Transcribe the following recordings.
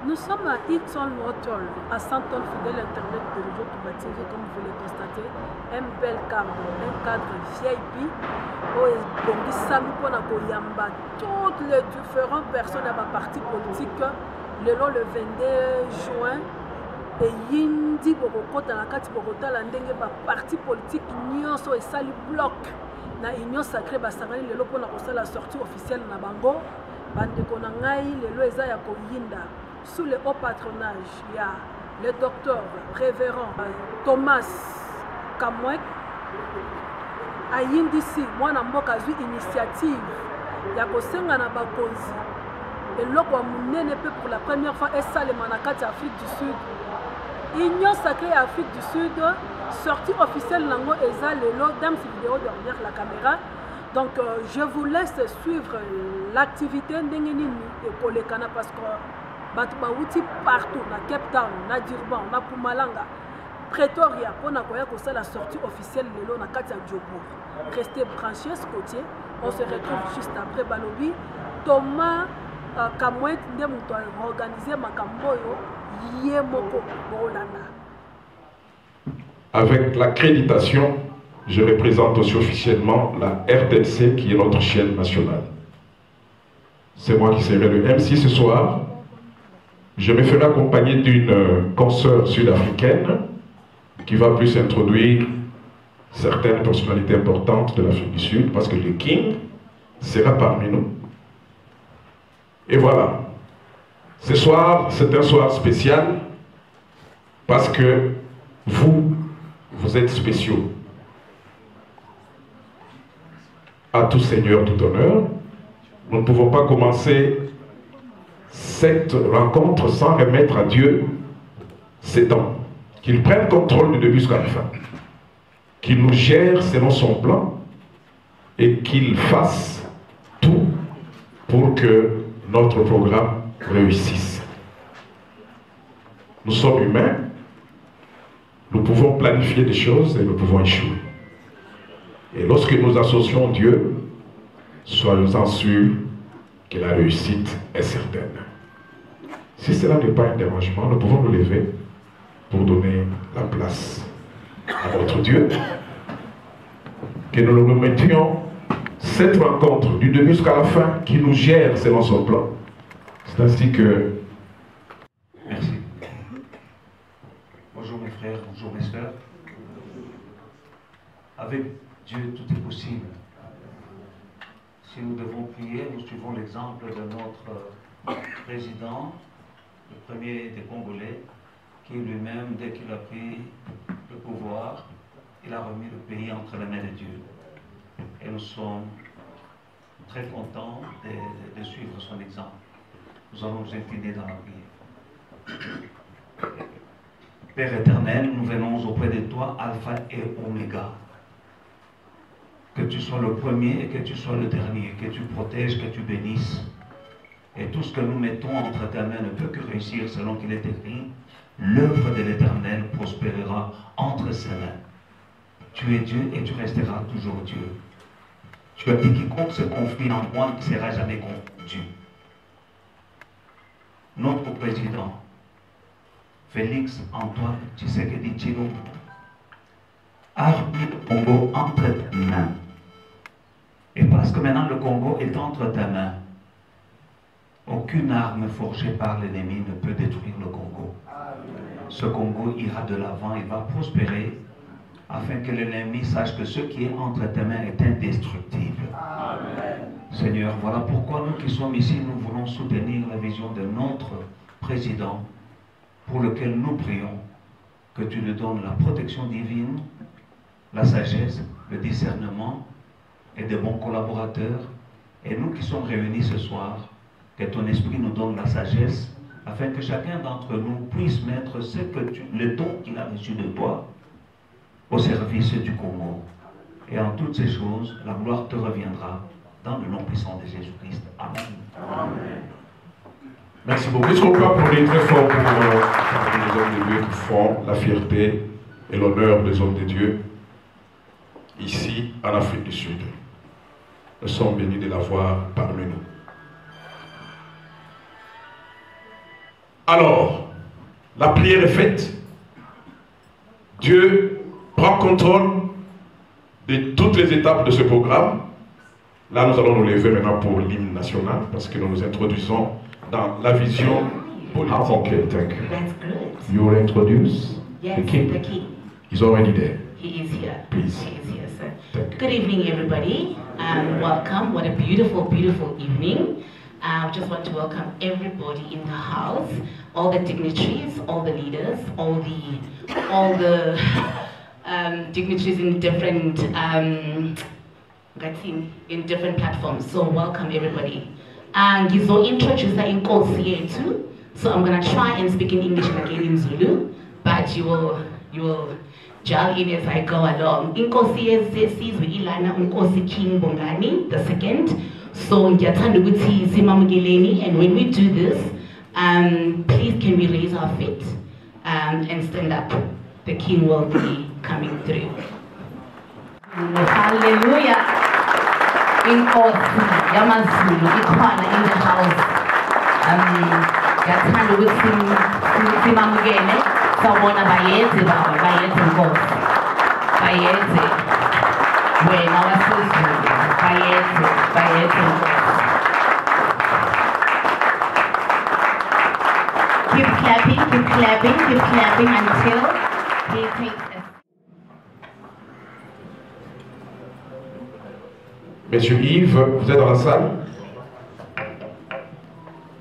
Nous sommes à Eton Hotel, à 100 tonnes fidèles Internet de réseau automatisé, comme vous le constatez. Un bel cadre VIP. Donc, toutes les différentes personnes à ma partie politique. Le 22 juin, et Yindi Bogokota, la Kati Bogota, la Ndenge, parti politique, Nyonso et Sali Bloc. Na Union Sacrée, Basarani, le lot pour la sortie officielle na Bango. Bande Konangai, le lot Eza Yako Yinda. Sous le haut patronage, il y a le docteur révérend Thomas Kamwek. À Yindisi, moi, na mboka zui initiative. Il y a Kosenga na Bakonzi. Et l'autre, pour la première fois, et ça, les manakati Afrique du Sud. Union Sacrée Afrique du Sud, sortie officielle Nango Eza, le lot, dame, cette vidéo derrière la caméra. Donc, je vous laisse suivre l'activité d'Engenini et Kolekana parce que Batouti partout, na Cape Town, na Durban, na Pumalanga, Pretoria, pour la sortie officielle de l'eau na Katia Djobour. Restez branchés ce côté. On se retrouve juste après Balobi. Thomas Kamwet, nous avons organisé Makamboyo, Yemoko, Bolana. Avec l'accréditation, je représente aussi officiellement la RTC qui est notre chaîne nationale. C'est moi qui serai le MC ce soir. Je me ferai accompagner d'une consoeur sud-africaine qui va plus introduire certaines personnalités importantes de l'Afrique du Sud parce que le King sera parmi nous. Et voilà. Ce soir, c'est un soir spécial parce que vous êtes spéciaux. À tout seigneur, tout honneur, nous ne pouvons pas commencer cette rencontre sans remettre à Dieu ses temps. Qu'il prenne contrôle du début jusqu'à la fin. Qu'il nous gère selon son plan et qu'il fasse tout pour que notre programme réussisse. Nous sommes humains, nous pouvons planifier des choses et nous pouvons échouer. Et lorsque nous associons Dieu, soyons-en sûrs que la réussite est certaine. Si cela n'est pas un dérangement, nous pouvons nous lever pour donner la place à notre Dieu. Que nous nous mettions cette rencontre du début jusqu'à la fin qui nous gère selon son plan. C'est ainsi que... Merci. Bonjour mes frères, bonjour mes sœurs. Avec Dieu, tout est possible. Si nous devons prier, nous suivons l'exemple de notre président, le premier des Congolais, qui lui-même, dès qu'il a pris le pouvoir, il a remis le pays entre les mains de Dieu. Et nous sommes très contents de suivre son exemple. Nous allons nous incliner dans la prière. Père éternel, nous venons auprès de toi, Alpha et Oméga. Que tu sois le premier et que tu sois le dernier, que tu protèges, que tu bénisses. Et tout ce que nous mettons entre tes mains ne peut que réussir selon qu'il est écrit. L'œuvre de l'Éternel prospérera entre ses mains. Tu es Dieu et tu resteras toujours Dieu. Tu as dit quiconque se confie en moi ne sera jamais confondu. Notre président, Félix Antoine Tshisekedi Tshilombo, a remis le Congo entre tes mains. Et parce que maintenant le Congo est entre tes mains, aucune arme forgée par l'ennemi ne peut détruire le Congo. Ce Congo ira de l'avant, il va prospérer, afin que l'ennemi sache que ce qui est entre tes mains est indestructible. Amen. Seigneur, voilà pourquoi nous qui sommes ici, nous voulons soutenir la vision de notre président, pour lequel nous prions que tu lui donnes la protection divine, la sagesse, le discernement et de bons collaborateurs. Et nous qui sommes réunis ce soir, que ton esprit nous donne la sagesse, afin que chacun d'entre nous puisse mettre le don qu'il a reçu de toi au service du Congo. Et en toutes ces choses, la gloire te reviendra dans le nom puissant de Jésus-Christ. Amen. Amen. Merci beaucoup. Est-ce qu'on peut applaudir très fort pour les hommes de Dieu qui font la fierté et l'honneur des hommes de Dieu ici en Afrique du Sud? Nous sommes bénis de l'avoir parmi nous. Alors, la prière est faite. Dieu prend contrôle de toutes les étapes de ce programme. Là, nous allons nous lever maintenant pour l'hymne national parce que nous nous introduisons dans la vision politique. Ah, okay, thank you. That's good. You will introduce the king. The king. He's already there. He is here. Please. He is here, sir. Thank you. Good evening, everybody. Welcome. What a beautiful, beautiful evening. I just want to welcome everybody in the house, all the dignitaries, all the leaders, all the dignitaries in different in different platforms. So welcome everybody. Gizo introduce the inkosi yetu. So I'm gonna try and speak in English and again in Zulu, but you will jump in as I go along. Inkosi yesizwe ilana unkosi King Bongani the second. So ngiyathanda ukuthi simamukeleni, and when we do this, please can we raise our feet and stand up. The king will be coming through. Hallelujah. Inkosi yamaZulu ikhona in the house. Ngiyathanda ukuthi simamukele. Sawubona bayeze baba, bayeze Nkosi. Bayeze wena wasezulu. Bayeze Nkosi. Keep clapping until he takes us. Monsieur Yves, vous êtes dans la salle?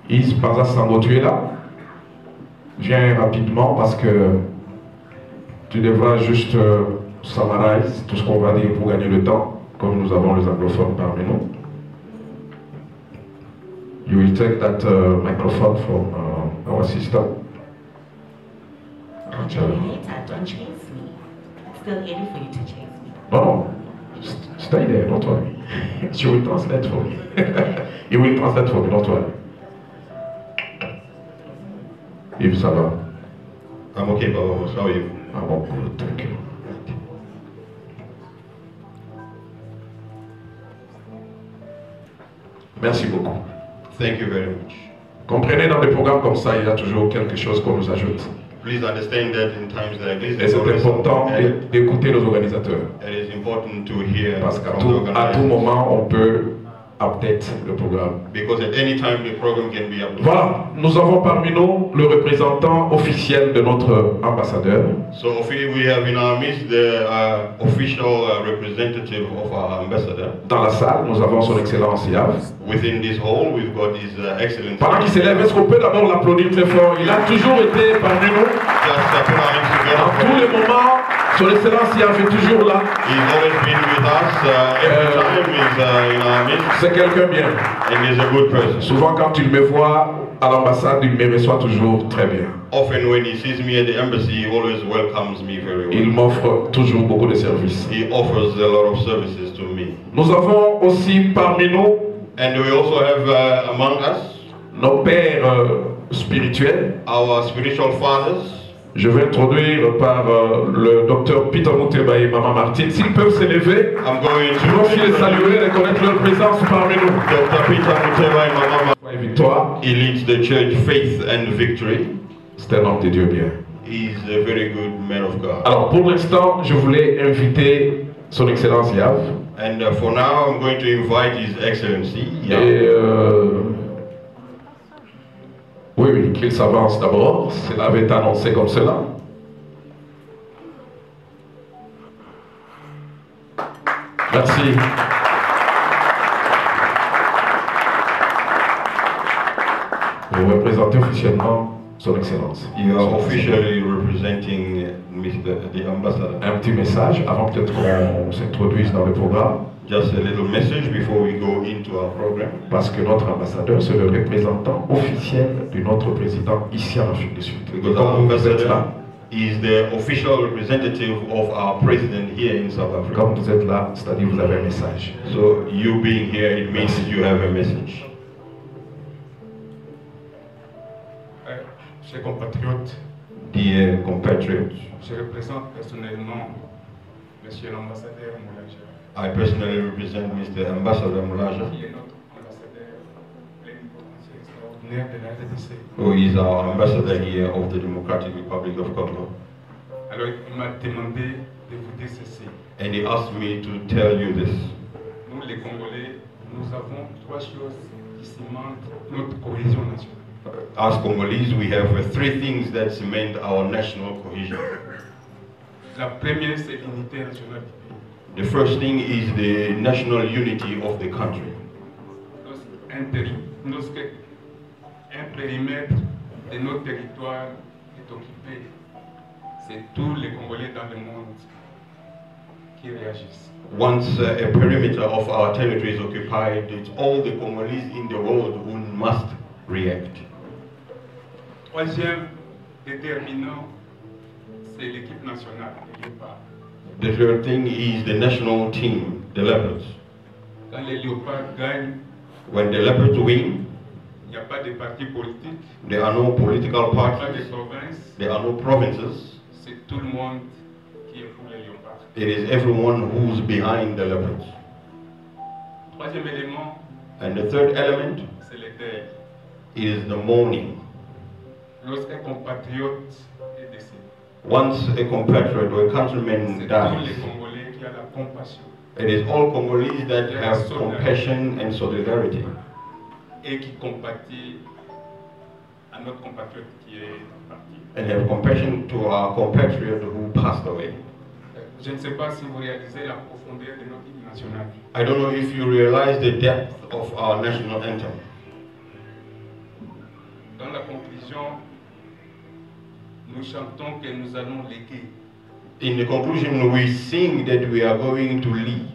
Yves Banza-Sambo, tu es là? Viens rapidement parce que tu devras juste summarize tout ce qu'on va dire pour gagner le temps, comme nous avons les anglophones parmi nous. You will take that microphone from our sister. Don't chase me. It's still early for you to chase me. No, stay there, don't worry. She will translate for me. You will translate for me, don't worry. Yves, ça va? I'm okay, Baba. How are you? I'm all good, thank you. Merci beaucoup. Thank you very much. Comprenez, dans des programmes comme ça, il y a toujours quelque chose qu'on nous ajoute. Please understand that in times like this, Et c'est important d'écouter nos organisateurs. it is important to hear Parce qu'à from the tout organizers. moment, on peut update le programme. Because at any time the program can be updated. Voilà, nous avons parmi nous le représentant officiel de notre ambassadeur. So we have in our midst the official representative of our ambassador. Dans la salle, nous avons son excellence Yav. Within this hall, we've got His Excellency. Pendant qu'il s'élève, est-ce qu'on peut d'abord l'applaudir très fort? Il a toujours été parmi nous. Just put our hands together. Dans tous les moments, son excellence Yav est toujours là. He's always been with us. Every time he's in our midst. C'est quelqu'un bien. And he's a good person. Souvent, quand il me voit à l'ambassade, il me reçoit toujours très bien. Often when he sees me at the embassy, he always welcomes me very well. Il m'offre toujours beaucoup de services. He offers a lot of services to me. Nous avons aussi parmi nous And we also have among us nos pères spirituels. our spiritual fathers. Je vais introduire par le docteur Peter Muteba et Maman Martine. S'ils peuvent s'élever, I'm going je vais aussi les to saluer et reconnaître leur présence parmi nous. Dr. Peter Muteba and Mama. Et victoire, He leads the church Faith and Victory. c'est un homme de Dieu bien. He's a very good man of God. Alors pour l'instant, je voulais inviter son excellence Yav. And for now, I'm going to invite His Excellency. Et oui, qu'il s'avance d'abord. Cela avait été annoncé comme cela. Merci. Vous représentez officiellement son excellence. You are officially representing the ambassador. Un petit message avant peut-être qu'on s'introduise dans le programme. Just a little message before we go into our program. Parce que notre ambassadeur, c'est le représentant officiel de notre président ici en Afrique du Sud. Because our ambassador is the official representative of our president here in South Africa. Comme vous êtes là, c'est-à-dire vous avez un message. So you being here, it means you have a message. Chers compatriotes, Dear compatriots, je représente personnellement Monsieur l'ambassadeur Moulaja, I personally represent Mr. Ambassador Mulaja, qui est notre ambassadeur plénipotentiaire extraordinaire ambassadeur de la RDC. who is our ambassador here of the Democratic Republic of Congo. Alors, il m'a demandé de vous dire ceci. And he asked me to tell you this. Nous, les Congolais, nous avons trois choses qui cimentent notre cohésion nationale. As Congolese, we have three things that cement our national cohesion. La première, c'est l'unité nationale du pays. The first thing is the national unity of the country. Lorsqu'un périmètre de notre territoire est occupé, c'est tous les Congolais dans le monde qui réagissent. Once a perimeter of our territory is occupied, it's all the Congolese in the world who must react. Troisième déterminant, c'est l'équipe nationale, les léopards. The third thing is the national team, the Leopards. Quand les léopards gagnent, When the Leopards win, il n'y a pas de parti politique, there are no political il n'y a pas de parties, province, there are no provinces. c'est tout le monde qui est pour les léopards. It is everyone who's behind the Leopards. Troisième élément, And the third element c'est le deuil. is the mourning. Lorsqu'un compatriote est décédé, Once a compatriot or a c'est countryman tous les dies, Congolais qui ont la compassion it is all Congolese that have compassion and solidarity et qui compatit à notre compatriote qui est parti. and have compassion to our compatriot who passed away. Je ne sais pas si vous réalisez la profondeur de notre hymne national. I don't know if you realize the depth of our national anthem. Dans la conclusion, nous chantons que nous allons léguer. In the conclusion, we sing that we are going to leave.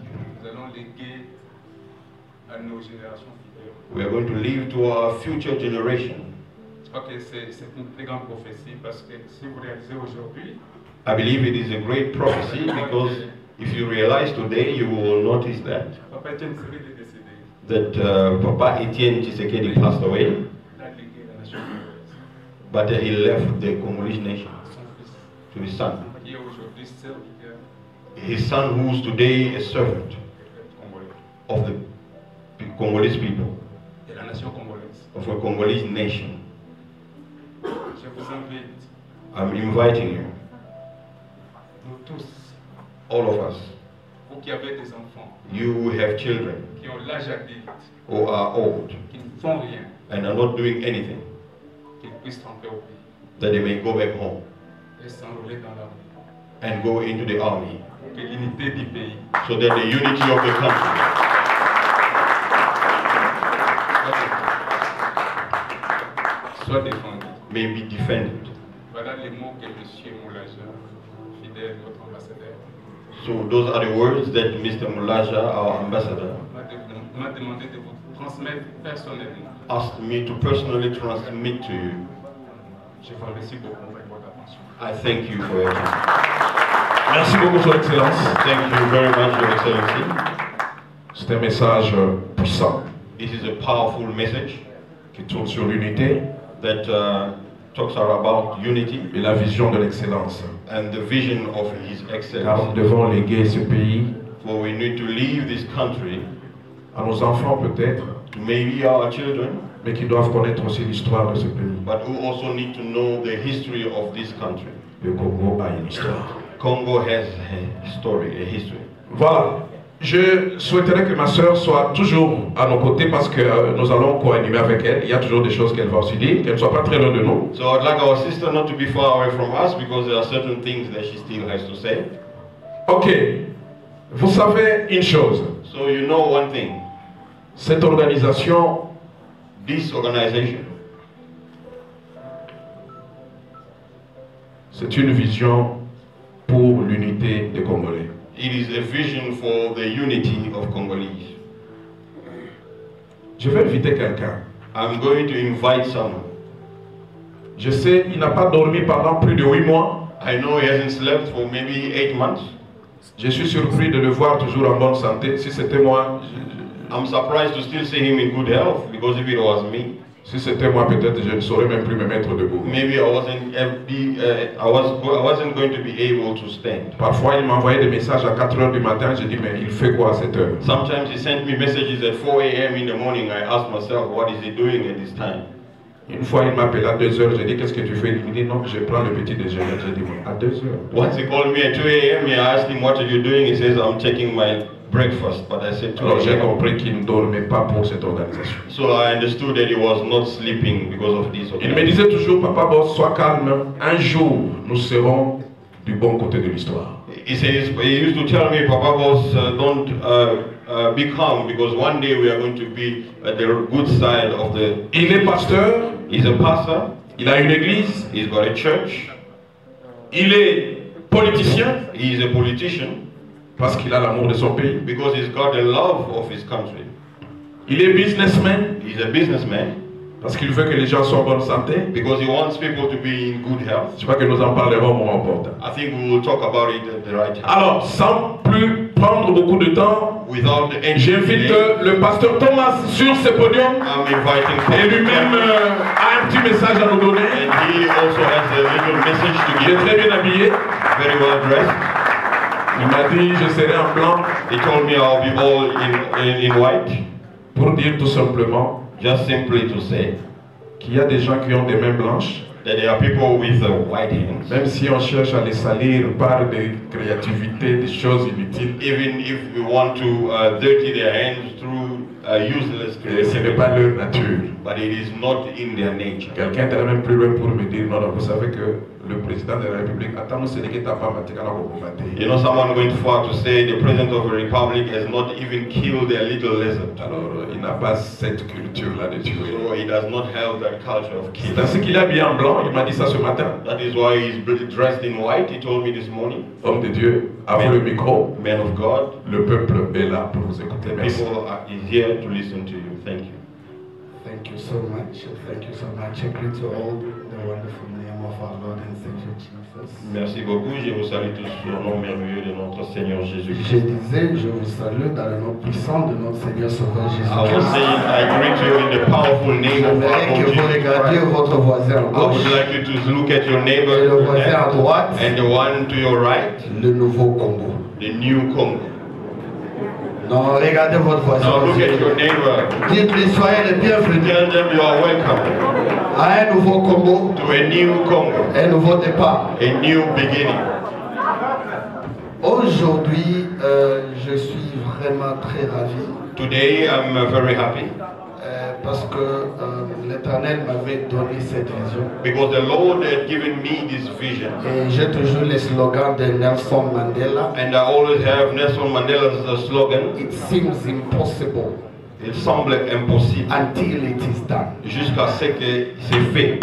Nous allons léguer à nos générations futures. We are going to leave to our future generation. Je crois que c'est une très grande prophétie parce que si vous réalisez aujourd'hui, I believe it is a great prophecy because if you realize today, you will notice that Papa Etienne Tshisekedi est décédé. Papa Etienne Tshisekedi passed away, Il a légué la nation congolaise. but he left the Congolese nation Son fils, to his son. qui est aujourd'hui serviteur His son, who's today a servant du peuple congolais, of the Congolese people, de la nation congolaise. of a Congolese nation. Je vous invite, I'm inviting you, nous tous, all of us, vous qui avez des enfants, you who have children qui ont l'âge adulte, who are old qui ne font rien, and are not doing anything, qu'ils puissent rentrer au pays that they may go back home et s'enrôler dans l'armée. and go into the army, Pour que l'unité du pays so that the unity of the country soit défendue. may be defended. Voilà les mots que M. Moulaja, fidèle notre ambassadeur, So those are the words that Mr. Mulaja, our ambassador, m'a demandé de vous transmettre personnellement. asked me to personally transmit to you. Je vous remercie beaucoup pour votre attention. I thank you for your time. Merci beaucoup, Son Excellence. Thank you very much, Your Excellency. C'est un message puissant This is a powerful message qui tourne sur l'unité that talks about unity et la vision de l'excellence. and the vision of His Car nous Excellency. devons léguer ce pays For we need to leave this country à nos enfants peut-être, to maybe our children, mais qui doivent connaître aussi l'histoire de ce pays. but who also need to know the history of this country. Le Congo a une histoire. Congo has a story, a history. Voilà. Je souhaiterais que ma sœur soit toujours à nos côtés parce que nous allons co-animer avec elle. Il y a toujours des choses qu'elle va aussi dire, qu'elle ne soit pas très loin de nous. So I'd like our sister not to be far away from us because there are certain things that she still has to say. Ok. Vous savez une chose. So you know one thing, Cette organisation, this organization, c'est une vision pour l'unité des Congolais. it is a vision for the unity of Congolese. Je vais inviter quelqu'un. I'm going to invite someone. Je sais, il n'a pas dormi pendant plus de 8 mois. I know he hasn't slept for maybe 8 months. Je suis surpris de le voir toujours en bonne santé. Si c'était moi, I'm surprised to still see him in good health because if it was me, si c'était moi, peut-être je ne saurais même plus me mettre debout. maybe I wasn't going to be able to stand. Parfois, il m'envoyait des messages à 4 heures du matin. Je dis, mais il fait quoi à cette heure? Sometimes he sent me messages at 4 a.m. in the morning. I asked myself, what is he doing at this time? Une fois, il m'appelle à 2 heures. J'ai dit, qu'est-ce que tu fais? Il me dit, non, je prends le petit déjeuner. J'ai dit, à 2 heures. Once he called me at 2 a.m., I asked him, what are you doing? He says, I'm taking my breakfast. But I said, 2 Alors j'ai a.m. compris qu'il ne dormait pas pour cette organisation. So I understood that he was not sleeping because of this. Il me disait toujours, Papa Boss, sois calme. Un jour, nous serons du bon côté de l'histoire. He used to tell me, Papa Boss, don't be calm because one day we are going to be at the good side of the... Il est pasteur. He's a pastor. Il a une église. He's got a church. Il est politicien. He's a politician. Parce qu'il a l'amour de son pays. Because he's got the love of his country. Il est businessman. He's a businessman. Parce qu'il veut que les gens soient en bonne santé. Because he wants people to be in good health. Je crois que nous en parlerons moins important. I think we will talk about it at the right time. Alors, sans plus prendre beaucoup de temps, j'invite le pasteur Thomas sur ce podium. Et lui-même a un petit message à nous donner. And he also has a little message to give. Il est très bien habillé. Very well dressed. Il m'a dit, je serai en blanc. He told me I'll be all in white. Pour dire tout simplement, just simply to say, qu'il y a des gens qui ont des mains blanches. That there are people with white hands. Même si on cherche à les salir par des créativités, des choses inutiles. Even if we want to dirty their hands through useless creativity. Ce n'est pas leur nature. But it is not in their nature. Quelqu'un est même plus loin pour me dire, non, vous savez que le président de la République, you know, someone went far to say the president of the republic has not even killed a little lizard. Alors, il n'a pas cette culture-là de tuer. So he does not have that culture of killing. C'est ainsi qu'il est habillé en blanc, il m'a dit ça ce matin. That is why he's dressed in white, he told me this morning. Homme de Dieu, avant le micro, man of God, le peuple est là pour vous écouter. Merci. People is here to listen to you. Thank you. Thank you so much. Thank you so much. I greet you all in the wonderful name of our Lord and Savior Jesus. Merci beaucoup. Je vous salue tous au nom merveilleux de notre Seigneur Jésus-Christ. Je disais, je vous salue dans le nom puissant de notre Seigneur Sauveur Jésus-Christ. I was saying, I greet you in the powerful name of our Lord Jesus Christ. Que vous regardiez votre voisin à I gauche. would like you to look at your neighbor Et le voisin à droite. And the one to your right. Le nouveau Congo. The new Congo. Non, regardez votre voisin. Now look at your neighbor. Dites-lui, soyez les bienvenus. Tell them you are welcome. À un nouveau Congo. To a new Congo. Un nouveau départ. A new beginning. Aujourd'hui, je suis vraiment très ravi. Today I'm very happy. Parce que l'Éternel m'avait donné cette vision. Because the Lord had given me this vision. Et j'ai toujours le slogan de Nelson Mandela. And I always have Nelson Mandela's slogan. It seems impossible. Il semble impossible. Until it is done. Jusqu'à ce que c'est fait.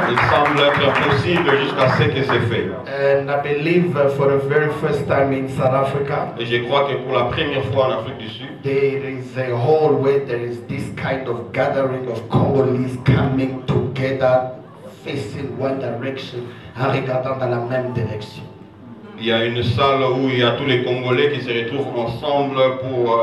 Il semble être impossible jusqu'à ce que c'est fait. And I believe for the very first time in South Africa. Et je crois que pour la première fois en Afrique du Sud. There is a whole way there is this kind of gathering of Congolese coming together, facing one direction, en regardant dans la même direction. Il y a une salle où il y a tous les Congolais qui se retrouvent ensemble pour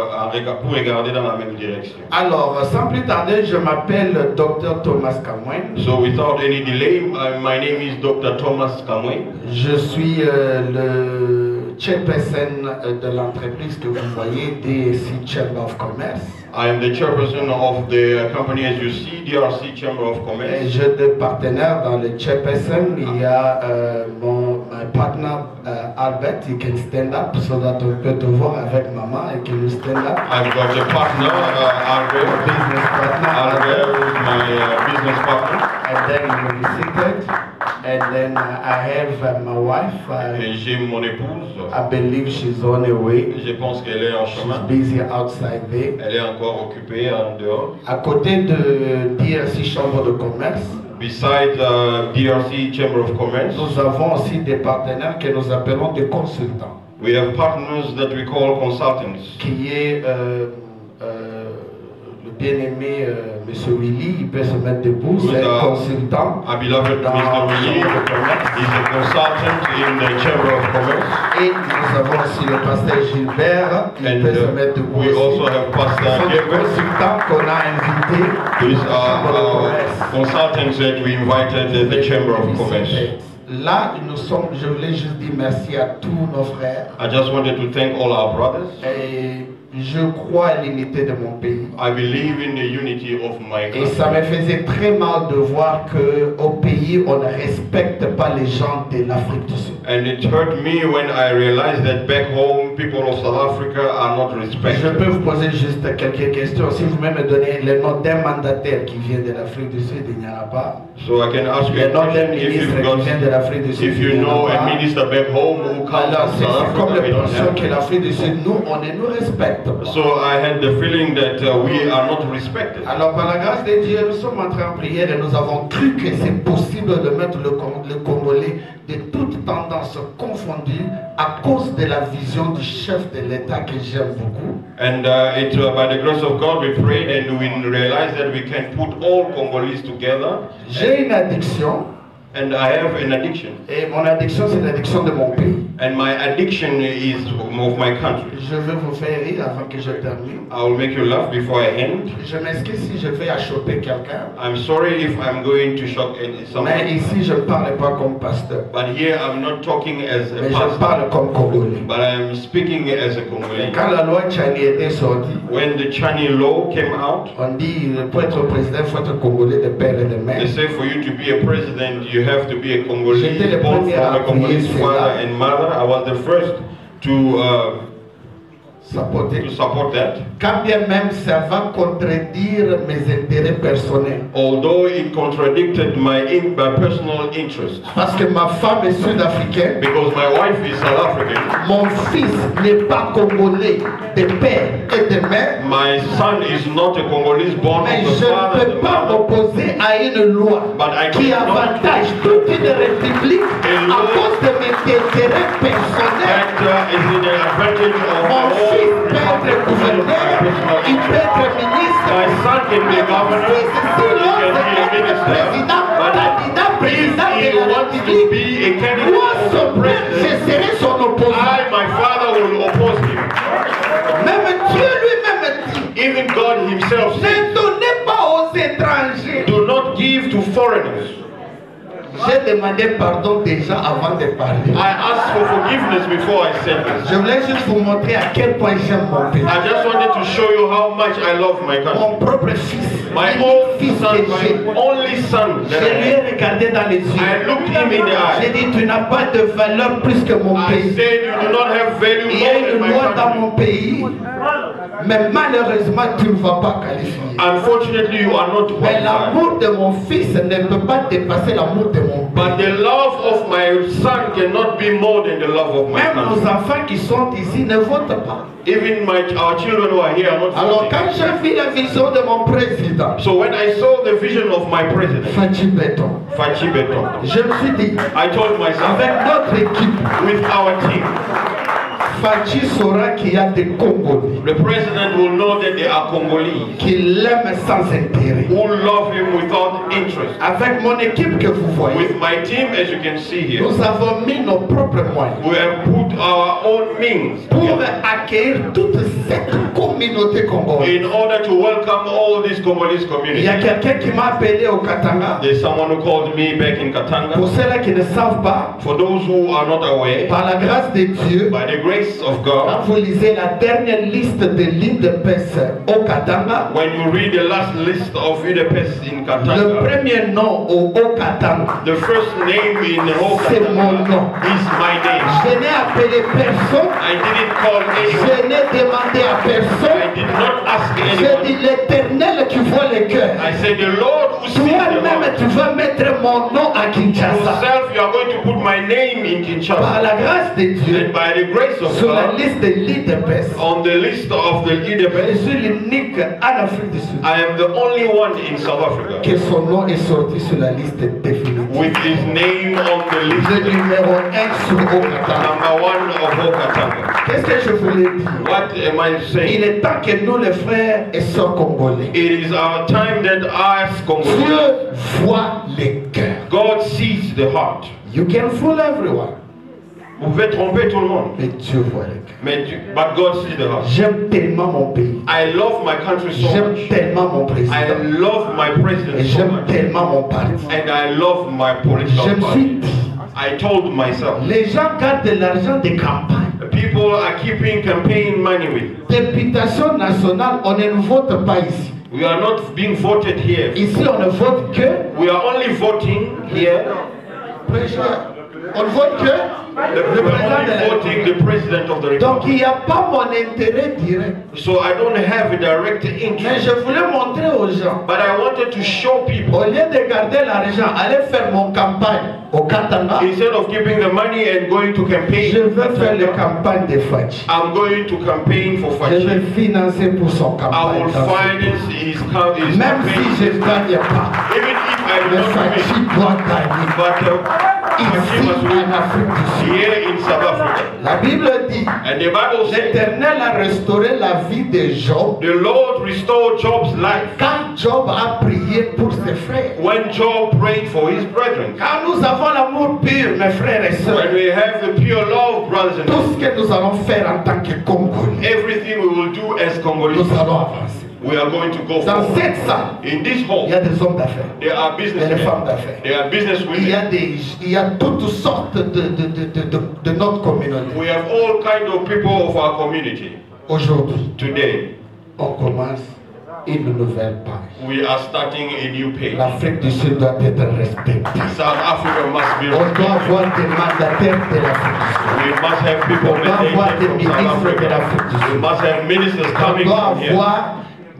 regarder dans la même direction. Alors, sans plus tarder, je m'appelle Dr Thomas Kamwen. So without any delay, my name is Dr Thomas Kamwen. Je suis le chairperson de l'entreprise que vous voyez, DSC Chamber of Commerce. I am the chairperson of the company, as you see, DRC Chamber of Commerce. Et j'ai des partenaires dans le chairperson. Il y a mon partner Albert. You can stand up so that on peut te voir avec maman et que you stand up. I've got a partner, Albert. Business partner. Albert is my business partner. And then you will be seated. And then I have my wife. Et j'ai mon épouse. I believe she's on her way. Je pense qu'elle est en chemin. She's busy outside there. Elle est encore occupée en dehors. À côté de DRC Chambre de commerce. Besides DRC Chamber of Commerce. Nous avons aussi des partenaires que nous appelons des consultants. We have partners that we call consultants. Qui est le bien-aimé M. Willy, il peut se mettre debout, c'est un consultant. Our beloved Mr. Willy is a consultant in the Chamber of Commerce. Et nous avons aussi le pasteur Gilbert, il peut se mettre debout. We also have Pastor Gilbert. Consultant qu'on a invité. These are consultants that we invited at the Chamber of Commerce. Là, nous sommes, je voulais juste dire merci à tous nos frères. I just wanted to thank all our brothers. Et je crois à l'unité de mon pays. I believe in the unity of my country. Et ça me faisait très mal de voir qu'au pays, on ne respecte pas les gens de l'Afrique du Sud. And it hurt me when I realized that back home, people of South Africa are not respected. Je peux vous poser juste quelques questions. Si vous me donnez le nom d'un mandataire qui vient de l'Afrique du Sud, il n'y en a pas. So I can ask you Le a nom d'un question ministre qui vient de l'Afrique du Sud, if il you n'y en know a a pas. minister back home who comes Alors from c'est South comme Africa, we don't l'impression have. que l'Afrique du Sud, nous, on ne nous respecte pas. So I had the feeling that we are not respected. Alors par la grâce de Dieu, nous sommes entrés en prière et nous avons cru que c'est possible de mettre le Congolais de toutes tendances confondues à cause de la vision du chef de l'État que j'aime beaucoup. And by the grace of God, we prayed and we realized that we can put all Congolese together. J'ai une addiction. And I have an addiction. Et mon addiction, c'est l'addiction de mon pays. And my addiction is of my country. Je veux vous faire rire avant que je termine. I will make you laugh before I end. Je m'excuse si je vais choquer quelqu'un. I'm sorry if I'm going to shock someone. Mais ici, je ne parle pas comme pasteur. But here I'm not talking as a Mais pastor. je parle comme Congolais. But I'm speaking as a Congolese. Quand la loi Tchani était sortie, when the Chani law came out, on dit pour être président, il faut être Congolais de père et de mère. they say for you to be a president, you have to be a Congolese, born premier from a Congolese à father and mother. I was the first to support that. Quand bien même ça va contredire mes intérêts personnels. Although it contradicted my personal interest. Parce que ma femme est sud-africaine. Because my wife is South African. Mon fils n'est pas congolais de père et de mère. My son is not a Congolese born Mais of the je father ne peux and pas mother. m'opposer à une loi qui avantage toute une république à cause de mes intérêts personnels. That is in the advantage of Mon fils peut être gouverneur, il peut être ministre. My son can be a governor, he can be a minister, but if he wants to be a candidate for president, my father will oppose him. Même Dieu lui-même dit, even God himself said, ne donnez pas aux étrangers. Do not give to foreigners. J'ai demandé pardon déjà avant de parler. I asked for forgiveness before I said this. Je voulais juste vous montrer à quel point j'aime mon pays. I just wanted to show you how much I love my country. Mon propre fils. My own son, my only son. Je lui ai regardé dans les yeux. I looked him in the eye. J'ai dit, tu n'as pas de valeur plus que mon I pays. said you do not have value Il y a more than une my loi dans country. mon pays, mais malheureusement tu ne vas pas qualifier. Unfortunately, you are not Mais qualified. l'amour de mon fils ne peut pas dépasser l'amour de mon But pays. the love of my son cannot be more than the love of my Même nos country. enfants qui sont ici ne votent pas. Even our children who are here are not Alors voting. quand j'ai vu la vision de mon président, So when I saw the vision of my president, Fachi Beton, Fachi Beton, je me suis dit, I told myself, avec notre équipe, with our team, Fachi saura qu'il y a des Congolais the president will know that they are Congolese, qui l'aiment sans intérêt. who love him without interest. Avec mon équipe que vous voyez, With my team, as you can see here, nous avons mis nos propres moyens we have put our own means pour together accueillir toute cette communauté congolaise. in order to welcome all these Congolese Il y communities. a quelqu'un qui m'a appelé au Katanga. There's someone who called me back in Katanga. Pour ceux-là qui ne savent pas, For those who are not aware, par la grâce de Dieu, by the grace of quand God, vous lisez la dernière liste de l'île de Pesse au Katanga, when you read the last list of UDPS in le Katanga, premier nom au Katanga, the first name in the whole c'est mon Katanga nom. is my name. Je n'ai appelé personne, I didn't call anyone. je n'ai demandé à I personne. did not ask J'ai anyone. dit l'Éternel qui voit les cœurs. I said, the Lord who sees the Toi-même, heart. tu vas mettre mon nom à Kinshasa. Yourself, you are going to put my name in Par Kinshasa. la grâce de Dieu, And by the grace of sur la God, liste de l'île de Pesse, on the list of the je UDPS, suis l'unique en Afrique du Sud I am the only one in South Africa que son nom est sorti sur la liste définitive. with his name on the Le list, numéro 1 sur Okatanga. number one of all Katanga. Qu'est-ce que je voulais dire? What am I Il saying? est temps que nous, les frères et sœurs congolais, It is our time that us Congolese, Dieu voit les cœurs. God sees the heart. You can fool everyone. Vous pouvez tromper tout le monde. Mais Dieu voit les cœurs. Mais but God sees the heart. J'aime tellement mon pays. I love my country so J'aime much. tellement mon président. I love my president Et so j'aime much. tellement mon parti. And I love my political Je me suis party. dit, I told myself, les gens gardent de l'argent des campagnes. people are keeping campaign money with. Députation nationale, on ne vote pas ici. We are not being voted here. Ici, on ne vote que. We are only voting here. Prêcheur. On ne vote que le We are président only de la voting République. the president of the Donc il republic. n'y a pas mon intérêt direct. So I don't have a direct Mais interest. je voulais montrer aux gens. But I wanted to show people, Au lieu de garder l'argent, aller faire mon campagne au Katanga. instead of keeping the money and going to campaign, Je veux faire la campagne de Fachi. I'm going to campaign for Je vais Fachi. financer pour son I campagne. will dans ce finance pays. his Même si campaign. je ne gagne pas. Even if I do Mais not Fachi win. doit gagner. But Ici Fachi must en win Afrique du Sud. here in South Africa. La Bible dit, And the Bible says, l'Éternel a restauré la vie de Job the Lord restored Job's life quand Job a prié pour ses frères. when Job prayed for his brethren. Quand nous avons l'amour pur, mes frères et sœurs, When we have the pure love, brothers and tout sisters, ce que nous allons faire en tant que Congolais, everything we will do as Congolese, nous allons avancer. we are going to go Dans forward. cette salle, In this il hall, y a des hommes d'affaires, there are il y a des femmes businessmen, d'affaires, there are business il y a women. toutes sortes de notre communauté. We have all kind of people of our community. Aujourd'hui, Today, on commence une nouvelle page. we are starting a new page. L'Afrique du Sud doit être respectée. South Africa must be On doit respected. avoir des mandataires de l'Afrique du Sud. We must have people On doit avoir des mandated from South ministres de Africa. l'Afrique du We Sud. must have ministers On coming doit from here. avoir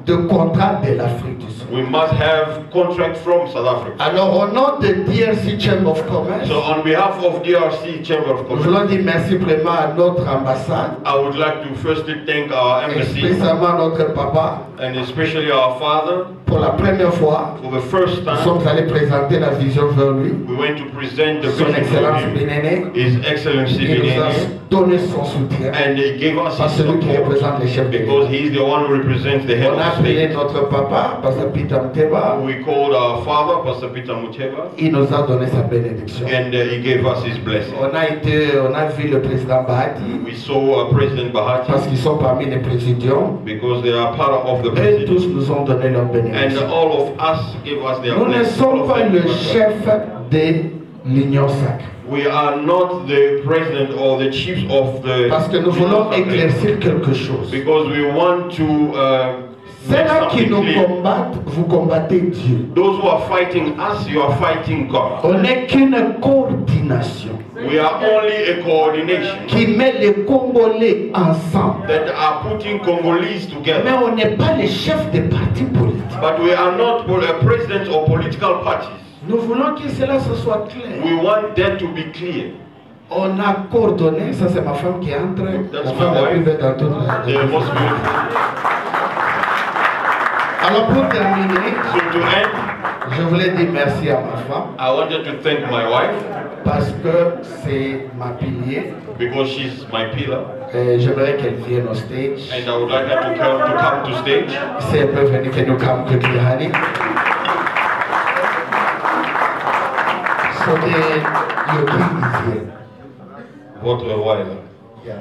de contrats de l'Afrique du Sud. We must have contract from South Africa. Alors au nom de DRC Chamber of Commerce, So on behalf of DRC Chamber of nous Commerce, voulons dire merci vraiment à notre ambassade, I would like to firstly thank our et embassy spécialement notre papa. and especially our father. Pour la première fois, For the first nous time, sommes allés présenter la vision vers lui. we went to present the Son vision Excellence to him. Bénéné, His Excellency il nous a Benene, donné son soutien. and he gave us Par his celui qui support représente les chefs because d'État. he's the one who represents the head On a of appelé state. notre papa, Pasteur Peter Mteba. We called our father, Pastor Peter Muteba, Il nous a donné sa bénédiction. and he gave us his blessing. On a vu le président Bahati, We saw President parce Bahati qu'ils sont parmi les présidents. because they are part of the Et president. tous nous ont donné leur And bénédiction. all of us gave us their Nous ne blessing. sommes pas le chef de l'Union sacrée. We are not the president or the chiefs of the Parce que nous voulons éclaircir quelque chose. because we want to make Ceux-là qui something nous clear. combattent, vous combattez Dieu. Those who are fighting us, you are fighting God. On n'est qu'une coordination We are only a coordination qui met les Congolais ensemble. that are putting Congolese Mais together. on n'est pas les chefs des partis politiques. But we are not presidents or political parties. Nous voulons que cela se soit clair. We want that to be clear. On a coordonné, ça c'est ma femme qui entre, That's la my femme la plus wife. belle dans toute The la most beautiful. Alors pour terminer, So to end, je voulais dire merci à ma femme I wanted to thank my wife parce que c'est ma pilier. because she's my pillar, Et j'aimerais qu'elle vienne au stage. and I would like her to come to stage. Si elle peut venir, que nous camp que Kirani. C'était le prix d'Isier. Votre wife. Yeah.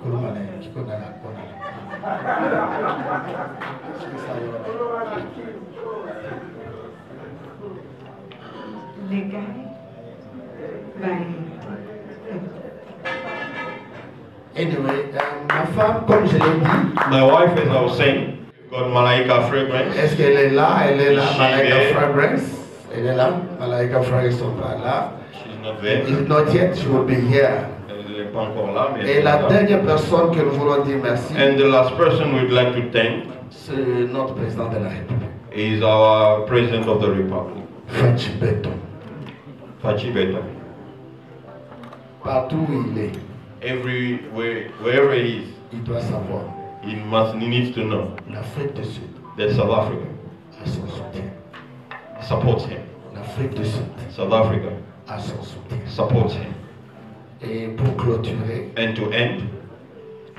Kurumana, kikonana, konana. Les gars, Anyway, ma femme, comme je l'ai dit, My wife, as I was saying, got Malaika fragrance. est-ce qu'elle est là? Elle est là, She Malaika is. Fragrance. Elle est là, Malaika Fragrance sont pas là. She's not there. It's not yet, she will be here. Elle n'est pas encore là, mais Et elle la est là. dernière personne que nous voulons dire merci, And the last person we'd like to thank c'est notre président de la République, is our President of the Republic, Fachi Beton. Fachi Beta. Partout où il est, Everywhere, wherever he is, il doit savoir. he needs to know L'Afrique du Sud that South Africa a son soutien. supports him. L'Afrique du Sud South Africa a son soutien. supports him. Et pour clôturer, And to end,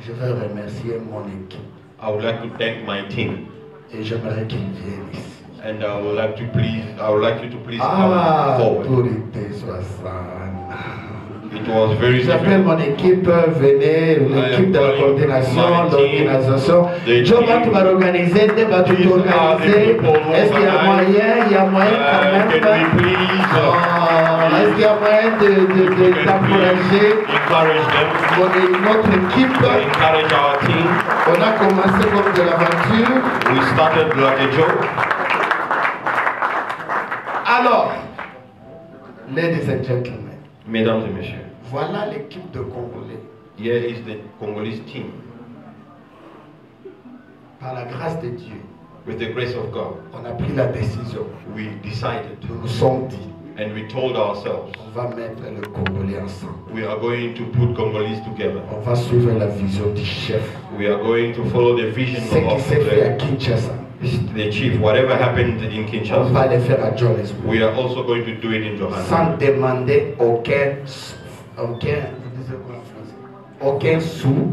je vais remercier mon équipe. I would like to thank my team. Et j'aimerais qu'ils viennent ici. And I would like you to please Ah, come forward. autorité 60. It was very J'appelle mon équipe, venez, l'équipe de la coordination, l'organisation. Je vais tout organiser, tout organiser. Est-ce qu'il y a moyen? Il y a moyen quand même. Est-ce qu'il y a moyen d'encourager notre équipe? On a commencé comme de l'aventure. We started like a joke. Alors, ladies and gentlemen, Mesdames et messieurs, voilà l'équipe de Congolais. here is the Congolese team. Par la grâce de Dieu, With the grace of God, on a pris la décision. we decided Nous nous sommes dit, and we told ourselves on va mettre le Congolais ensemble. we are going to put Congolese together. On va suivre la vision du chef. We are going to follow the vision Ce qui of s'est fait à the Kinshasa, chief. Whatever happened in on Kinshasa, va le faire à Johannesburg. we are also going to do it in Johannesburg. Sans demander aucun sou,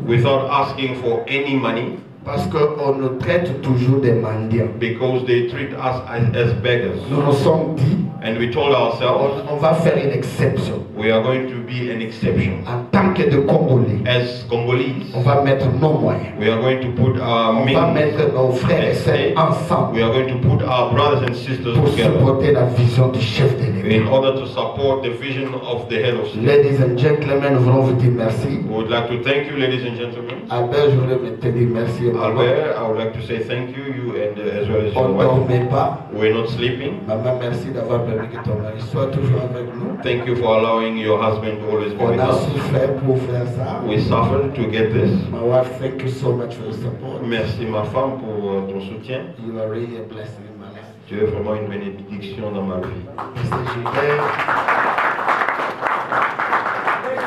Without asking for any money, parce qu'on nous traite toujours des mendiants. because they treat us as beggars. Nous nous sommes dit, And we told ourselves on va faire une exception. we are going to be an exception. En tant que de Congolais, As Congolese, on va mettre nos moyens. we are going to put our On va means, mettre nos frères et sœurs ensemble we are going to put our brothers and sisters pour together supporter la vision du chef de in l'État. order to support the vision of the head of state. Ladies and gentlemen, nous voulons vous dire merci. We would like to thank you, ladies and gentlemen. Albert, je voulais te dire merci. Albert, I would like to say thank you, you and as well as On your ne wife. dormait pas. We're not sleeping. Maman, merci d'avoir permis que ton mari soit toujours avec nous. Thank you for allowing your husband to always be On with a us. souffert pour faire ça. We suffered to get this. My wife, thank you so much for your support. Merci ma femme pour ton soutien. You are really a blessing in my life. Tu es vraiment une bénédiction dans ma vie. Mr. Gilbert,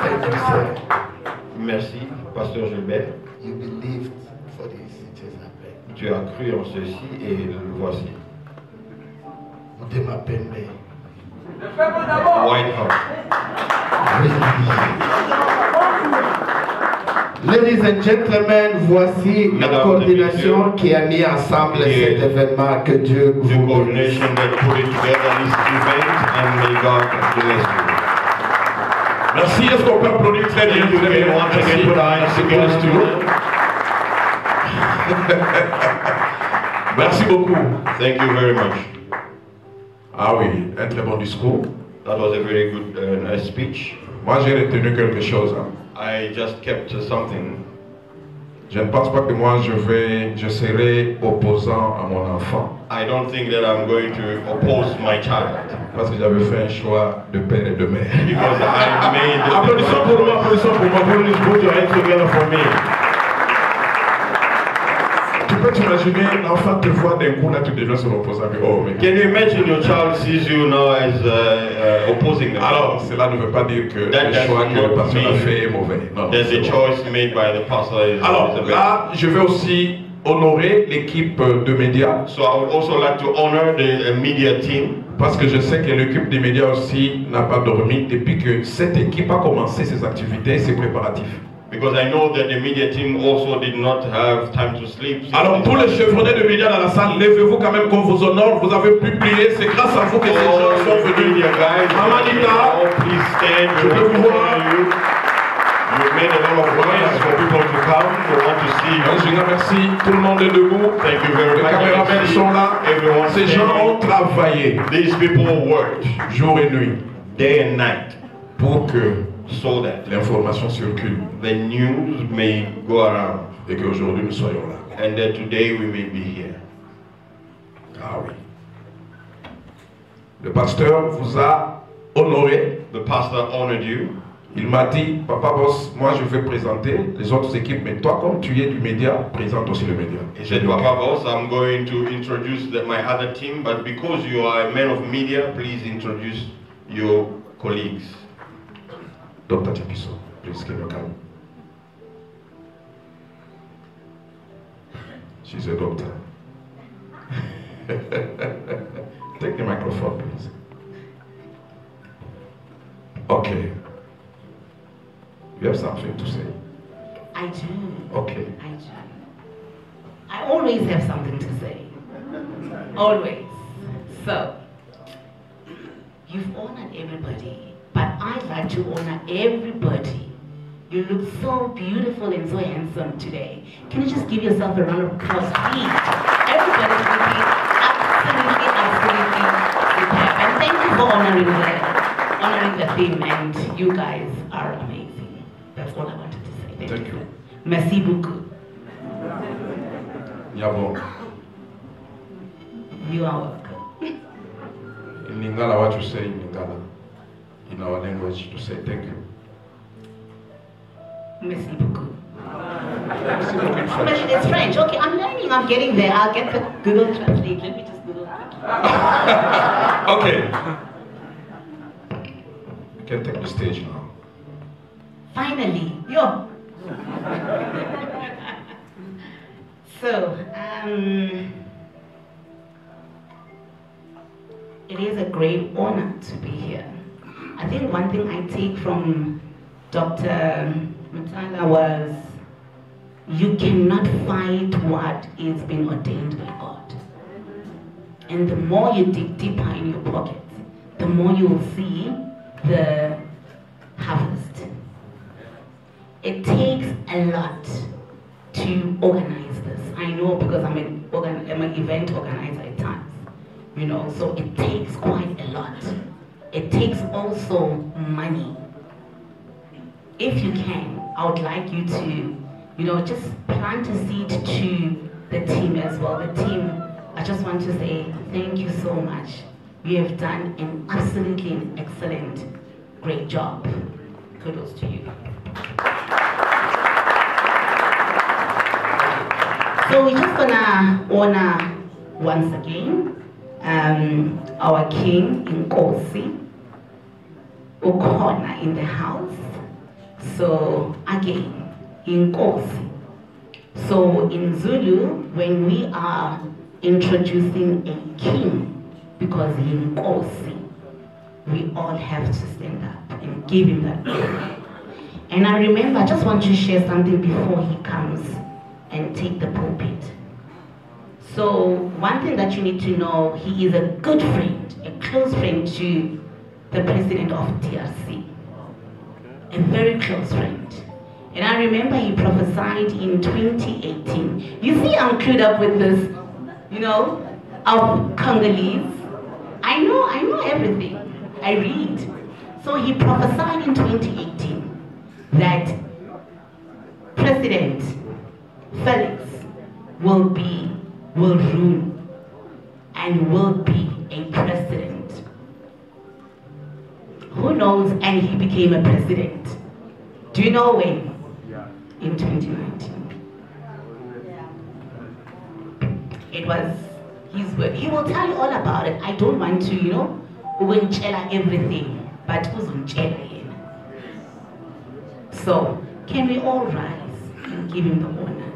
thank you, sir. Merci, Pasteur Gilbert. You believed for this. It is happened. Tu as cru en ceci et le voici. Mutema Pembe. White House. Ladies and gentlemen, voici la Mesdames et coordination messieurs, qui a mis ensemble et cet événement. Que Dieu The vous bénisse. coordination that put it together this event, and may God bless you. Merci, est-ce qu'on peut applaudir très bien? Thank you again, once again, put our hands together to Merci beaucoup. Thank you very much. Ah oui, un très bon discours. That was a very good nice speech. Moi, j'ai retenu quelque chose. Hein. I just kept something. Je ne pense pas que moi, je serai opposant à mon enfant. I don't think that I'm going to oppose my child. Parce que j'avais fait un choix de père et de mère. Because I made the Applaudissons pour moi, applaudissons pour moi. Please put your hands together for me. Tu peux t'imaginer, l'enfant te voit d'un coup, là tu deviens son opposant. Oh, mais... Can you imagine your child sees you now as opposing them? Alors, cela ne veut pas dire que That le choix que le pasteur a mean fait est mauvais. Non, That the choice made by the pastor is alors is a là, je vais aussi honorer l'équipe de médias. So I would also like to honor the media team. Parce que je sais que l'équipe des médias aussi n'a pas dormi depuis que cette équipe a commencé ses activités, ses préparatifs. Because I know that the media team also did not have time to sleep. Alors tous les chevronnés de médias dans la salle, levez-vous quand même qu'on vous honore. Vous avez publié, c'est grâce à vous que ces gens sont venus. Maman Nita, please stand. je peux vous voir. You made a lot of noise for people to come. We want to see you. Je remercie, tout le monde est debout. Thank you very Les much. caméramans sont là. Everyone Ces gens ont travaillé These people worked jour et nuit day and night pour que so that l'information circule the news may go around et qu'aujourd'hui nous soyons là. and that today we may be here. Ah oui. Le pasteur vous a honoré. The pastor honored you. Il m'a dit, Papa Boss, moi je vais présenter les autres équipes, mais toi comme tu es du média, présente aussi le média. He said, Papa Boss, I'm going to introduce my other team, but because you are a man of media, please introduce your colleagues. Dr. Tipiso, please give her come. She's a doctor. Take the microphone, please. Okay. You have something to say? I do. Okay. I do. I always have something to say. Always. So, you've honored everybody, but I'd like to honor everybody. You look so beautiful and so handsome today. Can you just give yourself a round of applause, please? Everybody's looking absolutely, absolutely superb. And thank you for honoring the theme, and you guys are amazing. That's all I wanted to say. Thank you. Merci beaucoup. Yabo. You are welcome. In Lingala, what you say in Lingala, in our language, to say thank you. Merci beaucoup. But it's French. Okay, I'm learning. I'm getting there. I'll get the Google Translate. Let me just Google. Okay. You can take the stage now. Finally, yo. So, it is a great honor to be here. I think one thing I take from Dr. Mutala was, you cannot fight what is being ordained by God. And the more you dig deeper in your pocket, the more you will see the harvest. It takes a lot to organize this. I know, because I'm an event organizer at times. You know, so it takes quite a lot. It takes also money. If you can, I would like you to, you know, just plant a seed to the team as well. The team, I just want to say thank you so much. You have done an absolutely excellent, great job. Kudos to you. So we're just gonna honor once again our King Nkosi Ukhona in the house. So again, Nkosi. So in Zulu, when we are introducing a king, because Nkosi, we all have to stand up and give him that honor. And I remember, I just want to share something before he comes and take the pulpit. So one thing that you need to know, he is a good friend, a close friend to the president of DRC. A very close friend. And I remember he prophesied in 2018. You see, I'm clued up with this, you know, of Congolese. I know everything. I read. So he prophesied in 2018 that President Felix will rule and will be a president. Who knows? And he became a president. Do you know when? In 2019. It was his word. He will tell you all about it. I don't want to, you know, everything, but so can we all rise and give him the honor?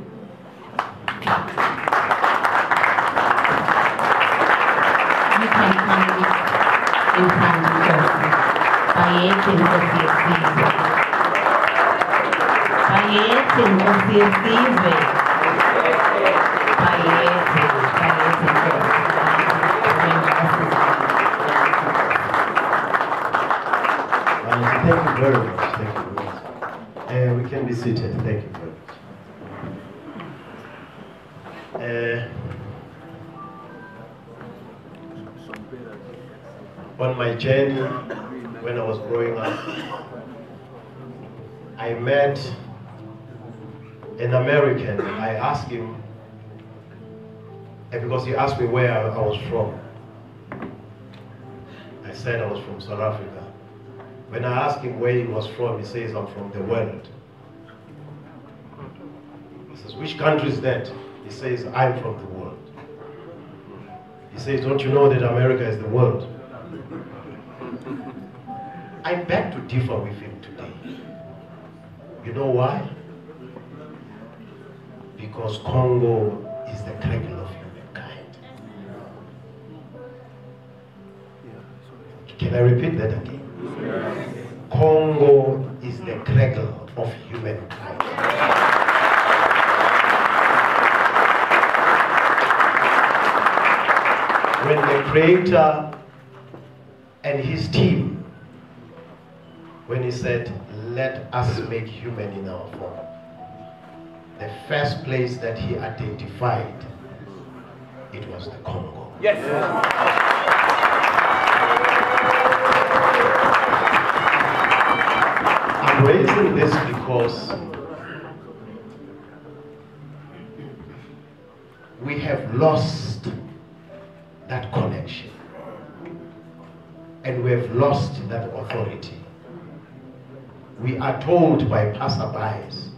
You can come in front of us. Thank you very much. Thank you very much. We can be seated. Thank you very much. On my journey, when I was growing up, I met an American. I asked him, because he asked me where I was from. I said I was from South Africa. When I asked him where he was from, he says, I'm from the world. He says, which country is that? He says, I'm from the world. He says, don't you know that America is the world? I beg to differ with him today. You know why? Because Congo is the cradle of humankind. Can I repeat that again? Congo is the cradle of humankind. When the Creator and his team when he said, "Let us make human in our form." The first place that he identified, it was the Congo. Yes. I'm raising this because we have lost that connection, and we have lost that authority. We are told by passerbys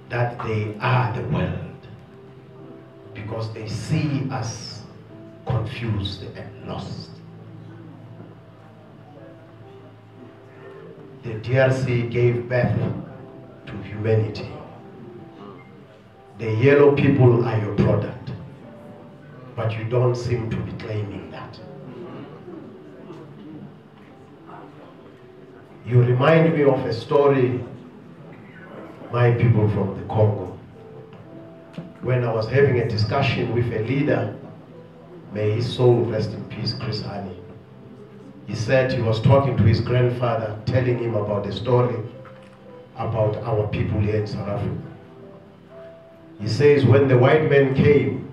that they are the world because they see us confused and lost. The DRC gave birth to humanity. The yellow people are your product, but you don't seem to be claiming that. You remind me of a story, my people from the Congo. When I was having a discussion with a leader, may his soul rest in peace, Chris Hani. He said he was talking to his grandfather, telling him about the story about our people here in South Africa. He says when the white man came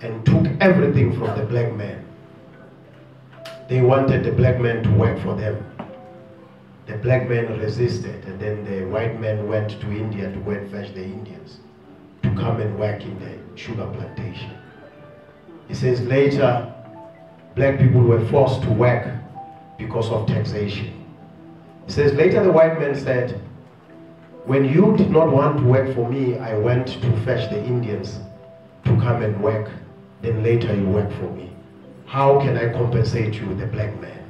and took everything from the black man, they wanted the black man to work for them. The black man resisted, and then the white man went to India to go and fetch the Indians to come and work in the sugar plantation. He says later, black people were forced to work because of taxation. He says later the white man said, when you did not want to work for me, I went to fetch the Indians to come and work. Then later you work for me. How can I compensate you, the black man?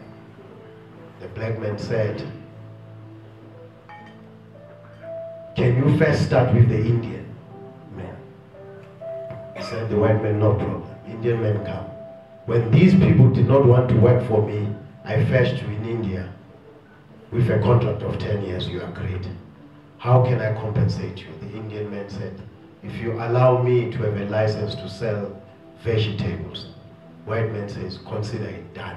The black man said, can you first start with the Indian man? He said, the white man, no problem. Indian men come. When these people did not want to work for me, I fetched you in India with a contract of 10 years, you agreed. How can I compensate you? The Indian man said, if you allow me to have a license to sell vegetables. White man says, consider it done.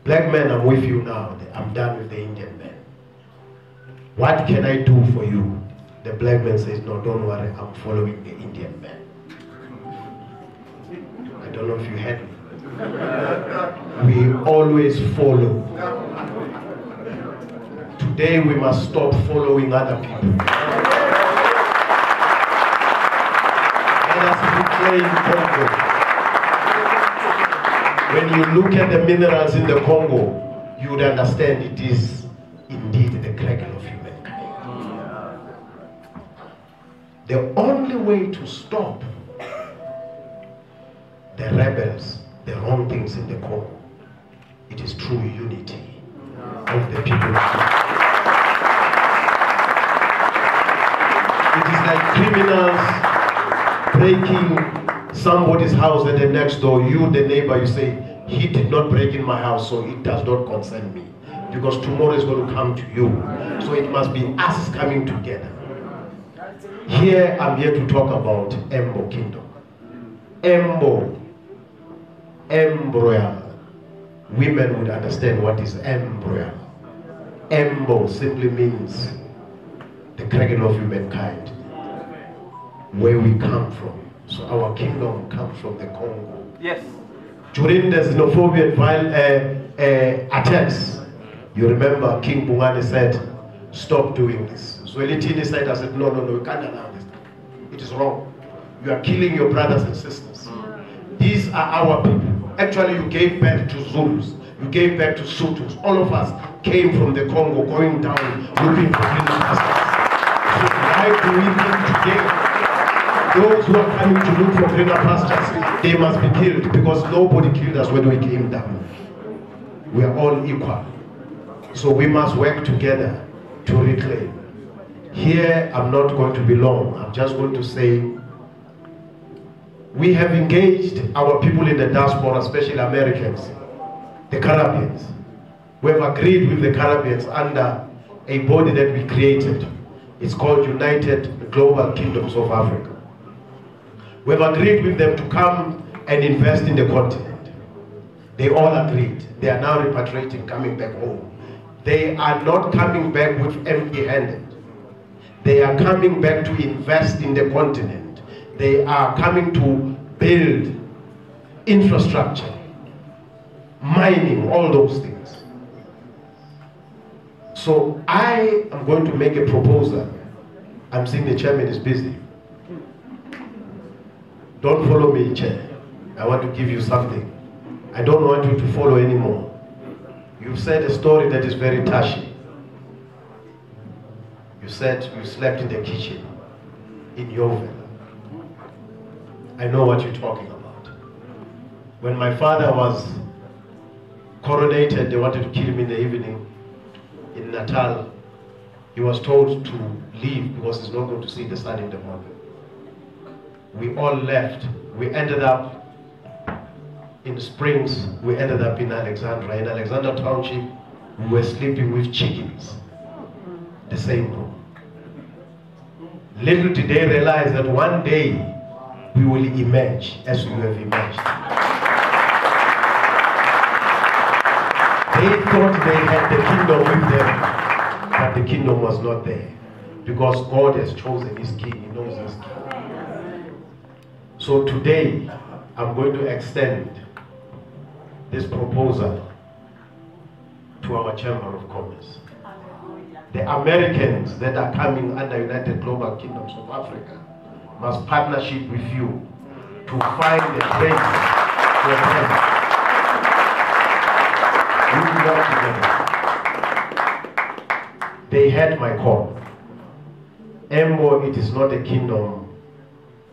Black man, I'm with you now. I'm done with the Indian man. What can I do for you? The black man says, no, don't worry, I'm following the Indian man. I don't know if you heard me. We always follow. Today we must stop following other people. Let us reclaim Congo. When you look at the minerals in the Congo, you would understand it is indeed the cradle of humankind. The only way to stop the rebels, the wrong things in the Congo, it is through unity of the people. It is like criminals breaking somebody's house and the next door, you the neighbor, you say, he did not break in my house, so it does not concern me. Because tomorrow is going to come to you. So it must be us coming together. Here, I'm here to talk about Embo Kingdom. Embo. Embryo. Women would understand what is embryo. Embo simply means the cradle of humankind. Where we come from. So our kingdom comes from the Congo. Yes. During the xenophobia attacks, you remember King Bungane said, stop doing this. So Elitini said, I said, no, you can't allow this. It is wrong. You are killing your brothers and sisters. These are our people. Actually, you gave birth to Zulus. You gave birth to Sutus. All of us came from the Congo, going down, looking for green pastures. So why do we think today? Those who are coming to look for greener pastures, they must be killed because nobody killed us when we came down. We are all equal. So we must work together to reclaim. Here, I'm not going to be long. I'm just going to say, we have engaged our people in the diaspora, especially Americans, the Caribbeans. We have agreed with the Caribbeans under a body that we created. It's called United Global Kingdoms of Africa. We have agreed with them to come and invest in the continent. They all agreed. They are now repatriating, coming back home. They are not coming back with empty-handed. They are coming back to invest in the continent. They are coming to build infrastructure, mining, all those things. So I am going to make a proposal. I'm seeing the chairman is busy. Don't follow me, chair. I want to give you something. I don't want you to follow anymore. You've said a story that is very touching. You said you slept in the kitchen in Yeovil. I know what you're talking about. When my father was coronated, they wanted to kill him in the evening in Natal. He was told to leave because he's not going to see the sun in the morning. We all left. We ended up in Springs. We ended up in Alexandra. In Alexandra Township, we were sleeping with chickens. The same room. Little did they realize that one day we will emerge as we have emerged. They thought they had the kingdom with them, but the kingdom was not there. Because God has chosen his king, he knows his king. So today, I'm going to extend this proposal to our Chamber of Commerce. The Americans that are coming under United Global Kingdoms of Africa must partnership with you to find a place for them. We will work together. They had my call. Embo, it is not a kingdom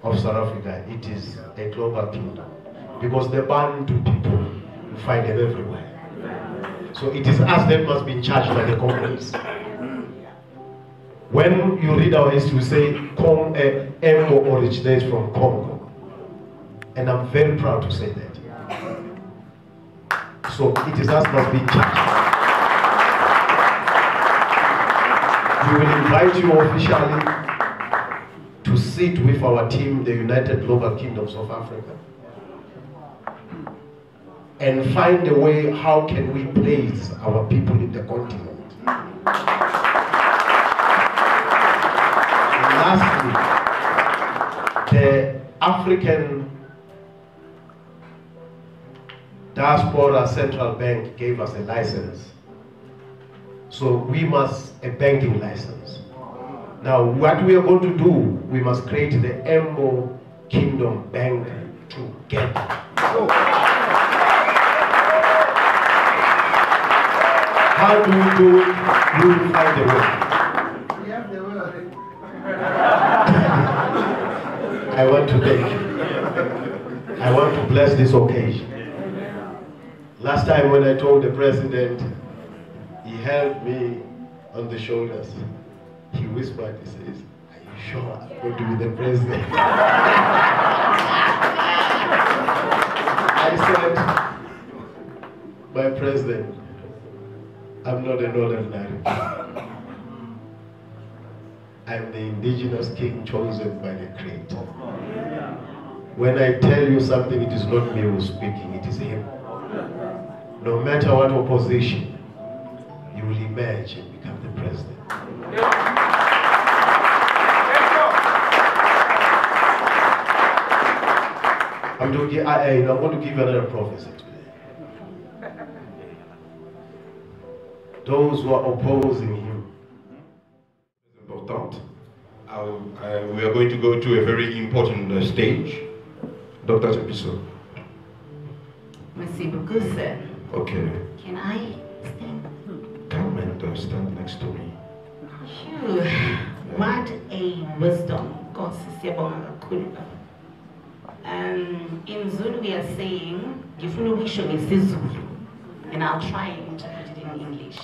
of South Africa, it is a global kingdom. Because the Bantu people, you find them everywhere. So it is us that must be in charge by the companies. When you read our history, we say Embo originates from Congo. And I'm very proud to say that. So it is us that must be in charge. We will invite you officially to sit with our team, the United Global Kingdoms of Africa, and find a way how can we place our people in the continent. Lastly, the African Diaspora Central Bank gave us a license. So we must, a banking license. Now what we are going to do, we must create the Embo Kingdom Bank together. How do we do it? We will find a way. I want to thank you. I want to bless this occasion. Last time when I told the president, he held me on the shoulders. He whispered, he says, "Are you sure I'm going to be the president?" I said, "My president, I'm not an ordinary. I'm the indigenous king chosen by the Creator. When I tell you something, it is not me who's speaking, it is him. No matter what opposition, you will emerge and become the president." I'm going to give you another prophecy today. Those who are opposing him. Important. We are going to go to a very important stage. Dr. Jepiso. Merci beaucoup, sir. Okay. Can I stand? Come and stand next to me. Phew. What a wisdom. God, in Zulu we are saying, and I'll try and interpret it in English.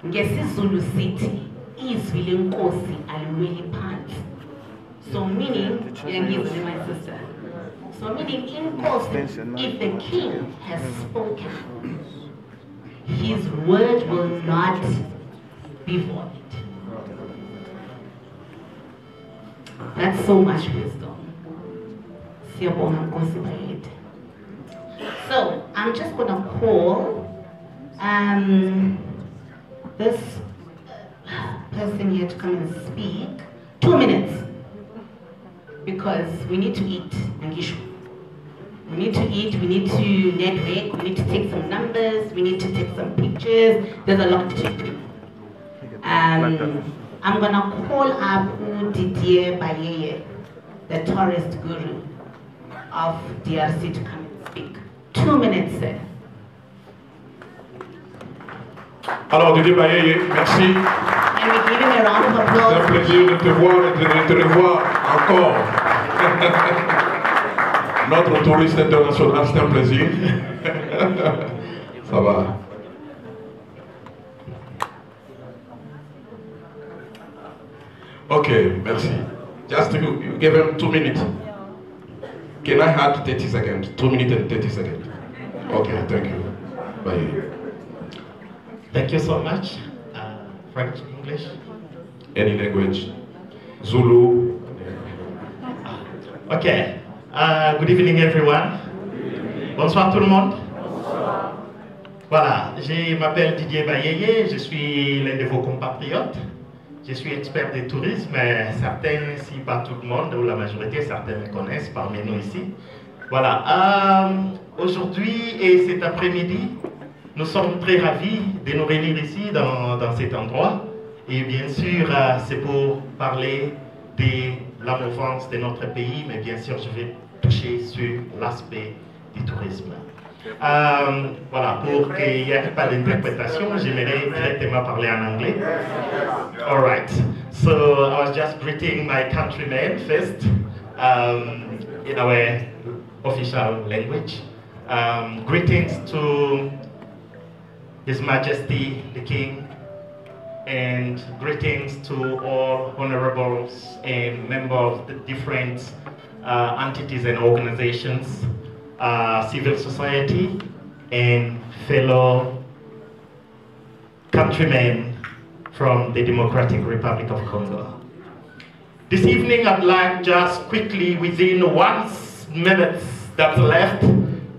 NgesiZulu sithi izwi lenkosi aliweli phansi. So meaning, my sister. So meaning inkosi, if the king has spoken, his word will not be void. That's so much wisdom. So I'm just gonna call this person here to come and speak. 2 minutes, because we need to eat, Ngishu. We need to eat, we need to network, we need to take some numbers, we need to take some pictures. There's a lot to do. I'm gonna call up Didier Bayeye, the tourist guru of DRC, to come and speak. 2 minutes, sir. Alors, Didier Bayeye, merci. And we give him a round of applause. C'est un plaisir de te voir et de te revoir encore. Notre touriste international, c'est un plaisir. Ça va. Okay, merci. Just you give him 2 minutes. Can I have 30 seconds? 2 minutes and 30 seconds. Okay, thank you. Bye. Thank you so much. French, English? Any language. Zulu. Okay. Good evening, everyone. Bonsoir tout le monde. Voilà, je m'appelle Didier Bayeye, je suis l'un de vos compatriotes. Je suis expert de tourisme, certains, si pas tout le monde, ou la majorité, certains me connaissent parmi nous ici. Voilà, aujourd'hui et cet après-midi, nous sommes très ravis de nous réunir ici dans cet endroit. Et bien sûr, c'est pour parler de la mouvance de notre pays, mais bien sûr, je vais toucher sur l'aspect du tourisme. Voilà, pour qu'il n'y ait pas d'interprétation, j'aimerais directement parler en anglais. All right, so I was just greeting my countrymen first in our official language. Greetings to His Majesty the King, and greetings to all honorables and members of the different entities and organizations, civil society, and fellow countrymen from the Democratic Republic of Congo. This evening, I'd like just quickly, within 1 minute that's left,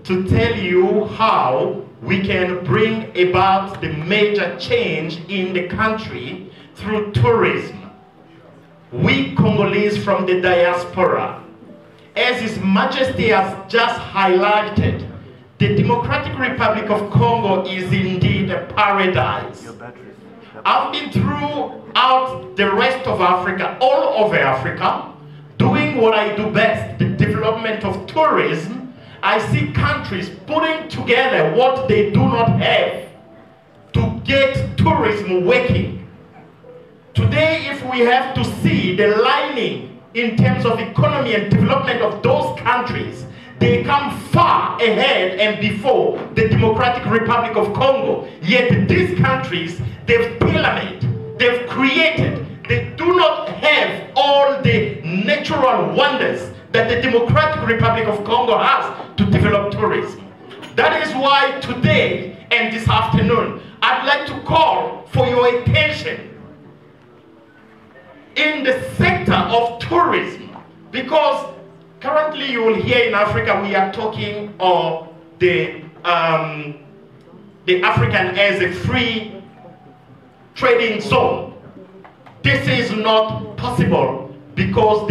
to tell you how we can bring about the major change in the country through tourism. We Congolese from the diaspora, as His Majesty has just highlighted, the Democratic Republic of Congo is indeed a paradise. I've been throughout the rest of Africa, all over Africa, doing what I do best, the development of tourism. I see countries putting together what they do not have to get tourism working. Today, if we have to see the lining in terms of economy and development of those countries, they come far ahead and before the Democratic Republic of Congo. Yet these countries, they've tailor-made, they've created, they do not have all the natural wonders that the Democratic Republic of Congo has to develop tourism. That is why today and this afternoon, I'd like to call for your attention in the sector of tourism, because currently you will hear in Africa we are talking of the African as a free trading zone. This is not possible because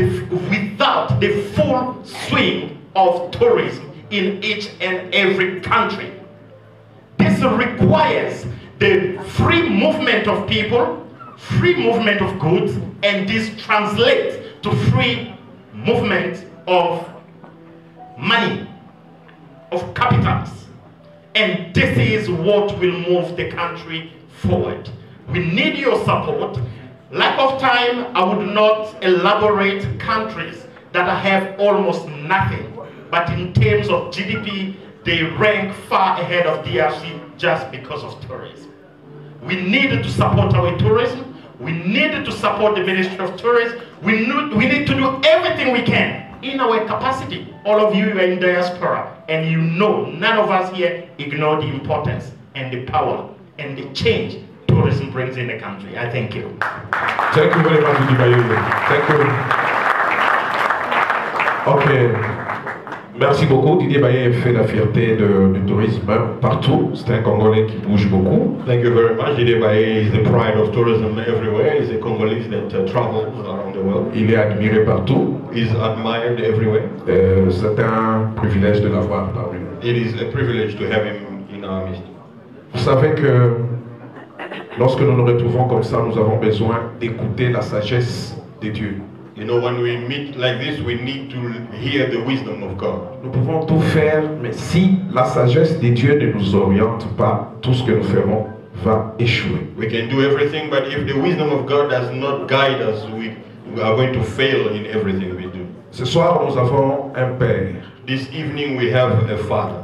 without the full swing of tourism in each and every country. This requires the free movement of people, free movement of goods, and this translates to free movement of money, of capitals. And this is what will move the country forward. We need your support. Lack of time, I would not elaborate countries that have almost nothing. But in terms of GDP, they rank far ahead of DRC just because of tourism. We need to support our tourism. We need to support the Ministry of Tourism. We need to do everything we can in our capacity. All of you are in diaspora, and you know none of us here ignore the importance and the power and the change tourism brings in the country. I thank you. Thank you very much, Didier Bayeye. Thank you. Okay. Merci beaucoup. Didier Baye fait la fierté du tourisme partout. C'est un Congolais qui bouge beaucoup. Thank you very much. Didier Baye is the pride of tourism everywhere. He's a Congolese that travels around the world. Il est admiré partout. He's admired everywhere. C'est un privilège de l'avoir parmi nous. It is a privilege to have him in our midst. Vous savez que lorsque nous nous retrouvons comme ça, nous avons besoin d'écouter la sagesse de Dieu. You know, when we meet like this, we need to hear the wisdom of God. Nous pouvons tout faire, mais si la sagesse de Dieu ne nous oriente pas, tout ce que nous ferons va échouer. We can do everything, but if the wisdom of God does not guide us, we are going to fail in everything we do. Ce soir, nous avons un père. This evening we have a father.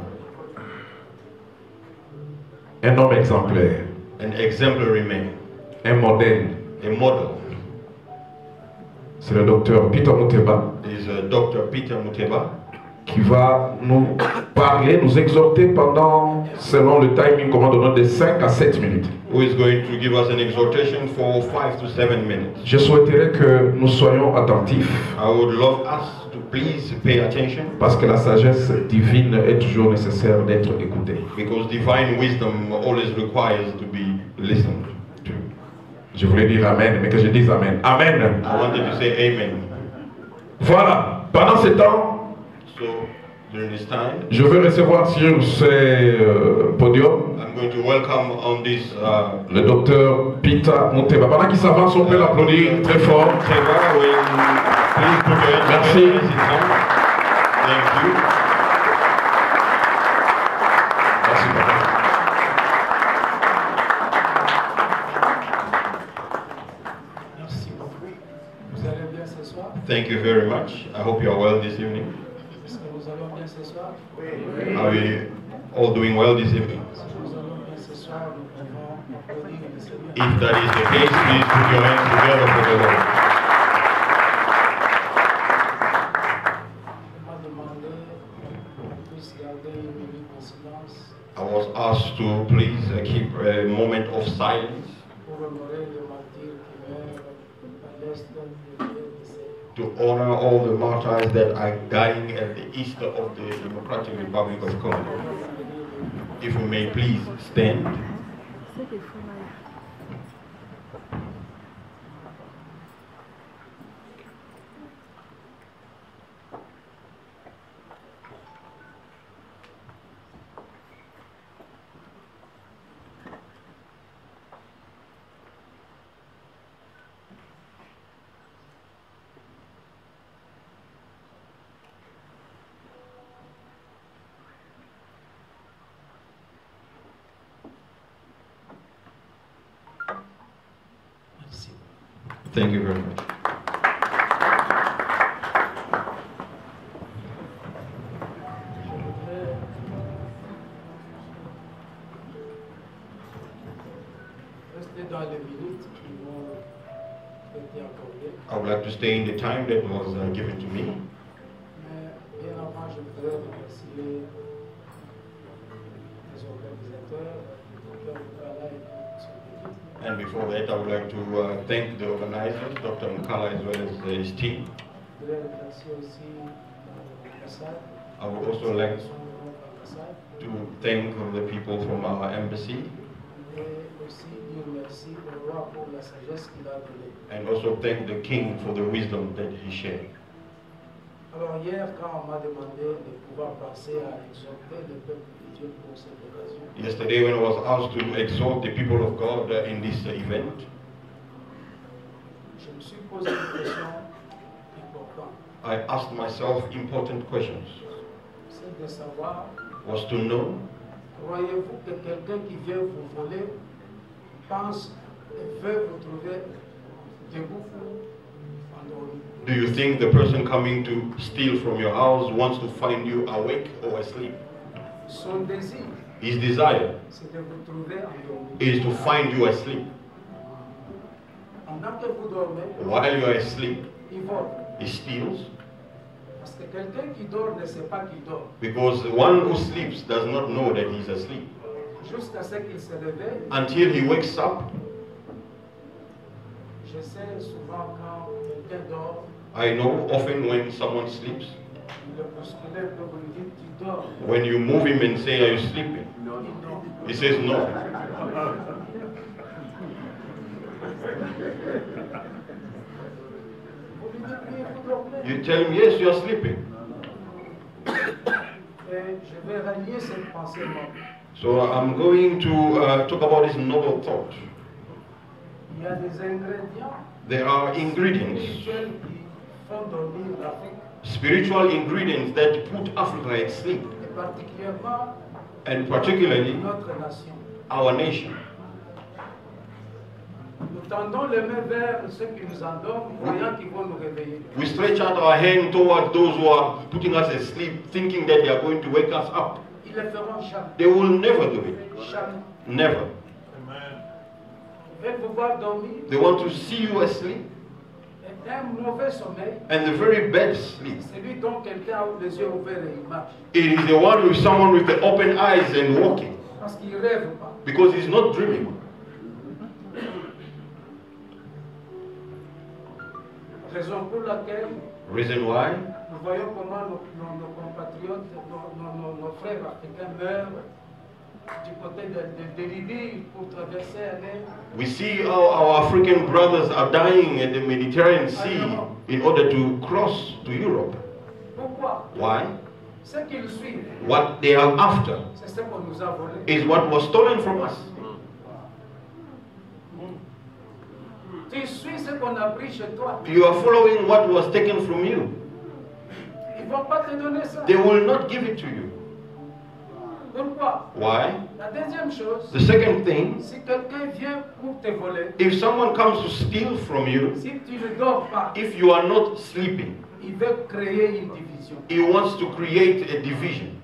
Un homme exemplaire. An exemplary man. Un modèle. A model. C'est le docteur Peter Muteba. Is Dr. Peter Muteba. Qui va nous parler, nous exhorter pendant, selon le timing qu'on va donner, de 5 à 7 minutes. Who is going to give us an exhortation for 5 to 7 minutes. Je souhaiterais que nous soyons attentifs. I would love us to please pay attention. Parce que la sagesse divine est toujours nécessaire d'être écoutée. Because divine wisdom always requires to be listened to. Je voulais dire Amen, mais que je dise Amen. Amen. I wanted to say Amen. Voilà. Pendant ce temps, so, during this time, je veux recevoir sur ce podium I'm going to welcome on this, le docteur Peter Muteba. Pendant qu'il s'avance, on peut l'applaudir très fort. Please put your hands Merci. together. Thank you. Merci, papa. Merci beaucoup. Vous allez bien ce soir? Thank you very much. I hope you are well this evening. Est-ce que nous allons bien ce soir? Are we all doing well this evening? Si nous allons bien ce soir, nous pouvons applaudir le Seigneur. If that is the case, please put your hands together for the Lord. I was asked to please keep a moment of silence to honor all the martyrs that are dying at the east of the Democratic Republic of Congo. If we may please stand. Thank you very much. I would like to stay in the time that was given to me. And before that, I would like to thank the organizers, Dr. Mukala, as well as his team. I would also like to thank the people from our embassy. And also thank the king for the wisdom that he shared. Alors hier, quand on m'a demandé de pouvoir passer à exhorter le peuple de Dieu pour cette occasion, yesterday when I was asked to exhort the people of God in this event, je me suis posé une question importante. I asked myself important questions. C'est de savoir, was to know, croyez-vous que quelqu'un qui vient vous voler pense et veut vous trouver debout ou endormi? do you think the person coming to steal from your house wants to find you awake or asleep? Son désir, His desire c'est de vous trouver endormi. is to find you asleep. Pendant que vous dormez, While you are asleep, il vole. he steals. Parce que quelqu'un qui dort ne sait pas qu'il dort. Because one who sleeps does not know that he's asleep. Jusqu'à ce qu'il se réveille, Until he wakes up, je sais souvent quand quelqu'un dort, I know often when someone sleeps, When you move him and say, are you sleeping? He says no. You tell him, yes, you are sleeping. So I'm going to talk about this noble thought. There are ingredients, spiritual ingredients that put Africa at sleep, and particularly our nation. We stretch out our hand towards those who are putting us asleep, thinking that they are going to wake us up. They will never do it. Never. They want to see you asleep. And the very bad sleep. It is the one with someone with the open eyes and walking. Because he's not dreaming. Reason why? We see how our African brothers are dying at the Mediterranean Sea in order to cross to Europe. Why? What they are after is what was stolen from us. You are following what was taken from you. They will not give it to you. Why? The second thing, if someone comes to steal from you, if you are not sleeping, he wants to create a division.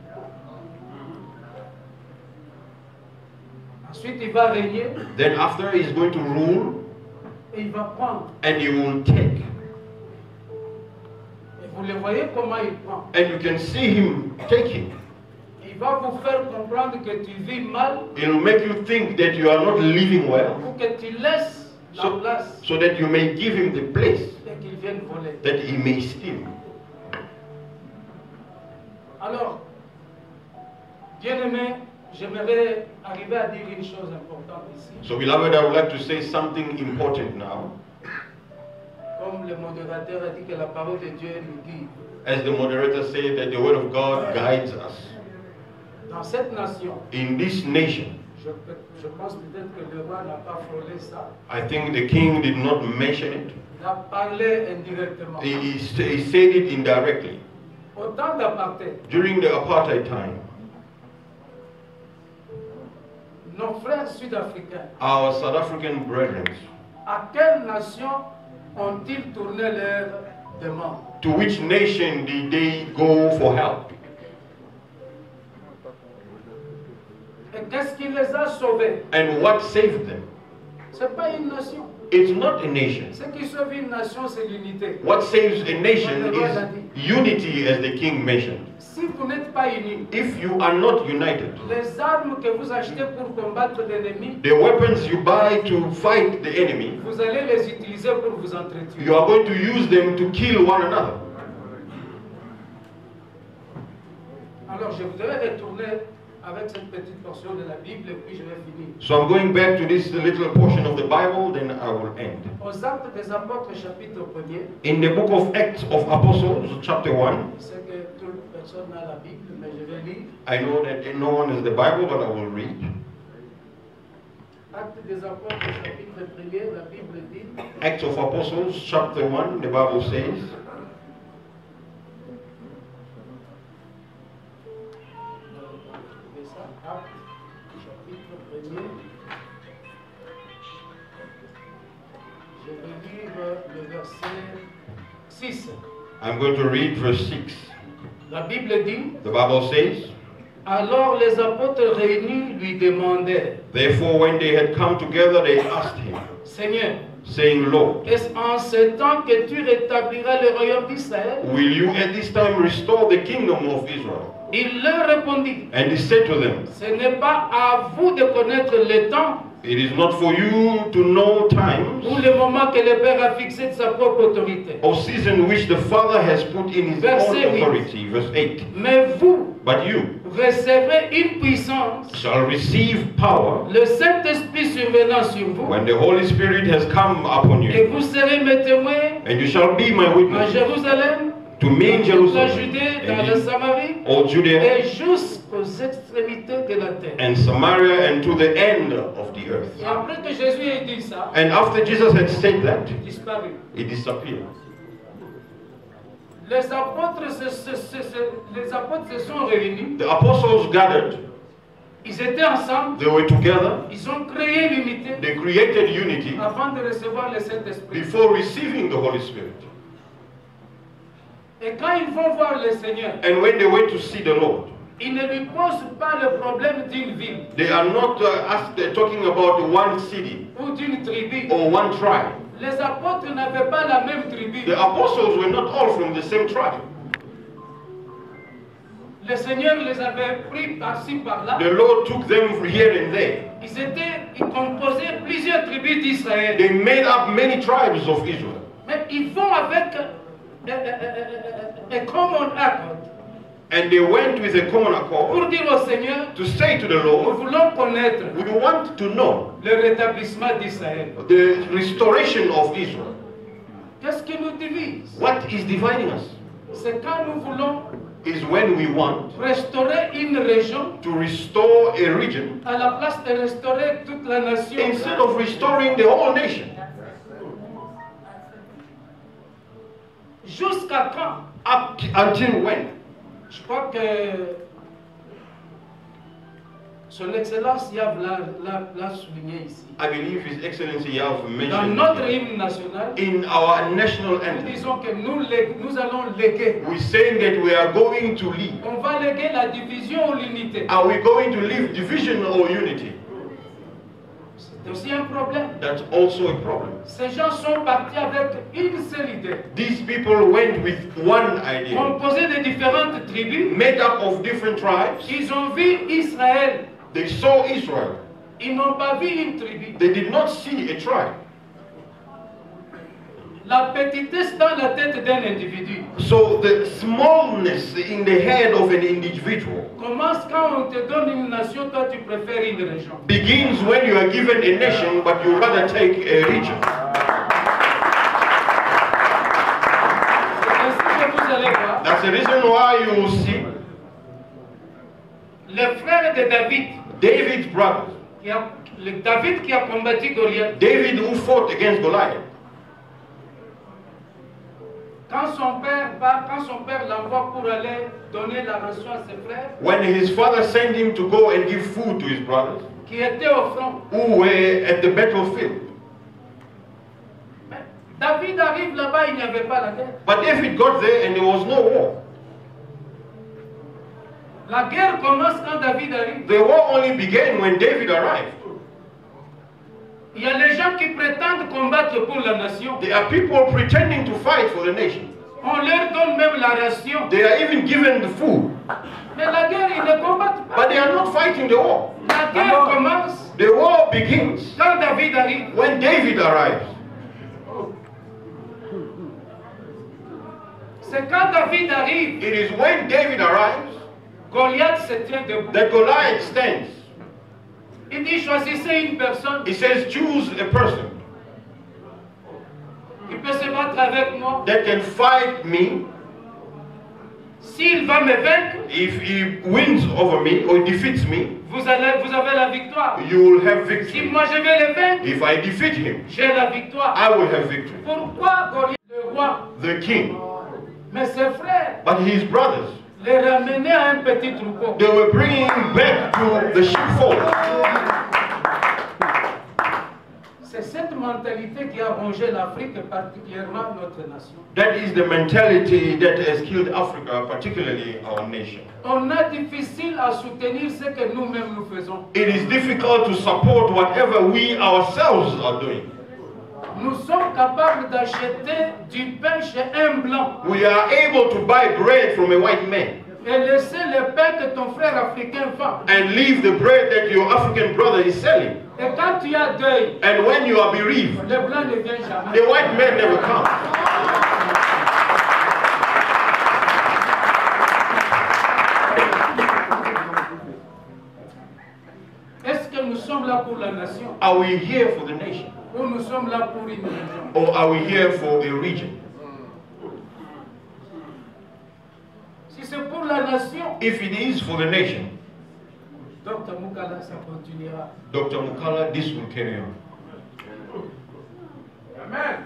Then after he is going to rule, and he will take. And you can see him taking. He'll make you think that you are not living well, so that you may give him the place that he may steal. Alors, bien-aimé, j'aimerais arriver à dire une chose importante ici. So, beloved, I would like to say something important now. Comme le modérateur a dit que la parole de Dieu nous guide. As the moderator said that the word of God guides us. Dans cette nation, in this nation, je pense peut-être que le roi n'a pas frôlé ça. I think the king did not mention it. Il a parlé indirectement. He said it indirectly. Au temps d'apartheid, during the apartheid time, nos frères sud-africains, our South African brethren, à quelle nation ont-ils tourné leur demande? To which nation did they go for help? Et qu'est-ce qui les a sauvés? And what saved them? C'est pas une nation. It's not a nation. Ce qui sauve une nation, c'est l'unité. What saves a nation is unity, as the king mentioned. Si vous n'êtes pas unis, if you are not united, les armes que vous achetez pour combattre l'ennemi, the weapons you buy to fight the enemy, vous allez les utiliser pour vous entretuer. You are going to use them to kill one another. Alors je voudrais retourner avec cette petite portion de la Bible et puis je vais finir. So I'm going back to this little portion of the Bible, then I will end. Aux Actes des Apôtres, chapitre 1er. In the book of Acts of Apostles, chapter 1. C'est que toute personne n'a la Bible, mais je vais lire. I know that no one has the Bible, but I will read. Actes des Apôtres, chapitre 1er, la Bible dit. Acts of Apostles, chapter 1, the Bible says. I'm going to read verse 6. La Bible dit, the Bible says, alors les apôtres réunis lui demandèrent, therefore when they had come together, they asked him, Seigneur, saying, Lord, est-ce en ce temps que tu rétabliras le royaume d'Israël? will you at this time restore the kingdom of Israel? Il leur répondit, And he said to them, ce n'est pas à vous de connaître le temps it is not for you to know times ou le moment que le Père a fixé de sa propre autorité. or season which the Father has put in his own Verset 8. authority. Verse 8. Mais vous But you recevrez une puissance, shall receive power le Saint-Esprit survenant sur vous, when the Holy Spirit has come upon et you, vous serez mes témoins and you shall be my à witness Jérusalem, to me in dans la Jerusalem, Judée, dans and la in Samarie, all Judea et jusqu'aux extrémités de la terre. and Samaria and to the end of the earth. Et après que Jésus ait dit ça, And after Jesus had said that, il disparut. he disappeared. Les apôtres se sont réunis, The apostles gathered, ils étaient ensemble, they were together, ils ont créé l'unité they created unity avant de recevoir le Saint-Esprit. before receiving the Holy Spirit. Et quand ils vont voir le Seigneur, And when they went to see the Lord, ils ne lui posent pas le problème d'une ville they are not talking about one city ou d'une tribu. or one tribe. Les apôtres n'avaient pas la même tribu. The apostles were not all from the same tribe. Le Seigneur les avait pris par-ci par-là. The Lord took them here and there. Ils composaient plusieurs tribus d'Israël. They made up many tribes of Israel. Mais ils vont avec a common accord And they went with a common accord pour dire au Seigneur, to say to the nous Lord, voulons connaître we want to know le rétablissement d'Israël. the restoration of Israel. Qu'est-ce qui nous divise? What is dividing us C'est quand nous voulons is when we want restaurer une région to restore a region à la place de restaurer toute la nation. instead of restoring the whole nation. Jusqu'à quand? Until when? Je crois que Son Excellence Yav l'a souligné ici. I believe His Excellency Yav Dans mentioned notre hymne national, in our national nous anthem, disons que nous allons léguer. we're saying that we are going to leave. On va léguer la division ou l'unité. Are we going to leave division or unity? C'est aussi un problème. That's also a problem. Ces gens sont partis avec une seule idée. These people went with one idea, Composés de différentes tribus, made up of different tribes. ils ont vu Israël. They saw Israel. Ils n'ont pas vu une tribu. They did not see a tribe. La petitesse dans la tête d'un individu So the smallness in the head of an individual commence quand on te donne une nation, toi tu préfères une région. begins when you are given a nation, but you rather take a region. C'est ainsi que vous allez voir. That's the reason why you will see Les frères de David, David's brothers, David qui a combattu Goliath, David who fought against Goliath. quand son père l'envoie pour aller donner la ration à ses frères, When his father sent him to go and give food to his brothers qui étaient au front, who were at the battlefield. David arrive là-bas, il n'y avait pas la guerre. But David got there and there was no war. La guerre commence quand David arrive. The war only began when David arrived. Il y a les gens qui prétendent combattre pour la nation. There are people pretending to fight for the nation. On leur donne même la ration. They are even given the food. Mais la guerre, ils ne combattent pas. But they are not fighting the war. La guerre commence The war begins quand David arrive. when David arrives. C'est quand David arrive, It is when David arrives Goliath se tient debout. that Goliath stands. Il dit choisissez une personne He says, choose a person qui peut se battre avec moi. that can fight me. S'il va me vaincre, If he wins over me or defeats me, vous avez la victoire. you will have Si victory. moi je vais le vaincre, If I defeat him, j'ai la victoire. I will have victory. Pourquoi Goliath, le roi, The king. mais ses frères But his brothers, les ramenaient à un petit troupeau? they were bringing him back to the sheepfold. C'est cette mentalité qui a rongé l'Afrique et particulièrement notre nation. That is the mentality that has killed Africa, particularly our nation. On a difficile à soutenir ce que nous-mêmes nous faisons. It is difficult to support whatever we ourselves are doing. Nous sommes capables d'acheter du pain chez un blanc. We are able to buy bread from a white man. Et laisser le pain que ton frère africain vend. And leave the bread that your African brother is selling. Et quand tu as deuil, and when you are bereaved, le blanc ne vient jamais. The white man never comes. Est-ce que nous sommes là pour la nation? Are we here for the nation? Ou nous sommes là pour une région? Or are we here for a region? Si c'est pour la nation, if it is for the nation, Dr. Mukala, ça continuera. Dr. Mukala, this will carry on. Amen.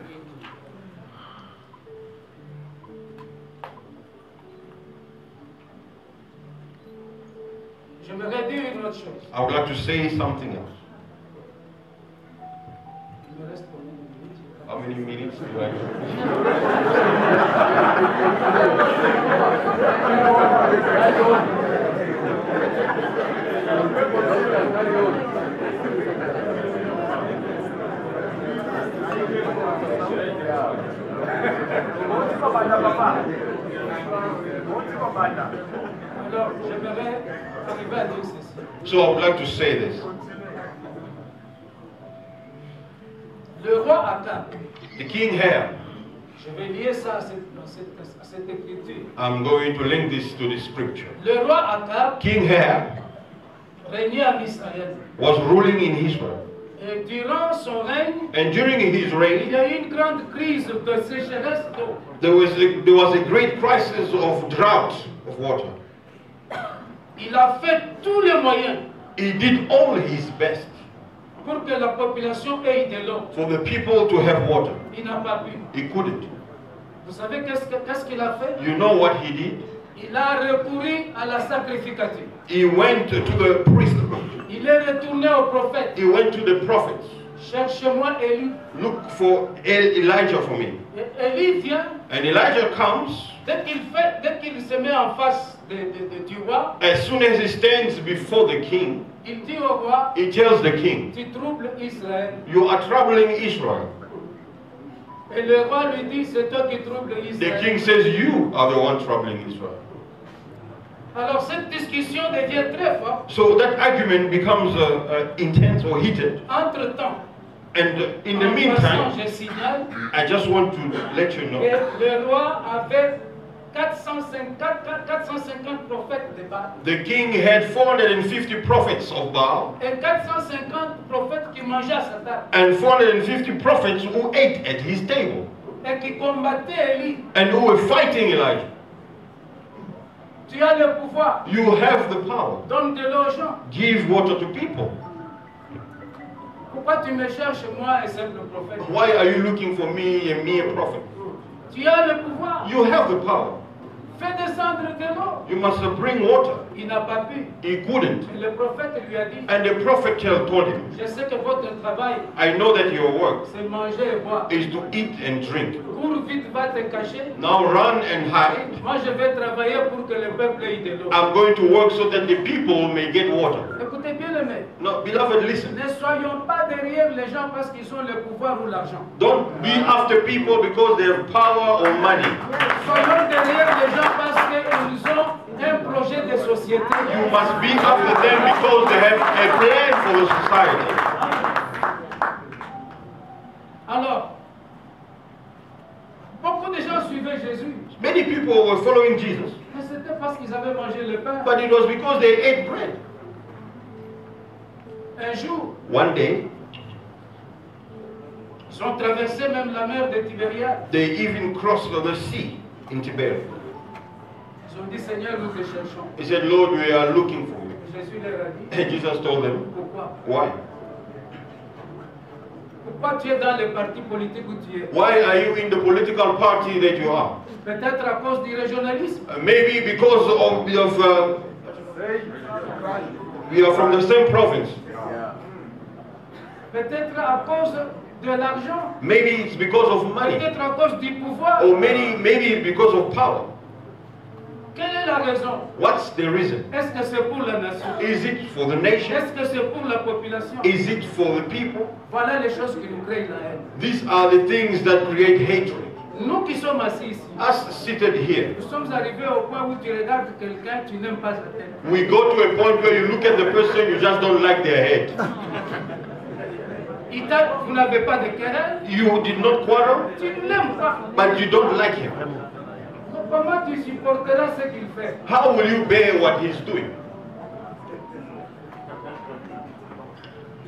J'aimerais dire une autre chose. I would like to say something else. Il me reste combien de minutes? How many minutes do I have? Alors, j'aimerais arriver à dire ceci. So I would like to say this. Le roi Akab. The king here. Je vais lier ça à cette écriture. I'm going to link this to the scripture. Le roi Akab. King here régnait en Israël. Was ruling in Israel. Et durant son règne, and during his reign, il y a eu une grande crise de sécheresse d'eau. There was a great crisis of drought of water. Il a fait tous les moyens. He did all his best. Pour que la population ait de l'eau. For the people to have water. Il n'a pas pu. He couldn't. Vous savez qu'est-ce qu'il a fait? You know what he did? Il a recouru à la sacrificature. He went to the priesthood. Il est retourné au prophète. He went to the prophets. Cherche-moi Élie. Look for Elijah for me. Élie vient. And Elijah comes. Dès qu'il se met en face du roi. As soon as he stands before the king. Il dit au roi. He tells the king. Tu troubles Israël. You are troubling Israel. Et le roi lui dit, c'est toi qui troubles Israël. The king says, you are the one troubling Israel. Alors cette discussion devient très forte. So that argument becomes intense or heated. Entre-temps. And in the meantime, je signale, I just want to let you know. Le roi avait 450 prophètes de Baal. The king had 450 prophets of Baal. Et 450 prophètes qui mangeaient à sa table. And 450 prophets who ate at his table. Et qui combattaient Élie. And who were fighting Elijah. Tu as le pouvoir. You have the power. Donne de l'eau aux gens. Give water to people. Pourquoi tu me cherches moi, un simple prophète? Why are you looking for me, a mere prophet? Tu as le pouvoir. You have the power. Fais descendre de l'eau. You must bring water. Il n'a pas pu. He couldn't. Et le prophète lui a dit. And the prophet told him. Je sais que votre travail. I know that your work. C'est manger et boire. Is to eat and drink. Cours vite, va te cacher. Now run and hide. Moi je vais travailler pour que le peuple ait de l'eau. I'm going to work so that the people may get water. Écoutez bien les mecs. No, beloved, listen. Ne soyons pas derrière les gens parce qu'ils ont le pouvoir ou l'argent. Don't be after people because they have power or money. Soyons derrière les gens parce qu'ils ont un projet de société. You must be after them because they have a plan for the society. Alors, beaucoup de gens suivaient Jésus. Many people were following Jesus. Mais c'était parce qu'ils avaient mangé le pain. But it was because they ate bread. Un jour, one day, ils ont traversé même la mer de Tibériade. They even crossed the sea in Tiberias. Ils ont dit, Seigneur, nous te cherchons. He said, Lord, we are looking for you. Jésus leur a dit. And Jesus told them, pourquoi? Why? Pourquoi tu es dans le parti politique où tu es? Why are you in the political party that you are? Peut-être à cause du régionalisme. Maybe because of we are from the same province. Peut-être à cause de l'argent. Maybe it's because of money. Peut-être à cause du pouvoir. Or maybe because of power. Quelle est la raison? What's the reason? Est-ce que c'est pour la nation? Is it for the nation? Est-ce que c'est pour la population? Is it for the people? Voilà les choses qui nous créent la haine. These are the things that create hatred. Nous qui sommes assis ici, Us seated here, nous sommes arrivés au point où tu regardes quelqu'un, tu n'aimes pas sa tête. we go to a point where you look at the person, you just don't like their head. Vous n'avez pas de querelle. You did not quarrel, Tu ne l'aimes pas. but you don't like him. Comment tu supporteras ce qu'il fait? How will you bear what he's doing?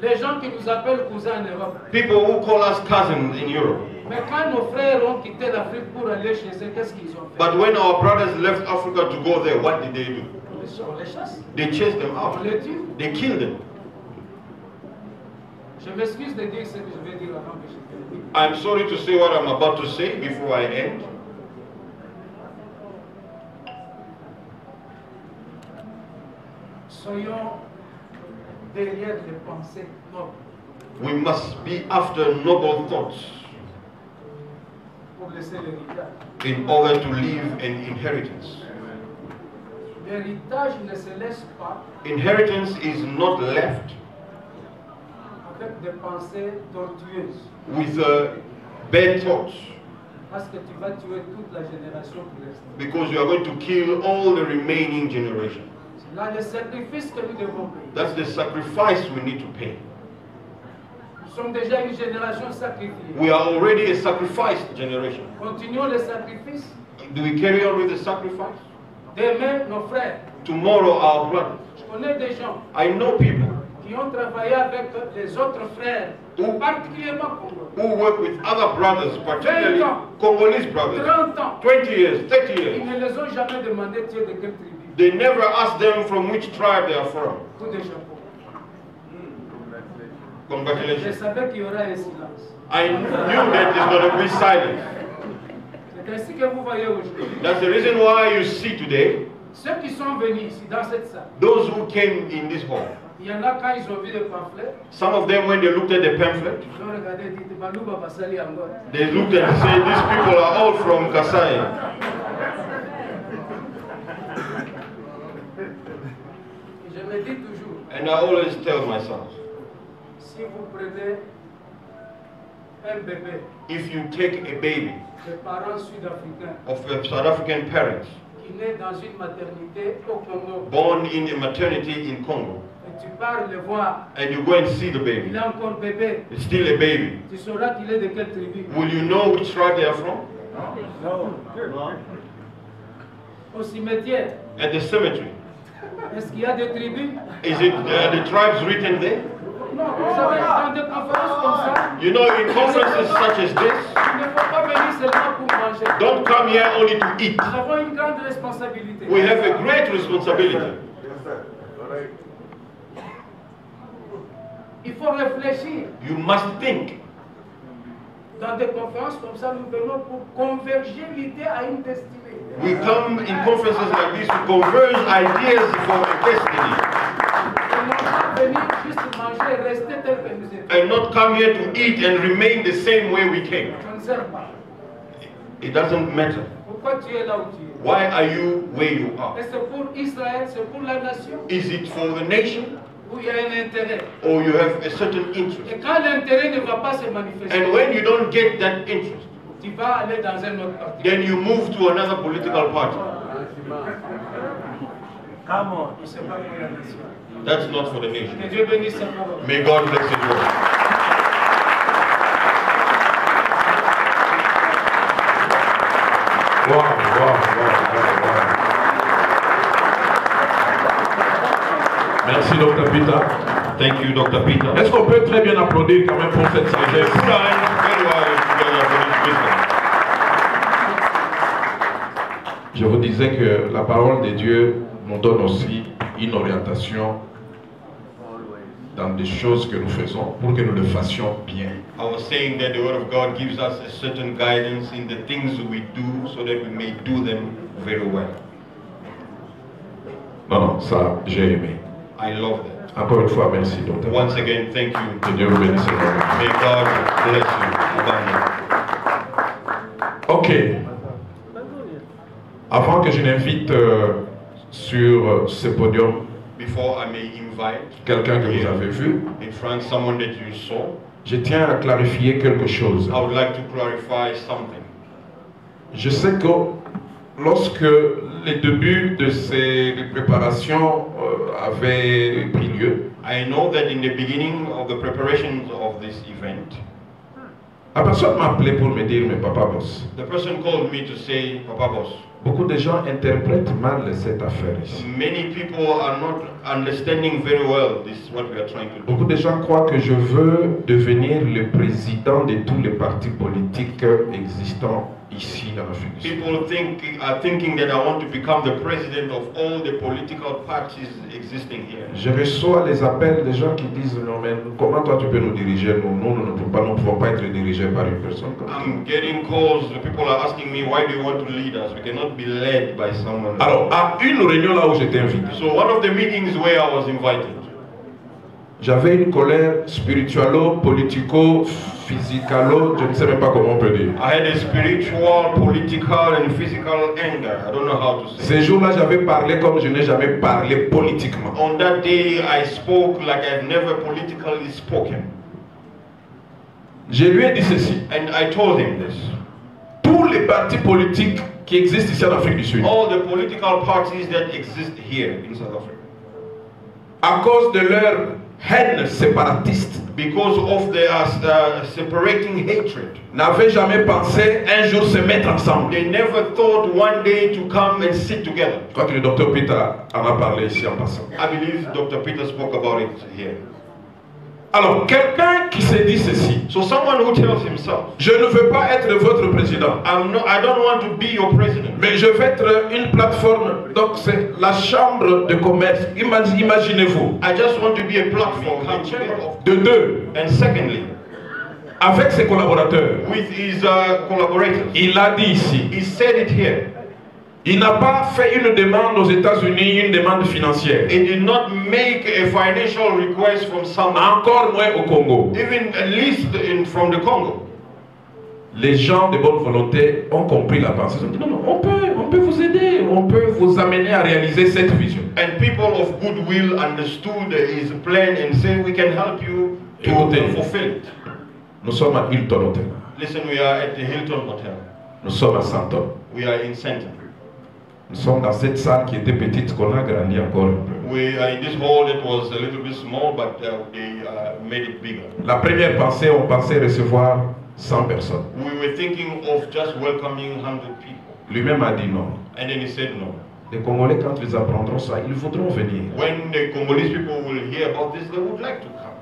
Les gens qui nous appellent cousins en Europe. People who call us cousins in Europe. Mais quand nos frères ont quitté l'Afrique pour aller chez eux, qu'est-ce qu'ils ont fait? But when our brothers left Africa to go there, what did they do? On les chasse. They chased them out. On les tue. They killed them. Je m'excuse de dire ce que je vais dire avant que je te le dise. I'm sorry to say what I'm about to say before I end. Soyons derrière les pensées nobles. We must be after noble thoughts Pour laisser l'héritage. in order to leave an inheritance. L'héritage ne se laisse pas Inheritance is not left avec des pensées tortueuses. with bad thoughts, Parce que tu vas tuer toute la génération qui reste. because you are going to kill all the remaining generation. Là, le sacrifice que nous devons payer. That's the sacrifice we need to pay. Nous sommes déjà une génération sacrifiée. We are already a sacrificed generation. Continuons le sacrifice. Do we carry on with the sacrifice? Demain, nos frères. Tomorrow, our brothers. Je connais des gens I know people qui ont travaillé avec les autres frères, particulièrement congolais. who work with other brothers, particularly Congolese brothers. 30 ans. 20 years, 30 Ils years. ne les ont jamais demandé de quelle tribu. They never ask them from which tribe they are from. Coup de chapeau. Je Congratulations. savais qu'il y aura un silence. I knew that there's going to be silence. C'est ainsi que vous voyez aujourd'hui. That's the reason why you see today Ceux qui sont venus ici, dans cette salle, those who came in this hall. il y en a quand ils ont vu le pamphlet, Some of them, when they looked at the pamphlet, ils ont regardé et dit Balouba Basali Angola. they looked and said, these people are all from Kasai. Je me dis toujours, And I always tell myself, si vous prenez un bébé if you take a baby de parents sud-africains of South African parents qui naît dans une maternité au Congo, born in a maternity in Congo, et tu pars le voir, and you go and see the il baby, est encore bébé, it's still a baby. tu sauras qu'il est de quelle tribu. Will you know which tribe they are from? Au cimetière, At the cemetery. est-ce qu'il y a des tribus? Is it the tribes written there? Non, vous savez, dans des conférences comme ça, You know, in conferences such as this, il ne faut pas venir seulement pour manger. don't come here only to eat. Nous avons une grande responsabilité. We have a great responsibility. Il faut réfléchir. You must think. Dans des conférences comme ça, nous venons pour converger l'idée à une destinée. We come in conferences like this to converge ideas for a destiny. Et non pas venir juste manger et rester tel que nous étions. And not come here to eat and remain the same way we came. Ça ne sert pas. It doesn't matter. Pourquoi tu es là où tu es? Why are you where you are? Et c'est pour Israël, c'est pour la nation, Is it for the nation où il y a un intérêt. or you have a certain interest? Et quand l'intérêt ne va pas se manifester, And when you don't get that interest, tu vas aller dans un autre parti. then you move to another political party. C'est pas pour la nation. That's not for the nation. Que Dieu bénisse sa parole. May God bless His word. Wow, wow, wow. Merci, Dr. Peter. Thank you, Dr. Peter. Est-ce qu'on peut très bien applaudir quand même pour cette sagesse? Je vous disais que la parole de Dieu nous donne aussi une orientation dans des choses que nous faisons pour que nous le fassions bien. I was saying that the Word of God gives us a certain guidance in the things we do so that we may do them very well. Non, ça, j'ai aimé. I love that. Encore une fois, merci, docteur. Once again, thank you. Que Dieu vous bénisse. May God bless you. Ok. Avant que je n'invite sur ce podium before I may invite quelqu'un que vous avez vu, in front someone that you saw, je tiens à clarifier quelque chose. I would like to clarify something. Je sais que lorsque les débuts de ces préparations avaient pris lieu, I know that in the beginning of the preparations of this event, la personne m'a appelé pour me dire, mais papa boss. The person called me to say, Papa boss. Beaucoup de gens interprètent mal cette affaire ici. Many people are not understanding very well this what we are trying to do. Beaucoup de gens croient que je veux devenir le président de tous les partis politiques existants ici en Afrique. People are thinking that I want to become the president of all the political parties existing here. Je reçois les appels des gens qui disent non mais comment toi tu peux nous diriger? Nous ne pouvons pas être dirigés par une personne comme toi. I'm getting calls. The people are asking me why do you want to lead us? We cannot be led by someone. Alors à une réunion là où j'étais invité. So one of the meetings where I was invited. J'avais une colère spiritualo, politico, physicalo, je ne sais même pas comment on peut dire. I had a spiritual, political and physical anger. I don't know how to say. Ces jours-là, j'avais parlé comme je n'ai jamais parlé politiquement. On that day, I spoke like I've never politically spoken. Je lui ai dit ceci. And I told him this. Tous les partis politiques qui existent ici en Afrique du Sud. All the political parties that exist here in South Africa. À cause de leur haine séparatiste, because of their separating hatred, n'avaient jamais pensé un jour se mettre ensemble. They never thought one day to come and sit together. Je crois que le docteur Peter en a parlé ici en passant. I believe Dr. Peter spoke about it here. Alors, quelqu'un qui se dit ceci. So someone who tells himself, je ne veux pas être votre président. I don't want to be your president. Mais je vais être une plateforme. Donc c'est la chambre de commerce. Imaginez-vous. I just want to be a platform. De deux. And secondly, avec ses collaborateurs. With his collaborators. Il a dit ici. He said it here. Il n'a pas fait une demande aux États-Unis, une demande financière. He did not make a financial request from someone. Encore moins au Congo. Even at least from the Congo. Les gens de bonne volonté ont compris la pensée. Ils ont dit non, on peut vous aider, on peut vous amener à réaliser cette vision. And people of goodwill understood his plan and said we can help you to fulfill it. Nous sommes à Hilton Hotel. Listen, we are at the Hilton Hotel. Nous sommes à Santon. We are in Santon. Nous sommes dans cette salle qui était petite, qu'on a grandi encore un peu. We are in this hall that was a little bit small, but they made it bigger. La première pensée, on pensait recevoir 100 personnes. We were thinking of just welcoming 100 people. Lui-même a dit non. And then he said no. Les Congolais, quand ils apprendront ça, ils voudront venir. When the Congolese people will hear about this, they would like to come.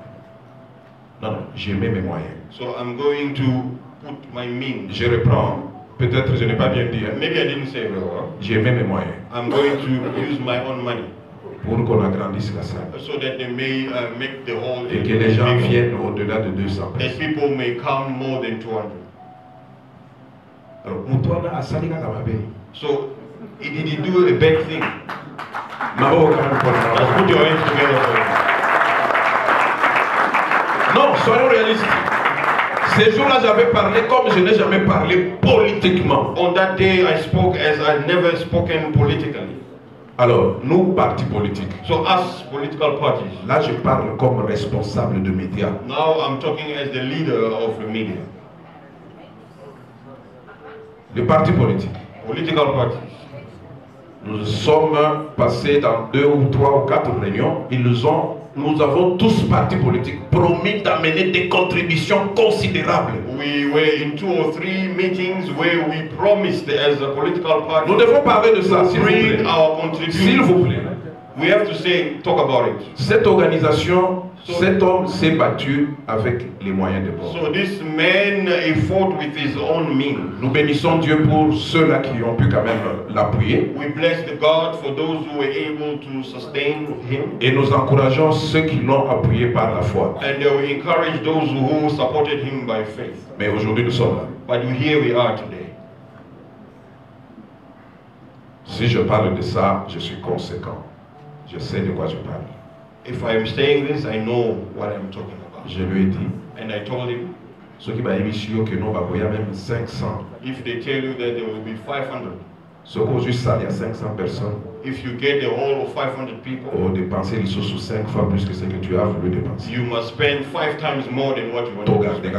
Non, j'ai mis mes moyens. So I'm going to put my means. Je reprends. Peut-être je n'ai pas bien dit. Maybe I didn't say very well. J'ai mis mes moyens. I'm going to use my own money. Pour qu'on agrandisse la salle. So that they may make the whole. Et que les gens viennent au-delà de 200 personnes. That people may come more than 200. Alors, Moutoana a sali kaka mabe. So, he did do a bad thing. Let's put your hands together for him. Non, soyons réalistes. Ces jours-là, j'avais parlé comme je n'ai jamais parlé politiquement. On that day, I spoke as I never spoken politically. Alors, nous, partis politiques. So, us political parties. Là, je parle comme responsable de médias. Now, I'm talking as the leader of the media. Les partis politiques. Political parties. Nous sommes passés dans 2 ou 3 ou 4 réunions. Nous avons tous partis politiques promis d'amener des contributions considérables. We were in 2 or 3 meetings where we promised as a political party. Nous devons parler de ça, s'il vous plaît. Our contribution. S'il vous plaît. We have to talk about it. Cette organisation, cet homme s'est battu avec les moyens de bord. So this man, he fought with his own means. Nous bénissons Dieu pour ceux-là qui ont pu quand même l'appuyer. We bless the God for those who were able to sustain him. Et nous encourageons ceux qui l'ont appuyé par la foi. And we encourage those who supported him by faith. Mais aujourd'hui nous sommes là. But here we are today. Si je parle de ça, je suis conséquent. Je sais de quoi je parle. If I am saying this, I know what I'm talking about. Je lui ai dit. And I told him. Ceux qui m'ont émis que nous avons même 500. If they tell you that there will be 500. Ce qu'on juste ça, il y a 500 personnes. If you get the whole of 500 people, dépenser les sous 5 fois plus que ce que tu as voulu dépenser. You must spend 5 times more than what you want to spend.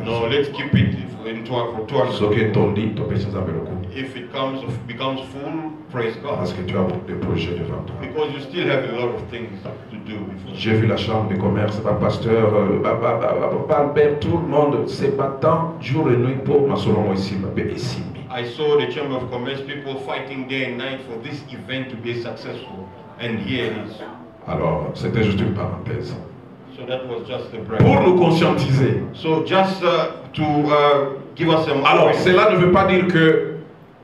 No, let's keep it in 200. Ce que ton dit, ton péché ça le coup. If it becomes full, praise God. Parce que tu as beaucoup de projets devant toi. Because you still have a lot of things to do. J'ai vu la chambre de commerce, pasteur, Albert, tout le monde se battant jour et nuit pour ma solon ici, ma bébé ici. I saw the Chamber of Commerce people fighting day and night for this event to be successful, and here it is. Alors, c'était juste une parenthèse. So that was just a break. Pour nous conscientiser. So just to give us some. Alors, cela ne veut pas dire que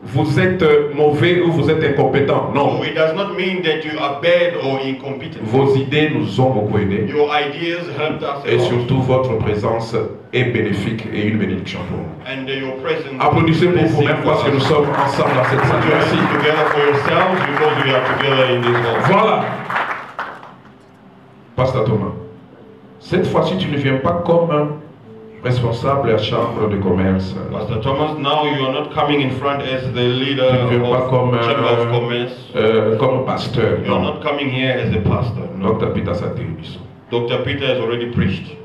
vous êtes mauvais ou vous êtes incompétent. Non. So it does not mean that you are bad or incompetent. Vos idées nous ont beaucoup aidés. Your ideas helped us. Et surtout, votre présence est bénéfique et une bénédiction pour nous. And your presence. Applaudissez pour vous-même parce que nous sommes ensemble dans cette salle. Merci. Together for yourselves because we are together in this hall. Voilà. Pasteur Thomas, cette fois-ci, tu ne viens pas comme un responsable de la chambre de commerce. Pastor Thomas, now you are not coming in front as the leader of Chamber of Commerce. Comme pasteur. You are not coming here as a pastor. No. Dr. Peter Satiribis. Dr. Peter has already preached.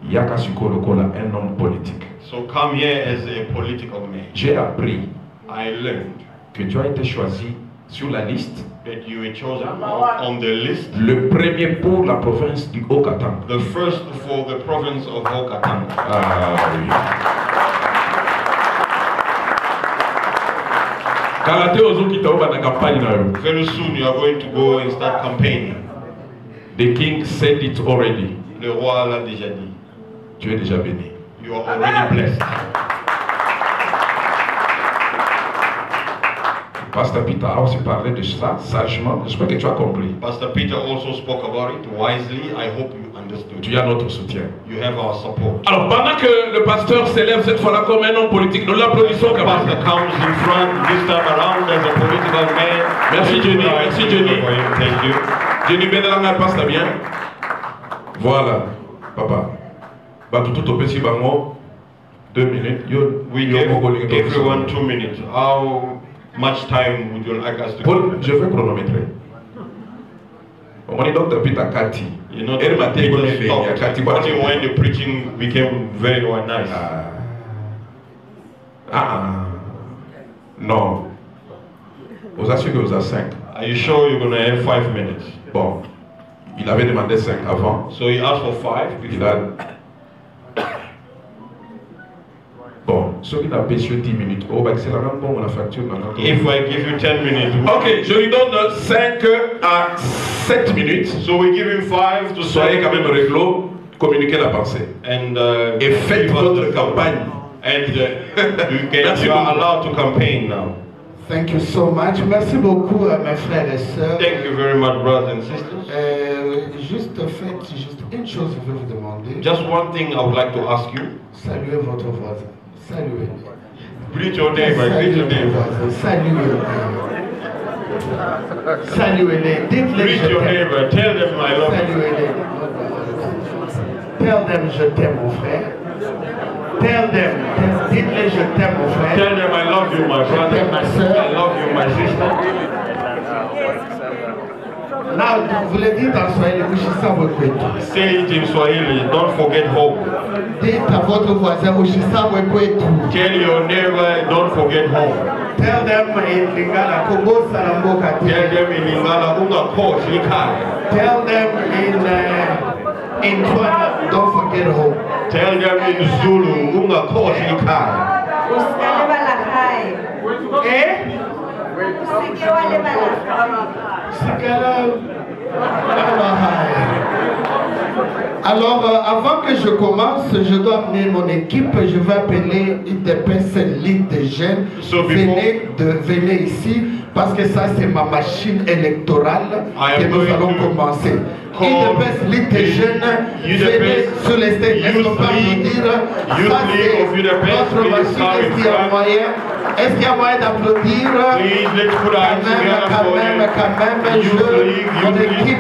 Yakasuko Lokola, un homme politique. So come here as a political man. J'ai appris I learned que tu as été choisi sur la liste. That you were chosen on the list. Le premier pour la province du Haut-Katanga. The first for the province of Haut-Katanga. Ah oui. Very soon you are going to go and start campaigning. The king said it already. Le roi l'a déjà dit. Tu es déjà béni. You are already blessed. Pastor Peter a aussi parlé de ça sagement. J'espère que tu as compris. Pastor Peter also spoke about it wisely. I hope you understood. Tu as notre soutien. You have our support. Alors pendant que le pasteur s'élève cette fois-là comme un homme politique, nous l'applaudissons quand même. The pastor comes in front this time around as a political man. Merci Jenny. Merci Jenny. Thank you. Jenny Benelanga passe bien. Voilà, papa. Tout au petit bango. 2 minutes. We gave everyone 2 minutes. How much time would you like us to Paul, je vais chronométrer. On est Dr. Peter Kati. You know, only when the preaching became very nice. Non. Vous assurez que vous avez 5. Are you sure you're going to have 5 minutes? Bon. Il avait demandé 5 avant. So he asked for 5 before. Il a... Bon, ceux qui n'ont pas 10 minutes, c'est la même pour la facture maintenant. If I give you 10 minutes. Ok, je lui donne 5 à 7 minutes. So we give him 5 to 7. Soyez quand même réglo, communiquez la pensée. And, et faites votre campagne. And you are allowed to campaign now. Thank you so much. Merci beaucoup à mes frères et sœurs. Thank you very much, brothers and sisters. Juste une chose, je vais vous demander. Just one thing I would like to ask you. Saluez votre voisin. Saluez. Greet your neighbor. Greet your neighbor. Saluez. Saluez-les. Dites-les. Greet your neighbor. Tell them I love you. Saluez-les. Tell them je t'aime, mon frère. Tell them. Dites-les je t'aime, mon frère. Tell them I love you, my brother. Ma soeur. I love you, my sister. Now, vous le dites en Swahili, Ushisa Wekwetu. Say it in Swahili. Don't forget hope. Dites à votre voisin Ushisa Wekwetu. Tell your neighbor, don't forget hope. Tell them in Lingala, Kobo Salamboka. Tell them in Lingala, Unga Ko Shika. Tell them in Twana, don't forget hope. Tell them in Zulu, Unga Ko Shika. Eh? Alors, avant que je commence, je dois amener mon équipe. Je vais appeler une des personnes lead de jeunes. Venez ici, parce que ça, c'est ma machine électorale que nous allons commencer. Une des lead de jeunes, venez sur les stages. Est-ce qu'on peut nous dire, ça, c'est notre machine qui est en moyen. Est-ce qu'il y a moyen d'applaudir? Please, let's put our hands together for mon équipe,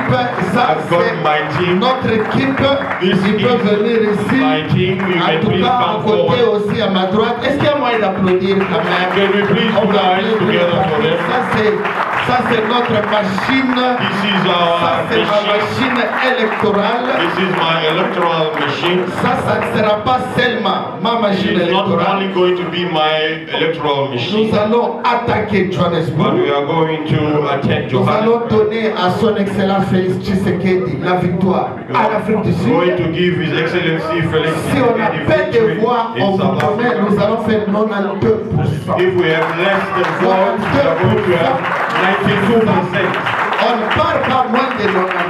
ça c'est notre équipe. Ils peuvent venir ici. En tout cas, à côté aussi, à ma droite. Est-ce qu'il y a moyen d'applaudir quand même? Can we please put our hands together for them? Ça c'est notre machine. This is our c'est ma machine électorale. This is my electoral machine. Ça ne sera pas seulement ma machine électorale. It's not only going to be my electoral machine. Nous allons attaquer Johannesburg. But we are going to attack Johannesburg. Nous allons donner à son Excellence Félix Tshisekedi la victoire à l'Afrique du Sud. Going to give His Excellency Félix si on a peu de voix, on vous promet, nous allons faire 92%. If we have less than votes, we are going to have 92%. On ne parle pas moins de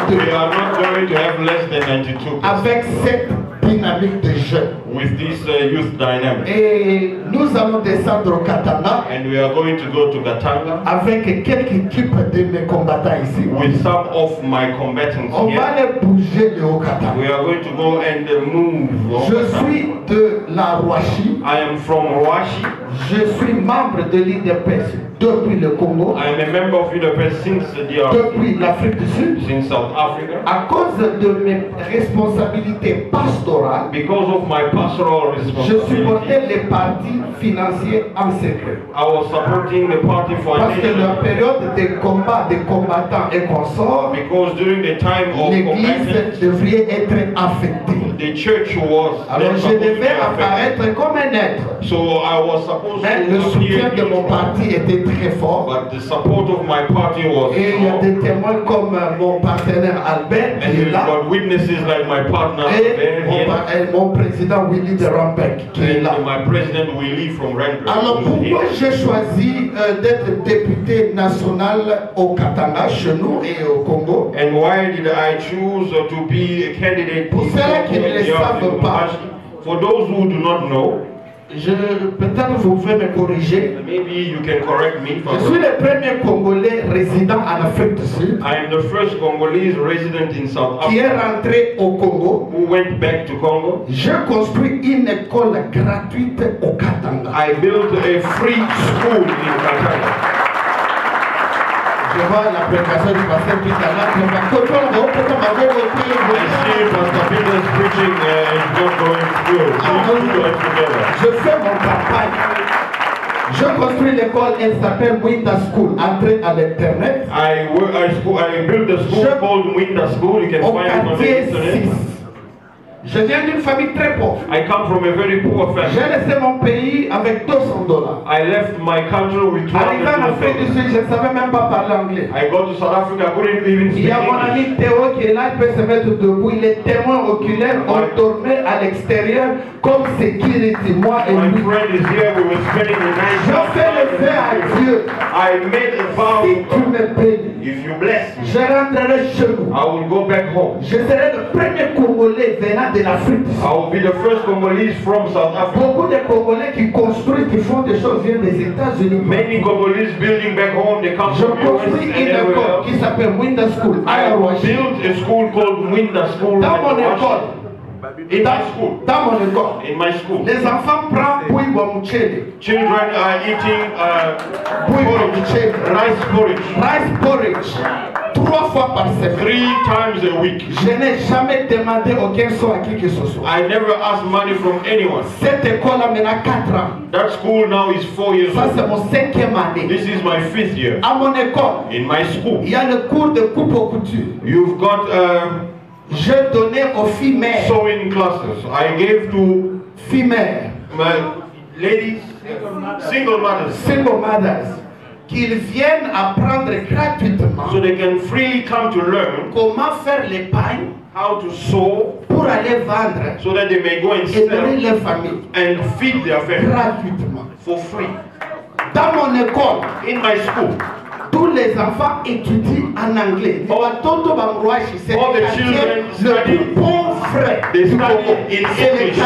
92%. We are not going to have less than 92%. Avec cette dynamique de jeunes. With this youth dynamic. Et nous allons descendre au Katanga. And we are going to go to Katanga. Avec quelques équipes de mes combattants ici. With some of my combatants on va les bouger le haut Katanga. We are going to go and move. Je suis de la Rwashi. I am from Rwashi. Je suis membre de l'IDPS depuis le Congo. I am a member of UDPS since the DRC. Depuis l'Afrique du Sud. Since South Africa. À cause de mes responsabilités pastorales. Because of my pastoral responsibility. Je supportais les partis financiers en secret. I was supporting the party Parce que la période de combat des combattants et consorts. Because during the time of l'église devrait être affectée. The church was. Alors je devais apparaître comme un être. So I was supposed mais to. Le soutien de mon parti était très fort. But the support of my party was. Et il y a des témoins comme mon partenaire Albert qui est là. Got witnesses like my partner et mon président Willy de Rambeck qui est là. My president Willy from Rambeck. Alors pourquoi j'ai choisi d'être député national au Katanga, chez nous et au Congo? And why did I choose to be a candidate? Pour ceux qui ne le savent pas. For those who do not know. Peut-être vous pouvez me corriger. Maybe you can correct me. Je suis le premier Congolais résident en Afrique du Sud. I am the first Congolese resident in South Africa. Qui est rentré au Congo. Who went back to Congo. J'ai construit une école gratuite au Katanga. I built a free school in Katanga. Je vois la prédication du pasteur Peter là. I see Pastor Peter's preaching is not going through. Je fais mon campagne. Je construis l'école, elle s'appelle Winter School. Entrez à l'internet. I built a school called Winter School. You can find it on the internet. Je viens d'une famille très pauvre. I come from a very poor family. J'ai laissé mon pays avec $200. I left my country with $200. Arrivé en Afrique du Sud, je ne savais même pas parler anglais. I got to South Africa, I couldn't even speak Il y a mon ami Théo qui est là, il peut se mettre debout. Il est témoin oculaire. On dormait à l'extérieur comme security, moi et lui. My friend is here. We were spending the night. Je fais le vœu à Dieu. I made a vow. Si tu me bénis, if you bless me, je rentrerai chez nous. I will go back home. Je serai le premier Congolais venant de l'Afrique. I will be the first Congolese from South Africa. Beaucoup de Congolais qui construisent, qui font des choses viennent des États-Unis. Many Congolese building back home, they come from US and everywhere. Qui s'appelle Winter School. I built a school called Winter School. Dans mon école. In my school. Dans mon école. In my school. Les enfants prennent bouillie bomuchele. Children are eating rice porridge. Rice porridge. 3 fois par semaine. 3 times a week. Je n'ai jamais demandé aucun sou à qui que ce soit. I never asked money from anyone. Cette école a maintenant 4 ans. That school now is 4 years old. Ça c'est mon 5e année. This is my 5th year. À mon école. In my school. Il y a le cours de coupe aux coutures. You've got je donnais aux filles mères. Sewing classes. I gave to filles mères. Ladies, single mothers. Single mothers. Qu'ils viennent apprendre gratuitement. So they can freely come to learn comment faire l'épargne, how to sew, pour aller vendre, so that they may go and sell leur famille, and feed their family gratuitement, for free. Dans mon école, in my school, tous les enfants étudient en anglais. All the children study. They study in English.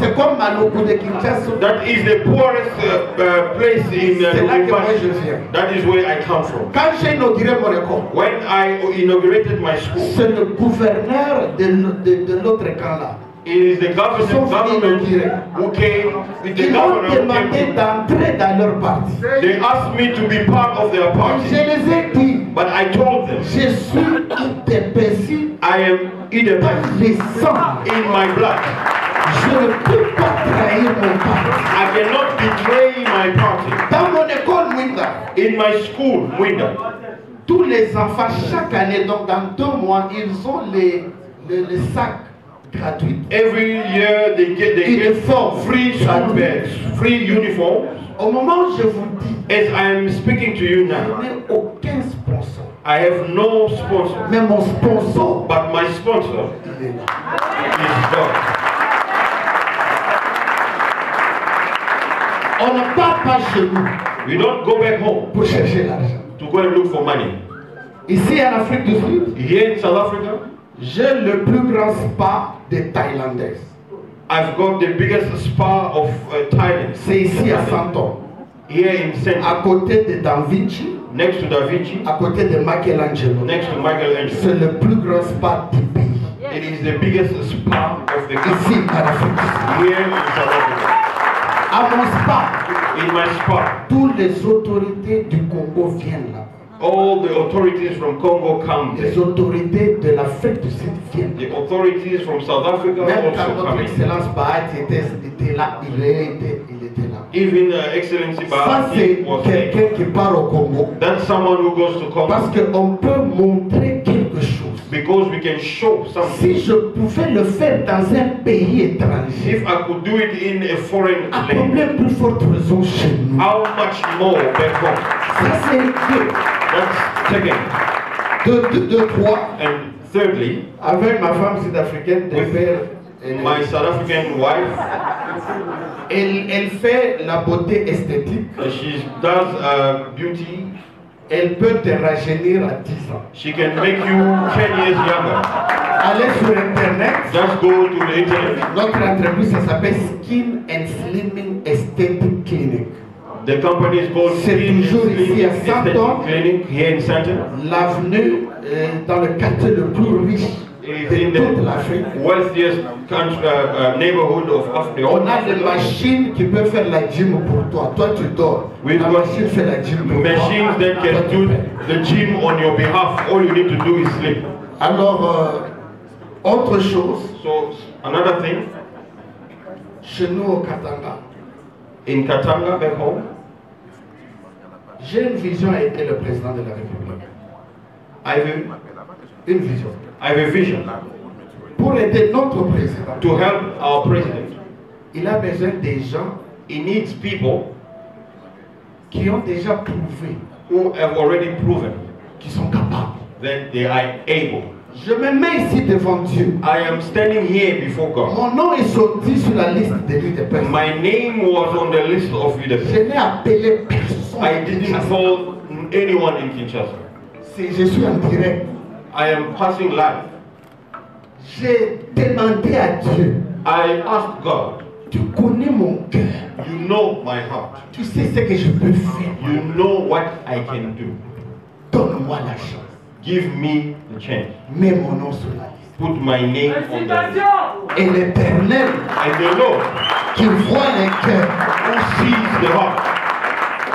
C'est comme Maluku de Kinshasa. That is the poorest place in Lubumbashi. That is where I come from. Quand j'ai inauguré mon école, when I inaugurated my school, c'est le gouverneur de l'autre camp là. It is the government who came with the governor. They asked me to be part of their party. But I told them, I am IDPS in my blood. I cannot betray my party. In my school, Mwinda, tous les enfants, chaque année, donc dans 2 mois, ils ont les sacs gratuits. Every year they get free school bags, free uniforms. Au moment où je vous dis, as I am speaking to you now, je n'ai aucun sponsor. I have no sponsor. Mais mon sponsor, but my sponsor is God. On ne part pas chez nous. We don't go back home pour chercher l'argent. To go and look for money. Ici en Afrique du Sud, here in South Africa, j'ai le plus grand spa des Thaïlandaises. I've got the biggest spa of Thailand. C'est ici à Santon. Here in Santon. À côté de Da Vinci. Next to Da Vinci. À côté de Michelangelo. Next to Michelangelo. C'est le plus grand spa du pays. It is the biggest spa of the country. Ici en Afrique. Here in South Africa. À mon spa, in my spa, toutes les autorités du Congo viennent là. All the authorities from Congo come there. Les autorités de l'Afrique du Sud viennent. The authorities from South Africa même also quand come. Notre Excellence Bahati était là, il était là. Even Excellency Ça c'est quelqu'un qui part au Congo. That's someone who goes to Congo. Parce qu'on peut montrer quelque chose. Because we can show something. Si je pouvais le faire dans un pays étranger, if I could do it in a foreign à land, combien plus forte raison chez nous? how much more back home? Ça c'est deux. That's second. De trois. And thirdly, avec ma femme sud-africaine de faire my South African wife, elle fait la beauté esthétique. She does beauty. Elle peut te rajeunir à 10 ans. She can make you 10 years younger. Allez sur internet. Just go to the internet. Notre entreprise ça s'appelle Skin and Slimming Aesthetic Clinic. The company is called Skin and Slimming Aesthetic Clinic here in Santon. L'avenue dans le quartier le plus riche. In the wealthiest neighborhood of Africa. On a des machines qui peuvent faire la gym pour toi. Toi tu dors. La machine fait la gym pour toi. Machines that can do the gym on your behalf. All you need to do is sleep. Alors, autre chose. So another thing. Chez nous au Katanga. In Katanga, back home. J'ai une vision à aider le président de la République. I have une vision. I have a vision. Pour aider notre président. To help our president. Il a besoin des gens. He needs people qui ont déjà prouvé. Who have already proven. Qui sont capables. That they are able. Je me mets ici devant Dieu. I am standing here before God. Mon nom est sorti sur la liste de l'UDPS. My name was on the list of UDPS. Je n'ai appelé personne. I didn't call anyone in Kinshasa. Je suis en direct. I am passing live. J'ai demandé à Dieu. I asked God. Tu connais mon cœur. You know my heart. Tu sais ce que je peux faire. You know what I can do. Donne-moi la chance. Give me the chance. Mets mon nom sur la liste. Put my name on the list. Et l'Éternel, and the Lord, qui voit les cœurs, who sees the heart,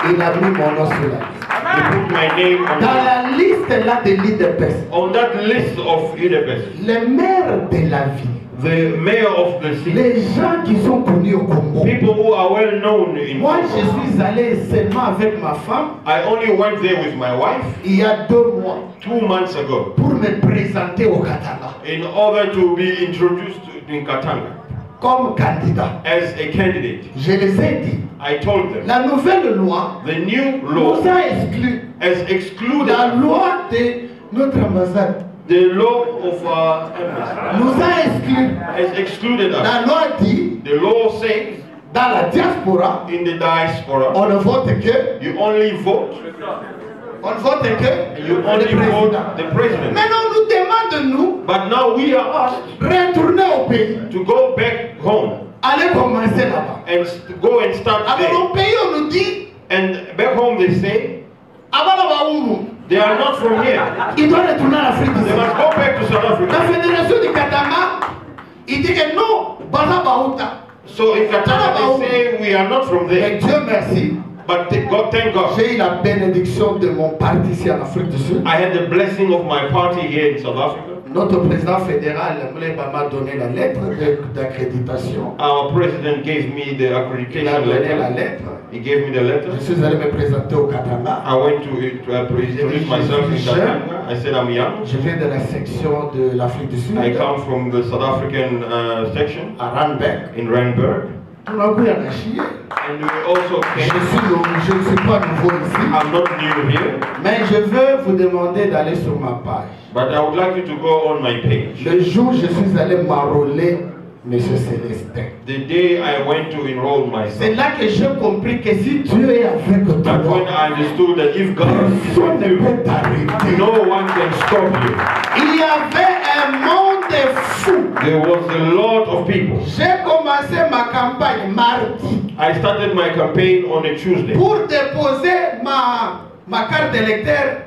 il a mis mon nom sur la liste. He put my name on dans la liste là de l'UDPS. On that list of UDPS. Les maires de la ville. The mayor of the city. Les gens qui sont connus au Congo. People who are well known in Moi, Congo. je suis allé seulement avec ma femme. I only went there with my wife. Il y a 2 mois. 2 months ago. Pour me présenter au Katanga. In order to be introduced in Katanga. Comme candidat. As a candidate. Je les ai dit. I told them. La nouvelle loi. The new law. Nous a exclu. Has excluded. La loi de notre ambassade. The law of our embassy nous a exclus. Has excluded us. La loi dit. The law says. Dans la diaspora. In the diaspora. On ne vote que. You only vote. On vote que. You only vote the president. Maintenant on nous demande nous. But now we are asked. Retourner au pays. To go back home. Allez commencer là-bas. And go and start there. Alors au pays on nous dit. And back home they say. They are not from here. Ils doivent retourner en Afrique. They must go back to South Africa. La fédération du Katanga Il dit que non, Baza Baouta. So in Katanga they say we are not from there. Mais Dieu merci. But God, thank God. J'ai eu la bénédiction de mon parti ici en Afrique du Sud. I had the blessing of my party here in South Africa. Notre président fédéral m'a donné la lettre d'accréditation. Our president gave me the accreditation letter. He gave me the letter. Je suis allé me présenter au Katanga. I went to introduce myself in Katanga. I said I'm young. Je viens de la section de l'Afrique du Sud. I come from the South African section. À Randburg. In Randburg. And we also came. Je ne suis pas nouveau ici. I'm not new here. Mais je veux vous demander d'aller sur ma page. But I would like you to go on my page. Le jour où je suis allé m'enrôler, Monsieur Célestin. The day I went to enroll myself. C'est là que j'ai compris que si Dieu est avec toi, that's when I understood that if God is with you, no one can stop you. Il y avait un monde fou. There was a lot of people. J'ai commencé ma campagne mardi. I started my campaign on a Tuesday. Pour déposer ma carte d'électeur.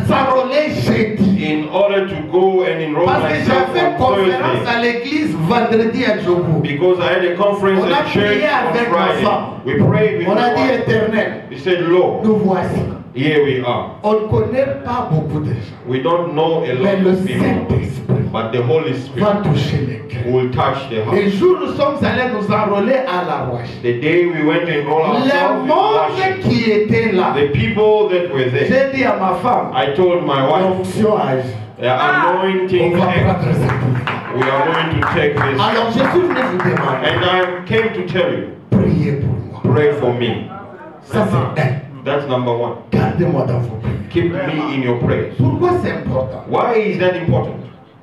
S'enrôler jeudi. In order to go and enroll myself on Thursday. À l'église vendredi à Djogo. Because I had a conference at church on Friday. We prayed with on a dit Éternel. We said, Lord, nous voici. Here we are. On ne connaît pas beaucoup de gens. We don't know a lot of people. But the Holy Spirit va toucher les cœurs. Will touch the heart. Les jours où nous sommes allés nous enrôler à la roche. The day we went to enroll ourselves. Le monde qui était là. The people that were there. J'ai dit à ma femme. I told my wife. The anointing. We are going to take this. Alors je suis venu vous demander. And I came to tell you. Priez pour moi. Pray for me. Ça c'est un. That's number one. Gardez-moi dans vos prières. Keep me in your prayers. Pourquoi c'est important? Why is that important?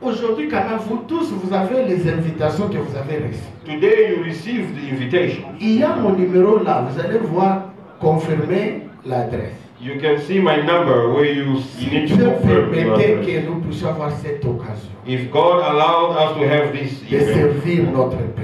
Aujourd'hui, quand même, vous tous, vous avez les invitations que vous avez reçues. Today you received the invitation. Il y a mon numéro là, vous allez voir confirmer l'adresse. You can see my number where you need to confirm your address. Que nous puissions avoir cette occasion. If God allowed us to have this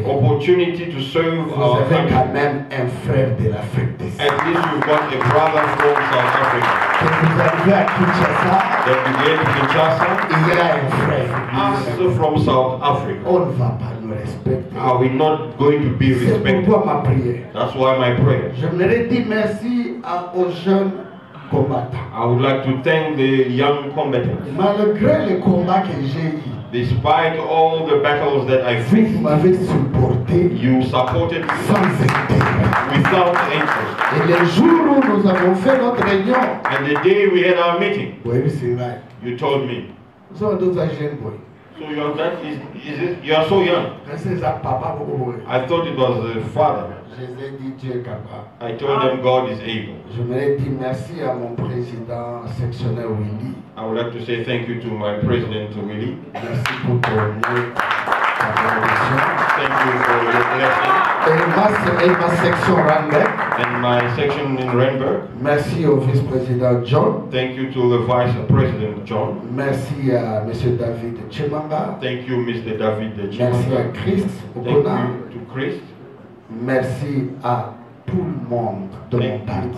opportunity to serve our country, quand même un frère de l'Afrique du Sud. At least you've got a brother from South Africa. Que vous arrivez à Kinshasa, that you get to Kinshasa, il y a un frère. Also from South Africa. On ne va pas nous respecter. Are we not going to be respected? C'est pourquoi ma prière. That's why my prayer. J'aimerais dire merci aux jeunes combattants. I would like to thank the young combatants. Malgré les combats que j'ai eus, despite all the battles that I faced, vous m'avez supporté. You supported me sans intérêt. Without interest. Et le jour où nous avons fait notre réunion, and the day we had our meeting, oui, c'est vrai. You told me. Nous sommes tous jeunes boys. So you are that is it? You are so young. I thought it was the father. I told them God is able. Je voudrais dire merci à mon président sectionnel Willy. I would like to say thank you to my president Willy. Merci pour ta Thank you for your blessing. Et ma section Randburg. And my section in Randburg. Merci au vice-président John. Thank you to the vice president John. Merci à Monsieur David Chemamba. Thank you, Mr. David Chemamba. Merci à Chris. Thank you to Chris. Merci à tout le monde de mon parti.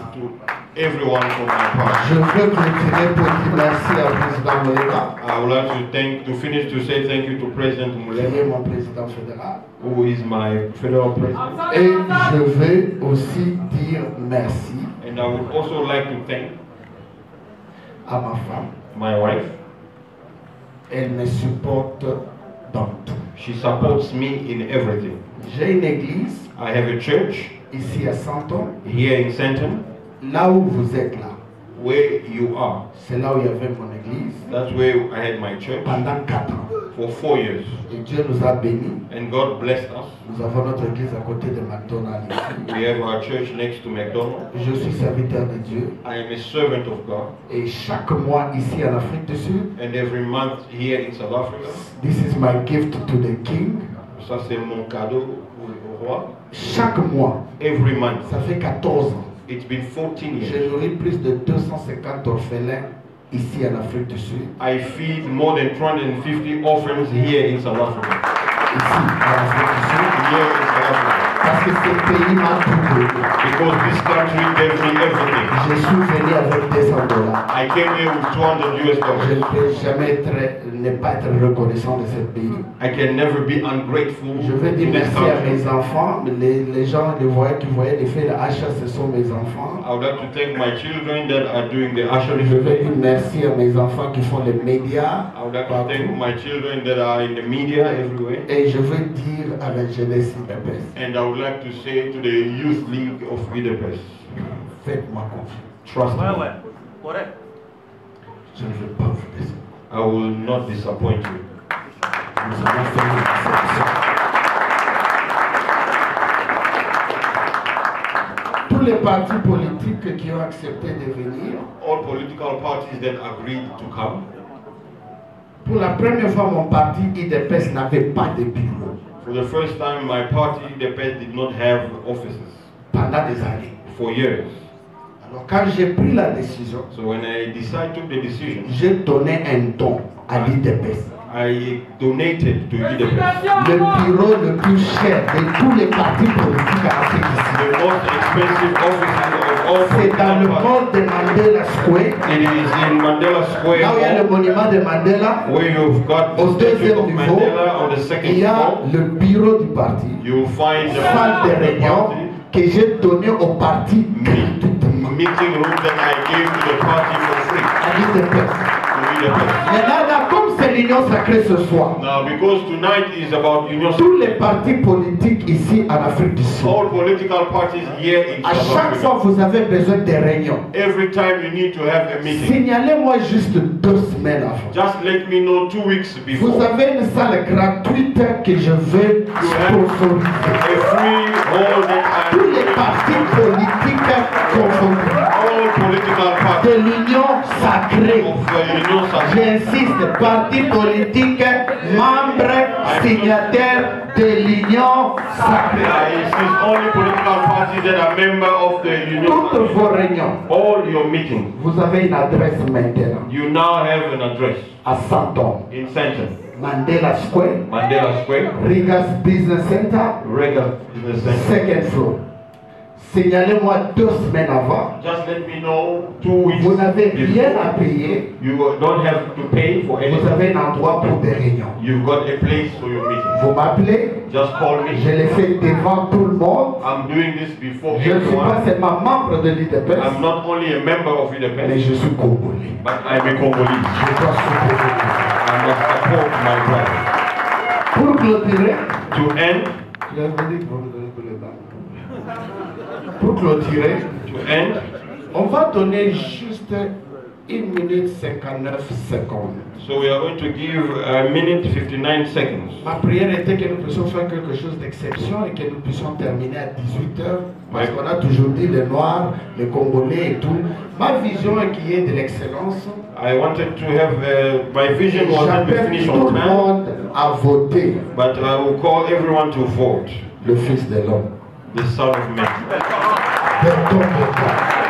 Everyone from my party. Je veux clôturer pour dire merci au président Mouleka. I would like to finish to say thank you to President Mouleka. Qui est mon président fédéral. Who is my federal president. Et je veux aussi dire merci. And I would also like to thank à ma femme. My wife. Elle me supporte dans tout. She supports me in everything. J'ai une église. I have a church. Ici à Santon. Here in Santon. Là où vous êtes là. Where you are. C'est là où il y avait mon église. That's where I had my church. Pendant 4 ans. For 4 years. Et Dieu nous a bénis. And God blessed us. Nous avons notre église à côté de McDonald's ici. We have our church next to McDonald's. Je suis serviteur de Dieu. I am a servant of God. Et chaque mois ici en Afrique du Sud. And every month here in South Africa. This is my gift to the king. Ça c'est mon cadeau au roi. Chaque mois. Every month. Ça fait 14 ans. It's been 14 years. J'ai nourri plus de 250 orphelins ici en Afrique du Sud. I feed more than 250 orphans here in South Africa. Ici en Afrique du Sud. Here in South Africa. Parce que ce pays m'a tout donné. Because this country gave me everything. Je suis venu avec $200. I came here with $200 US. Je ne peux jamais ne pas être reconnaissant de ce pays. I can never be ungrateful. Je veux dire to this merci à country. mes enfants. Les gens qui voyaient les faits de H, ce sont mes enfants. I would like to thank my children that are doing the ushering. Je veux dire merci à mes enfants qui font les médias. I would like to thank my children that are in the media everywhere. Et je veux dire à la jeunesse Budapest. And I would like to say to the Youth League of Budapest, Faites-moi confiance. trust me. Correct. Je ne veux pas vous décevoir. I will not disappoint you. Nous allons faire une exception. Tous les partis politiques qui ont accepté de venir, All political parties that agreed to come. pour la première fois, mon parti IDPS n'avait pas de bureau For the first time, my party, the PES, did not have offices pendant des années. for years. Alors, quand j'ai pris la décision, So when I took the decision, j'ai donné un don à l'IDPS. I donated to IDPS. Le bureau le plus cher de tous les partis politiques en Afrique ici. The most expensive offices of all C'est dans le political mall de Mandela Square. It is in Mandela Square, Là où il y a le monument de Mandela, where you've got au the statue deuxième of niveau, Mandela on the il second y a floor. le bureau du parti, You'll find the salle de réunion que j'ai donné au parti gratuitement. meeting room that I gave to the party for free. À l'IDPS. To IDPS. Maintenant, là, comme c'est l'Union sacrée ce soir, Now, because tonight is about Union tous les partis politiques ici en Afrique du Sud, all political parties here in à South chaque Africa. fois vous avez besoin de réunions, Every time you need to have a meeting, signalez-moi juste 2 semaines avant. just let me know 2 weeks Vous before. avez une salle gratuite que je veux sponsoriser. A free hall that Tous les partis politiques confondus all political de parties l'Union sacrée. of Union Sacrée. J'insiste, partis politiques, membres, signataires de l'Union sacrée. I insist only political parties that are member of the Union Toutes Sacrée. vos réunions, All your meetings, vous avez une adresse maintenant you now have an address à Santon, in Centre, Mandela Square, Mandela Square, Rigas Business Center, Regal Business Center. second floor. Signalez-moi 2 semaines avant. Just let me know 2 weeks Vous n'avez rien before. à payer. You don't have to pay for Vous anything. avez un endroit pour des réunions. You've got a place for your meeting. Vous m'appelez, Just call je me. l'ai fait devant tout le monde. I'm doing this before Je ne suis pas everyone. seulement membre de l'IDPS, I'm not only a member of mais IDPS, je suis congolais. but I'm a Congolese. Je dois soutenir. I must support my brother. Pour clôturer, To end, je vais vous dire que vous me donnez que le temps. Pour clôturer, to end, on va donner juste 1 minute 59 secondes. so we are going to give a minute 59 seconds. Ma prière était que nous puissions faire quelque chose d'exception et que nous puissions terminer à 18h. Parce qu'on a toujours dit les Noirs, les Congolais et tout. Ma vision est qu'il y ait de l'excellence. I wanted to have, my vision was not to J'appelle finish tout on le time, monde à voter but I will call everyone to vote le Fils de l'homme. the Son of Man. Perdons le temps.